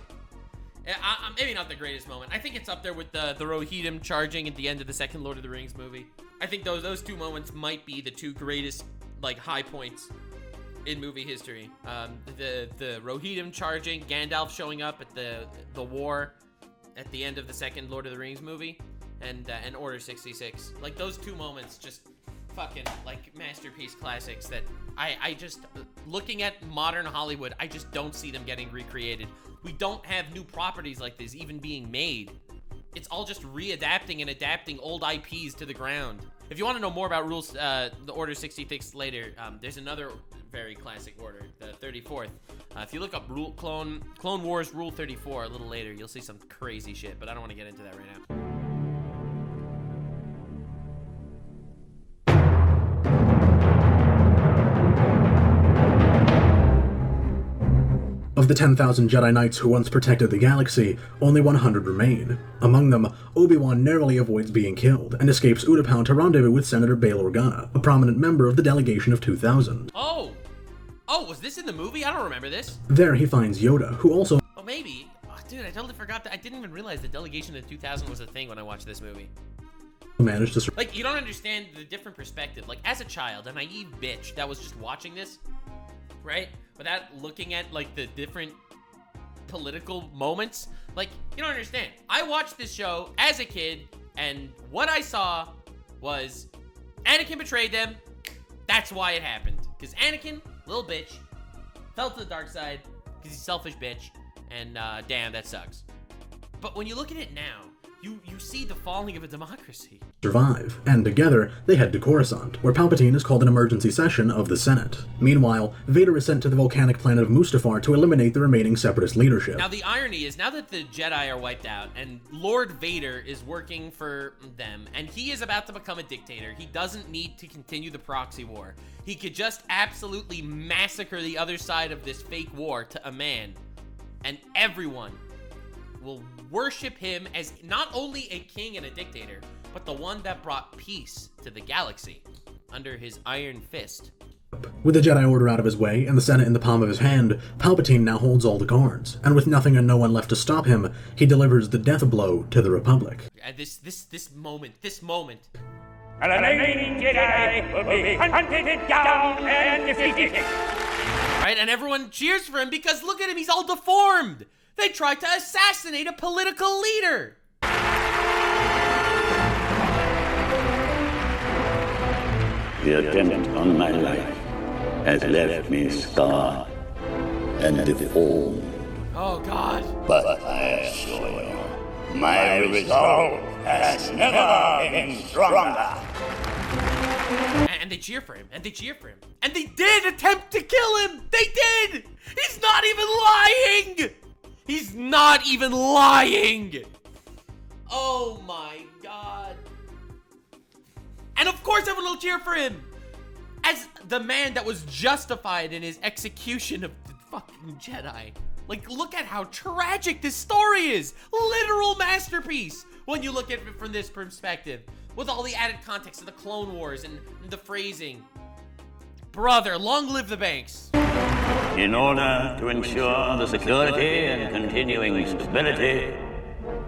Maybe not the greatest moment. I think it's up there with the Rohirrim charging at the end of the second Lord of the Rings movie. I think those two moments might be the two greatest, like, high points in movie history. The Rohirrim charging, Gandalf showing up at the war at the end of the second Lord of the Rings movie, and Order 66. Like, those two moments just fucking, like, masterpiece classics that I just, looking at modern Hollywood, I just don't see them getting recreated. We don't have new properties like this even being made. It's all just readapting and adapting old IPs to the ground. If you want to know more about the Order 66 later, there's another very classic order, the 34th. If you look up Clone Wars Rule 34 a little later, you'll see some crazy shit, but I don't want to get into that right now. Of the 10,000 Jedi Knights who once protected the galaxy, only 100 remain. Among them, Obi-Wan narrowly avoids being killed, and escapes Utapau to rendezvous with Senator Bail Organa, a prominent member of the delegation of 2000. Oh, was this in the movie? I don't remember this. There he finds Yoda, who also... Oh, maybe. Oh, dude, I totally forgot that. I didn't even realize the delegation of 2000 was a thing when I watched this movie. managed to... Like, you don't understand the different perspective. Like, as a child, a naive bitch that was just watching this, right? Without looking at, like, the different political moments. Like, you don't understand. I watched this show as a kid, and what I saw was Anakin betrayed them. That's why it happened. Because Anakin, little bitch, fell to the dark side because he's a selfish bitch, and damn, that sucks. But when you look at it now, you see the falling of a democracy. Survive, and together they head to Coruscant, where Palpatine has called an emergency session of the Senate. Meanwhile, Vader is sent to the volcanic planet of Mustafar to eliminate the remaining Separatist leadership. Now the irony is, now that the Jedi are wiped out, and Lord Vader is working for them, and he is about to become a dictator, he doesn't need to continue the proxy war. He could just absolutely massacre the other side of this fake war to a man, and everyone will worship him as not only a king and a dictator, but the one that brought peace to the galaxy under his iron fist. With the Jedi Order out of his way and the Senate in the palm of his hand, Palpatine now holds all the cards, and with nothing and no one left to stop him, he delivers the death blow to the Republic. And this moment. And the remaining Jedi will be hunted down and defeated. Right, and everyone cheers for him because look at him, he's all deformed. They tried to assassinate a political leader. The attempt on my life has left me scarred and deformed. Oh, God. But I assure you, my resolve has never been stronger. And they cheer for him, and they cheer for him. And they did attempt to kill him! They did! He's not even lying! He's not even lying! Oh my God. And of course everyone will cheer for him! As the man that was justified in his execution of the fucking Jedi. Like, look at how tragic this story is! Literal masterpiece! When you look at it from this perspective. With all the added context of the Clone Wars and the phrasing. Brother, long live the Banks. In order to ensure the security and continuing stability,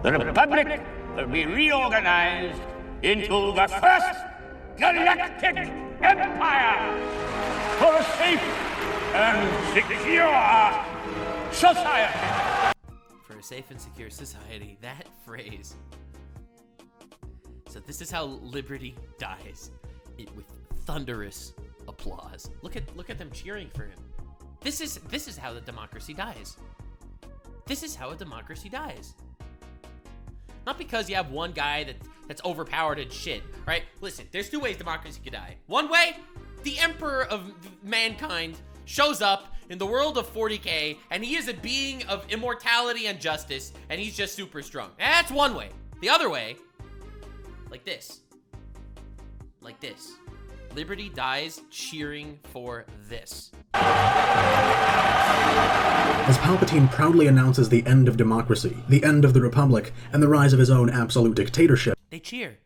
the Republic will be reorganized into the first galactic empire for a safe and secure society. For a safe and secure society, that phrase. So this is how liberty dies, with thunderous applause. Look at them cheering for him. This is how the democracy dies. This is how a democracy dies. Not because you have one guy that's overpowered and shit, right? Listen, there's two ways democracy could die. One way, the emperor of mankind shows up in the world of 40K, and he is a being of immortality and justice, and he's just super strong. That's one way. The other way, like this. Like this. Liberty dies cheering for this. As Palpatine proudly announces the end of democracy, the end of the Republic, and the rise of his own absolute dictatorship, they cheer.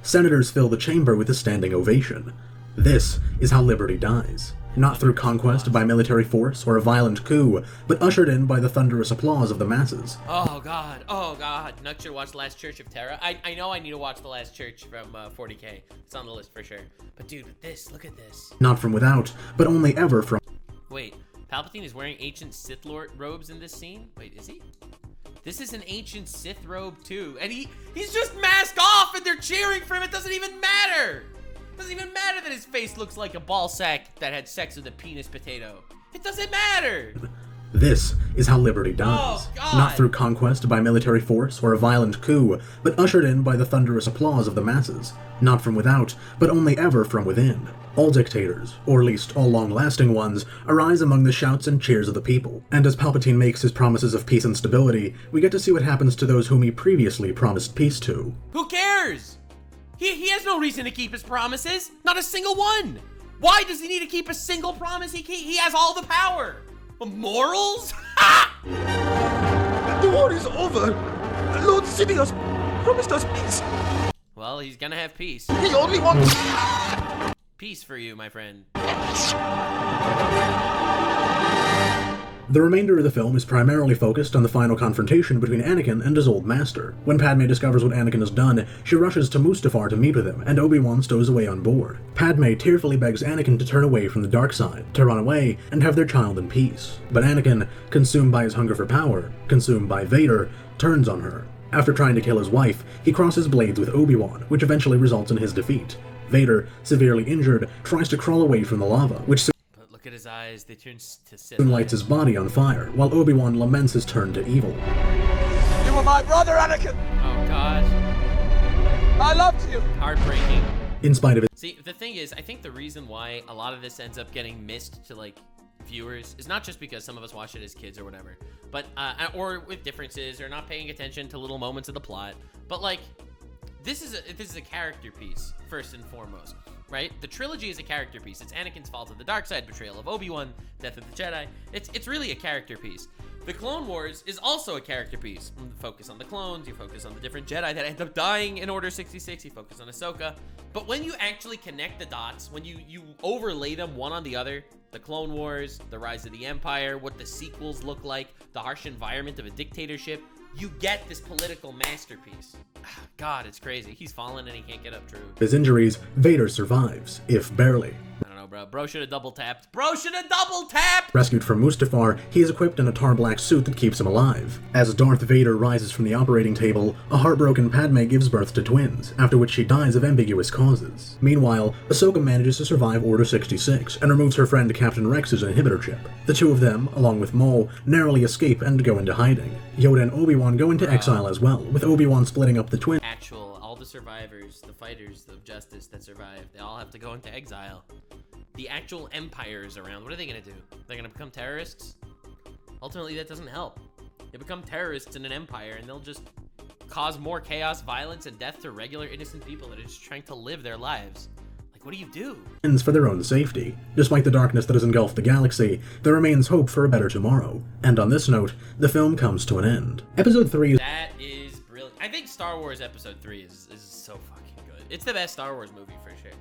Senators fill the chamber with a standing ovation. This is how liberty dies. Not through conquest by military force or a violent coup, but ushered in by the thunderous applause of the masses. Oh god, Nux should watch The Last Church of Terra. I know I need to watch The Last Church from 40K. It's on the list for sure. But dude, with this, look at this. Not from without, but only ever from... Wait, Palpatine is wearing ancient Sith Lord robes in this scene? Wait, is he? This is an ancient Sith robe too, and he's just masked off and they're cheering for him. It doesn't even matter. It doesn't even matter that his face looks like a ball sack that had sex with a penis potato. It doesn't matter. This is how liberty dies. Not through conquest by military force or a violent coup, but ushered in by the thunderous applause of the masses. Not from without, but only ever from within. All dictators, or at least all long-lasting ones, arise among the shouts and cheers of the people. And as Palpatine makes his promises of peace and stability, we get to see what happens to those whom he previously promised peace to. Who cares? He has no reason to keep his promises. Not a single one. Why does he need to keep a single promise? He has all the power. Morals? The war is over. Lord Sidious promised us peace. Well, he's gonna have peace. He only wants... Peace for you, my friend. The remainder of the film is primarily focused on the final confrontation between Anakin and his old master. When Padme discovers what Anakin has done, she rushes to Mustafar to meet with him, and Obi-Wan stows away on board. Padme tearfully begs Anakin to turn away from the dark side, to run away, and have their child in peace. But Anakin, consumed by his hunger for power, consumed by Vader, turns on her. After trying to kill his wife, he crosses blades with Obi-Wan, which eventually results in his defeat. Vader, severely injured, tries to crawl away from the lava, which Look at his eyes, they turn to Sith. soon lights his body on fire, while Obi-Wan laments his turn to evil. You were my brother, Anakin! Oh god. I loved you! Heartbreaking. In spite of it. See, the thing is, I think the reason why a lot of this ends up getting missed to, like, viewers is not just because some of us watch it as kids or whatever, but, or with differences or not paying attention to little moments of the plot, but, like, this is a character piece, first and foremost, right? The trilogy is a character piece. It's Anakin's fall to the dark side, betrayal of Obi-Wan, death of the Jedi. It's really a character piece. The Clone Wars is also a character piece. You focus on the clones, you focus on the different Jedi that end up dying in Order 66, you focus on Ahsoka. But when you actually connect the dots, when you overlay them one on the other, the Clone Wars, the Rise of the Empire, what the sequels look like, the harsh environment of a dictatorship, you get this political masterpiece. God, it's crazy. He's fallen and he can't get up true. His injuries, Vader survives, if barely. I don't know, bro. Bro should have double tapped. Bro should have double tapped! Rescued from Mustafar, he is equipped in a tar-black suit that keeps him alive. As Darth Vader rises from the operating table, a heartbroken Padme gives birth to twins, after which she dies of ambiguous causes. Meanwhile, Ahsoka manages to survive Order 66 and removes her friend Captain Rex's inhibitor chip. The two of them, along with Maul, narrowly escape and go into hiding. Yoda and Obi-Wan go into exile as well, with Obi-Wan splitting up the twins. All the survivors, the fighters of justice that survived, they all have to go into exile. The actual empire is around. What are they gonna do? They're gonna become terrorists? Ultimately, that doesn't help. They become terrorists in an empire and they'll just cause more chaos, violence, and death to regular innocent people that are just trying to live their lives. Like, what do you do? For their own safety. Despite the darkness that has engulfed the galaxy, there remains hope for a better tomorrow. And on this note, the film comes to an end. Episode 3 is... That is brilliant. I think Star Wars Episode 3 is so fucking good. It's the best Star Wars movie for sure.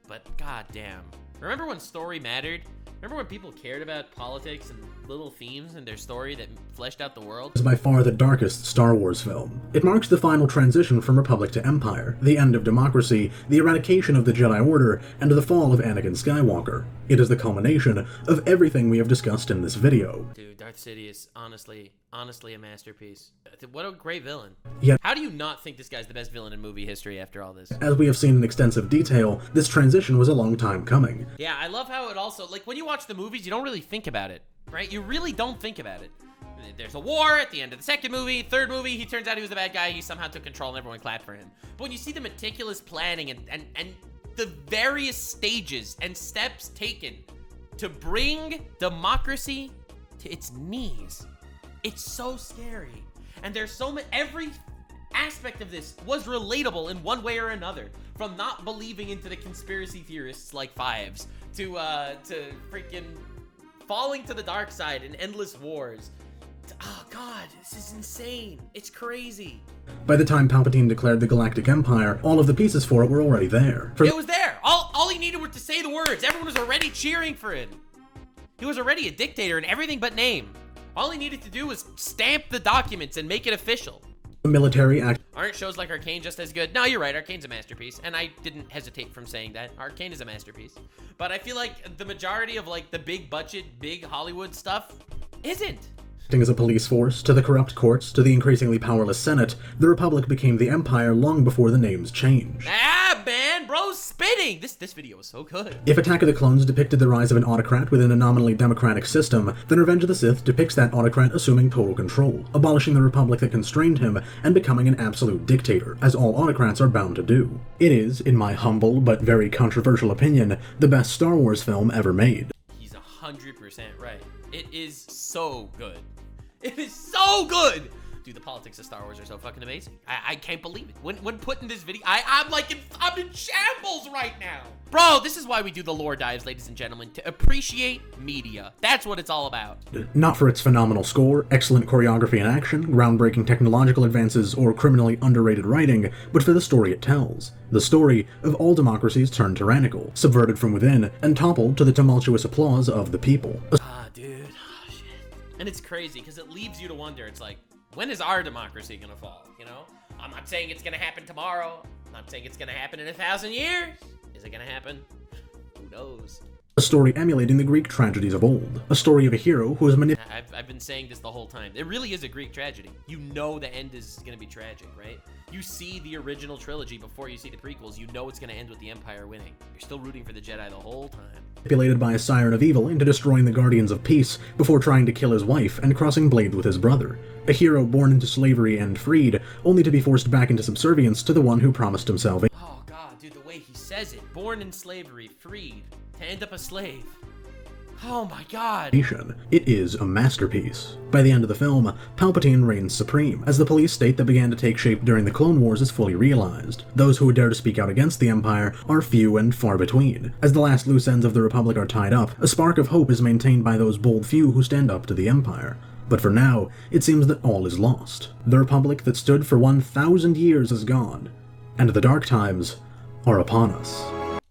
But goddamn. Remember when story mattered? Remember when people cared about politics and little themes in their story that fleshed out the world? Is by far the darkest Star Wars film. It marks the final transition from Republic to Empire, the end of democracy, the eradication of the Jedi Order, and the fall of Anakin Skywalker. It is the culmination of everything we have discussed in this video. Dude, Darth Sidious, honestly a masterpiece. What a great villain. Yet, how do you not think this guy's the best villain in movie history after all this? As we have seen in extensive detail, this transition was a long time coming. Yeah, I love how it also, like, when you watch the movies, you don't really think about it, right? You really don't think about it. There's a war at the end of the second movie, third movie, he turns out he was the bad guy, he somehow took control and everyone clapped for him. But when you see the meticulous planning and the various stages and steps taken to bring democracy to its knees, it's so scary. And there's so much, every aspect of this was relatable in one way or another. From not believing into the conspiracy theorists like Fives, to freaking falling to the dark side in endless wars. Oh god, this is insane. It's crazy. By the time Palpatine declared the Galactic Empire, all of the pieces for it were already there. It was there. All All he needed was to say the words. Everyone was already cheering for him. He was already a dictator in everything but name. All he needed to do was stamp the documents and make it official. Military act. Aren't shows like Arcane just as good? No, you're right. Arcane's a masterpiece. And I didn't hesitate from saying that. Arcane is a masterpiece. But I feel like the majority of like the big budget, big Hollywood stuff isn't. Acting as a police force, to the corrupt courts, to the increasingly powerless Senate, the Republic became the Empire long before the names changed. Ah, man, bro's spitting! This video was so good. If Attack of the Clones depicted the rise of an autocrat within a nominally democratic system, then Revenge of the Sith depicts that autocrat assuming total control, abolishing the Republic that constrained him, and becoming an absolute dictator, as all autocrats are bound to do. It is, in my humble but very controversial opinion, the best Star Wars film ever made. He's 100% right. It is so good. It is so good! Dude, the politics of Star Wars are so fucking amazing. I can't believe it. When put in this video, I'm in shambles right now. Bro, this is why we do the lore dives, ladies and gentlemen, to appreciate media. That's what it's all about. Not for its phenomenal score, excellent choreography and action, groundbreaking technological advances, or criminally underrated writing, but for the story it tells. The story of all democracies turned tyrannical, subverted from within, and toppled to the tumultuous applause of the people. Dude. Oh, shit. And it's crazy, because it leaves you to wonder, it's like, when is our democracy gonna fall, you know? I'm not saying it's gonna happen tomorrow. I'm not saying it's gonna happen in 1,000 years. Is it gonna happen? Who knows? A story emulating the Greek tragedies of old. A story of a hero who is manipulated. I've been saying this the whole time. It really is a Greek tragedy. You know the end is gonna be tragic, right? You see the original trilogy before you see the prequels. You know it's gonna end with the Empire winning. You're still rooting for the Jedi the whole time. Manipulated by a siren of evil into destroying the Guardians of Peace before trying to kill his wife and crossing blades with his brother. A hero born into slavery and freed, only to be forced back into subservience to the one who promised him salvation. Oh god, dude, the way he says it. Born in slavery, freed, to end up a slave. Oh my god. It is a masterpiece. By the end of the film, Palpatine reigns supreme, as the police state that began to take shape during the Clone Wars is fully realized. Those who would dare to speak out against the Empire are few and far between. As the last loose ends of the Republic are tied up, a spark of hope is maintained by those bold few who stand up to the Empire. But for now, it seems that all is lost. The Republic that stood for 1,000 years is gone, and the dark times are upon us.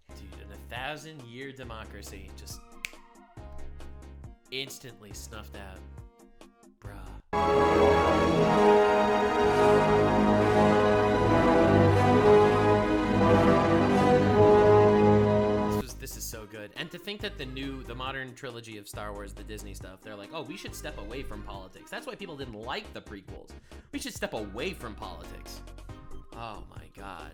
Dude, an 1,000-year democracy just instantly snuffed out. Bruh. This is so good. And to think that the modern trilogy of Star Wars, the Disney stuff, they're like, oh, we should step away from politics. That's why people didn't like the prequels. We should step away from politics. Oh my god.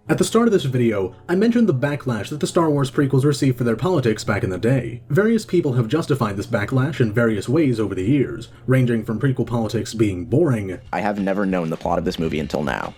At the start of this video, I mentioned the backlash that the Star Wars prequels received for their politics back in the day. Various people have justified this backlash in various ways over the years, ranging from prequel politics being boring. I have never known the plot of this movie until now.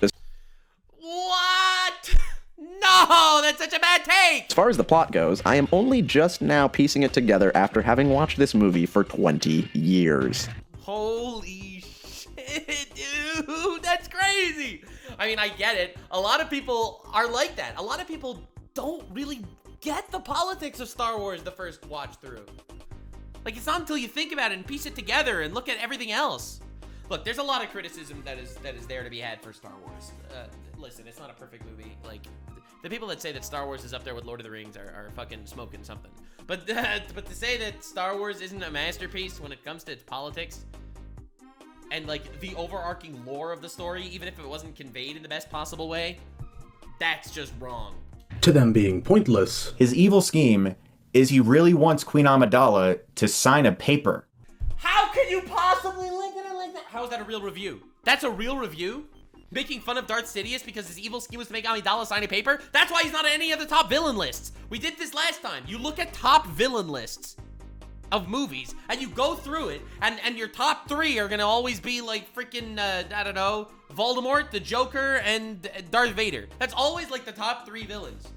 What? No, that's such a bad take! As far as the plot goes, I am only just now piecing it together after having watched this movie for 20 years. Holy shit, dude, that's crazy! I mean, I get it. A lot of people are like that. A lot of people don't really get the politics of Star Wars the first watch through. Like, it's not until you think about it and piece it together and look at everything else. Look, there's a lot of criticism that is there to be had for Star Wars. Listen, it's not a perfect movie. Like, the people that say that Star Wars is up there with Lord of the Rings are fucking smoking something. But to say that Star Wars isn't a masterpiece when it comes to its politics and like the overarching lore of the story, even if it wasn't conveyed in the best possible way, that's just wrong. To them being pointless. His evil scheme is he really wants Queen Amidala to sign a paper. How can you possibly link it like that? How is that a real review? That's a real review? Making fun of Darth Sidious because his evil scheme was to make Amidala sign a paper? That's why he's not on any of the top villain lists. We did this last time. You look at top villain lists of movies, and you go through it, and your top 3 are gonna always be like freaking, I don't know, Voldemort, the Joker, and Darth Vader. That's always like the top 3 villains.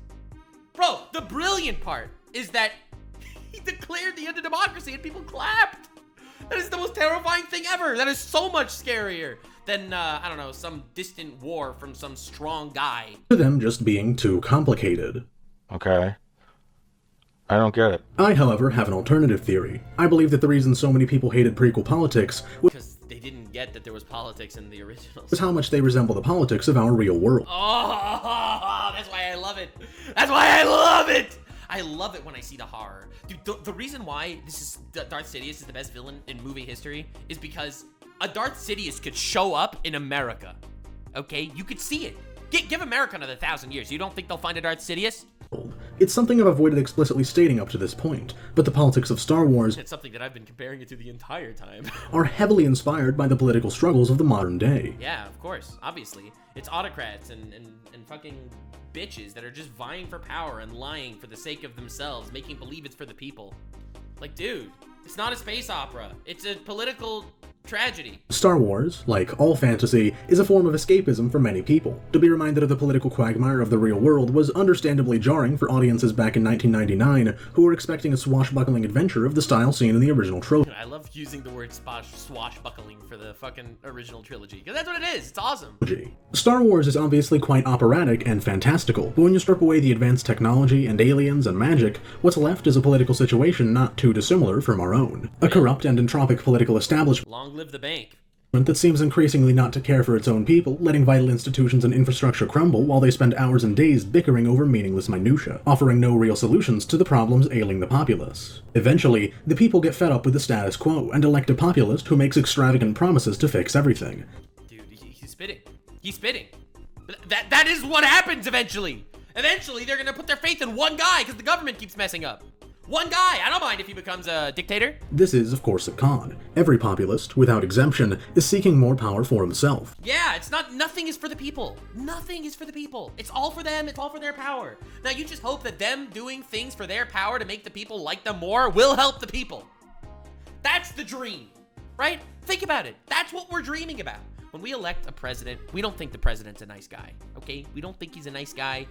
Bro, the brilliant part is that he declared the end of democracy and people clapped. That is the most terrifying thing ever. That is so much scarier than, I don't know, some distant war from some strong guy. To them just being too complicated. Okay. I don't get it. I, however, have an alternative theory. I believe that the reason so many people hated prequel politics was because they didn't forget that there was politics in the originals. Was how much they resemble the politics of our real world. Oh, that's why I love it. That's why I love it. I love it when I see the horror. Dude, the reason why Darth Sidious is the best villain in movie history is because a Darth Sidious could show up in America. Okay? You could see it. Give America another 1,000 years. You don't think they'll find a Darth Sidious? It's something I've avoided explicitly stating up to this point, but the politics of Star Wars, it's something that I've been comparing it to the entire time, are heavily inspired by the political struggles of the modern day. Yeah, of course. Obviously. It's autocrats and fucking bitches that are just vying for power and lying for the sake of themselves, making believe it's for the people. Like, dude, it's not a space opera. It's a political tragedy. Star Wars, like all fantasy, is a form of escapism for many people. To be reminded of the political quagmire of the real world was understandably jarring for audiences back in 1999 who were expecting a swashbuckling adventure of the style seen in the original trilogy. I love using the word swashbuckling for the fucking original trilogy, because that's what it is. It's awesome. Star Wars is obviously quite operatic and fantastical, but when you strip away the advanced technology and aliens and magic, what's left is a political situation not too dissimilar from our own. A corrupt and entropic political establishment. Long live the bank. That seems increasingly not to care for its own people, letting vital institutions and infrastructure crumble while they spend hours and days bickering over meaningless minutia, offering no real solutions to the problems ailing the populace. Eventually, the people get fed up with the status quo and elect a populist who makes extravagant promises to fix everything. Dude, he's spitting. He's spitting. That is what happens eventually. Eventually, they're gonna put their faith in one guy because the government keeps messing up. One guy! I don't mind if he becomes a dictator. This is, of course, a con. Every populist, without exemption, is seeking more power for himself. Yeah, nothing is for the people. Nothing is for the people. It's all for them, it's all for their power. Now you just hope that them doing things for their power to make the people like them more will help the people. That's the dream, right? Think about it. That's what we're dreaming about. When we elect a president, we don't think the president's a nice guy, okay? We don't think he's a nice guy.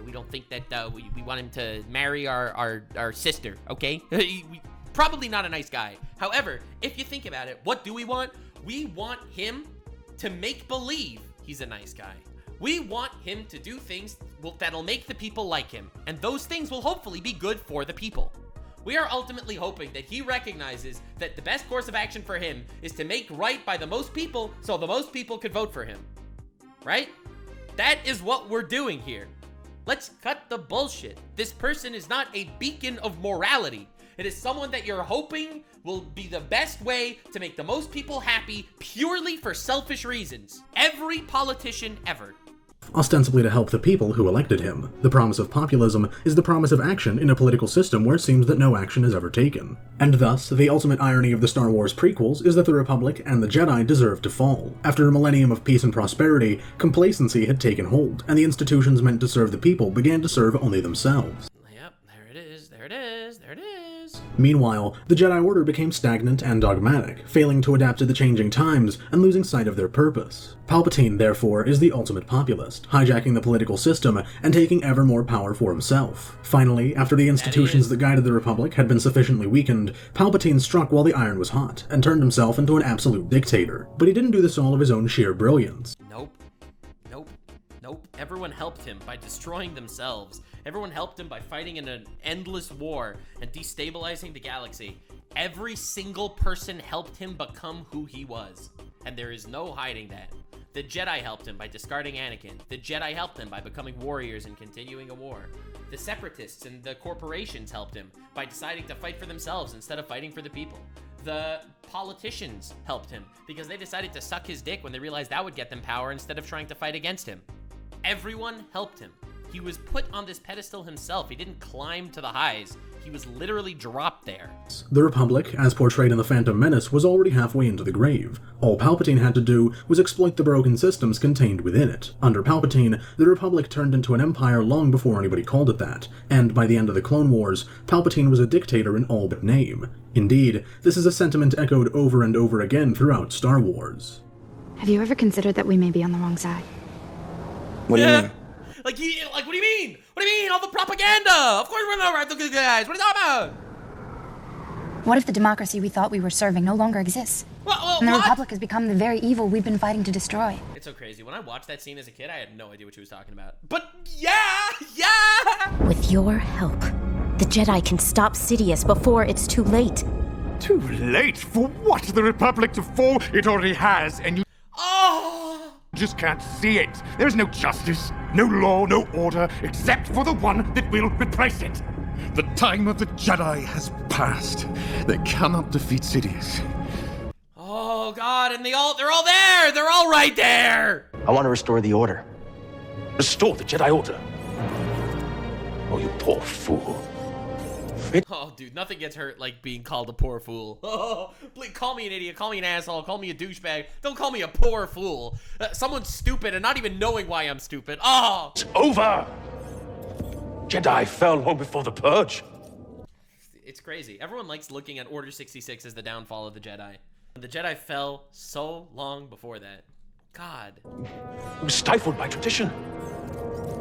We don't think that we want him to marry our sister, okay? Probably not a nice guy. However, if you think about it, what do we want? We want him to make believe he's a nice guy. We want him to do things that'll make the people like him, and those things will hopefully be good for the people. We are ultimately hoping that he recognizes that the best course of action for him is to make right by the most people so the most people could vote for him. Right? That is what we're doing here. Let's cut the bullshit. This person is not a beacon of morality. It is someone that you're hoping will be the best way to make the most people happy purely for selfish reasons. Every politician ever. Ostensibly to help the people who elected him. The promise of populism is the promise of action in a political system where it seems that no action is ever taken. And thus, the ultimate irony of the Star Wars prequels is that the Republic and the Jedi deserved to fall. After a millennium of peace and prosperity, complacency had taken hold, and the institutions meant to serve the people began to serve only themselves. Yep, there it is, there it is, there it is. Meanwhile, the Jedi Order became stagnant and dogmatic, failing to adapt to the changing times and losing sight of their purpose. Palpatine, therefore, is the ultimate populist, hijacking the political system and taking ever more power for himself. Finally, after the institutions that guided the Republic had been sufficiently weakened, Palpatine struck while the iron was hot and turned himself into an absolute dictator. But he didn't do this all of his own sheer brilliance. Nope. Everyone helped him by destroying themselves. Everyone helped him by fighting in an endless war and destabilizing the galaxy. Every single person helped him become who he was. And there is no hiding that. The Jedi helped him by discarding Anakin. The Jedi helped him by becoming warriors and continuing a war. The Separatists and the corporations helped him by deciding to fight for themselves instead of fighting for the people. The politicians helped him because they decided to suck his dick when they realized that would get them power instead of trying to fight against him. Everyone helped him. He was put on this pedestal himself. He didn't climb to the highs. He was literally dropped there. The Republic, as portrayed in The Phantom Menace, was already halfway into the grave. All Palpatine had to do was exploit the broken systems contained within it. Under Palpatine, the Republic turned into an empire long before anybody called it that, and by the end of the Clone Wars, Palpatine was a dictator in all but name. Indeed, this is a sentiment echoed over and over again throughout Star Wars. Have you ever considered that we may be on the wrong side? What do you mean? Like, what do you mean? What do you mean? All the propaganda! Of course we're not right, the good guys! What are you talking about? What if the democracy we thought we were serving no longer exists? And the Republic has become the very evil we've been fighting to destroy? It's so crazy. When I watched that scene as a kid, I had no idea what she was talking about. But yeah! With your help, the Jedi can stop Sidious before it's too late. Too late for what? The Republic to fall? It already has, and you just can't see it. There's no justice, no law, no order, except for the one that will replace it. The time of the Jedi has passed. They cannot defeat Sidious. Oh God, and they're all there! They're all right there! I want to restore the Order. Restore the Jedi Order? Oh, you poor fool. Oh, dude, nothing gets hurt like being called a poor fool. Oh, please, call me an idiot, call me an asshole, call me a douchebag. Don't call me a poor fool. Someone's stupid and not even knowing why I'm stupid. Oh! It's over! Jedi fell long before the Purge. It's crazy. Everyone likes looking at Order 66 as the downfall of the Jedi. The Jedi fell so long before that. God. We were stifled by tradition.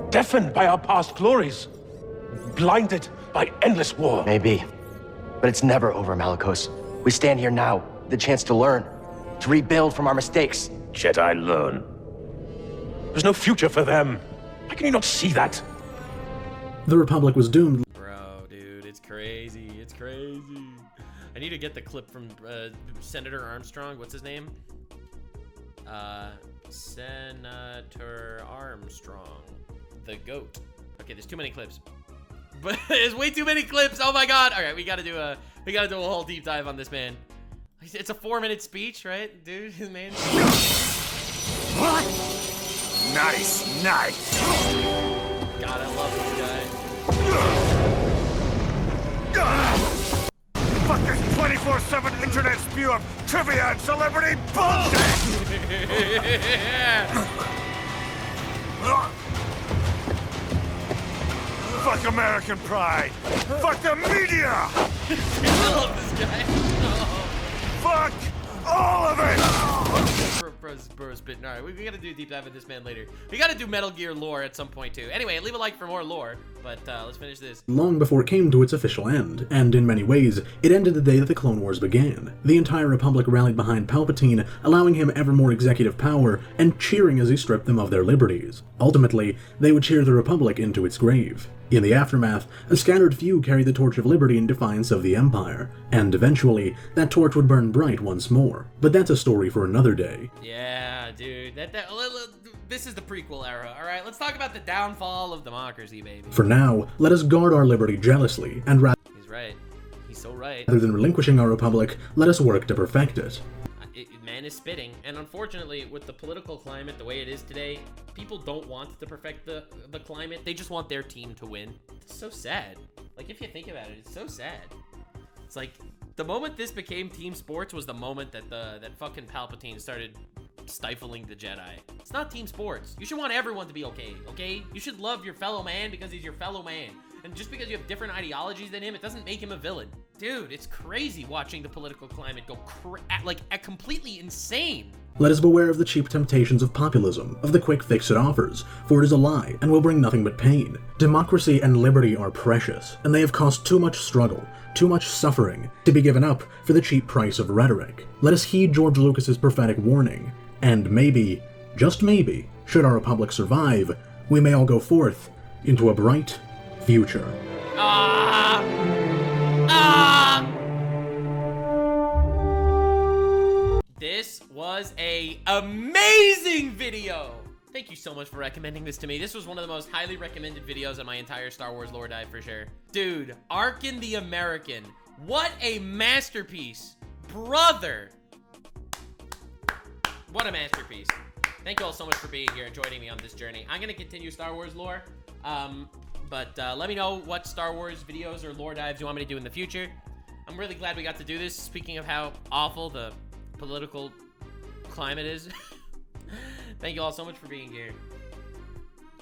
Deafened by our past glories. Blinded by endless war. Maybe. But it's never over, Malicos. We stand here now, the chance to learn. To rebuild from our mistakes. Jedi learn. There's no future for them. How can you not see that? The Republic was doomed. Bro, dude, it's crazy. It's crazy. I need to get the clip from Senator Armstrong. What's his name? Senator Armstrong. The GOAT. Okay, there's too many clips. But there's way too many clips. Oh my God. All right, we gotta do a whole deep dive on this man. It's a 4-minute speech, right? Dude, man. What? Nice. God, I love this guy. Fuck this 24/7 internet spew of trivia and celebrity bullshit! Fuck American pride! Fuck the media! I love this guy. Fuck all of it! Bro's bitten. Alright, we gotta do a deep dive with this man later. We gotta do Metal Gear lore at some point too. Anyway, leave a like for more lore, but let's finish this. Long before it came to its official end, and in many ways, it ended the day that the Clone Wars began. The entire Republic rallied behind Palpatine, allowing him ever more executive power, and cheering as he stripped them of their liberties. Ultimately, they would cheer the Republic into its grave. In the aftermath, a scattered few carried the torch of liberty in defiance of the Empire, and eventually, that torch would burn bright once more. But that's a story for another day. Yeah, dude, this is the prequel era, alright? Let's talk about the downfall of democracy, baby. For now, let us guard our liberty jealously, and He's right. He's so right. rather than relinquishing our Republic, let us work to perfect it. Man is spitting, and unfortunately, with the political climate the way it is today, people don't want to perfect the climate. They just want their team to win. It's so sad. Like, if you think about it, it's so sad. It's like, the moment this became team sports was the moment that that fucking Palpatine started stifling the Jedi. It's not team sports. You should want everyone to be okay? You should love your fellow man because he's your fellow man. And just because you have different ideologies than him, it doesn't make him a villain. Dude, it's crazy watching the political climate go completely insane. Let us beware of the cheap temptations of populism, of the quick fix it offers, for it is a lie and will bring nothing but pain. Democracy and liberty are precious, and they have cost too much struggle, too much suffering, to be given up for the cheap price of rhetoric. Let us heed George Lucas's prophetic warning, and maybe, just maybe, should our Republic survive, we may all go forth into a bright future. This was a amazing video. Thank you so much for recommending this to me. This was one of the most highly recommended videos in my entire Star Wars lore dive for sure. Dude, Arkin the American. What a masterpiece. Brother. What a masterpiece. Thank you all so much for being here and joining me on this journey. I'm going to continue Star Wars lore. But let me know what Star Wars videos or lore dives you want me to do in the future. I'm really glad we got to do this. Speaking of how awful the political climate is. Thank you all so much for being here.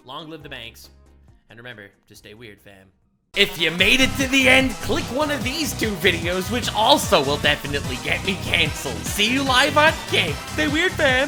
Long live the banks. And remember to stay weird, fam. If you made it to the end, click one of these 2 videos, which also will definitely get me canceled. See you live on Kick. Stay weird, fam.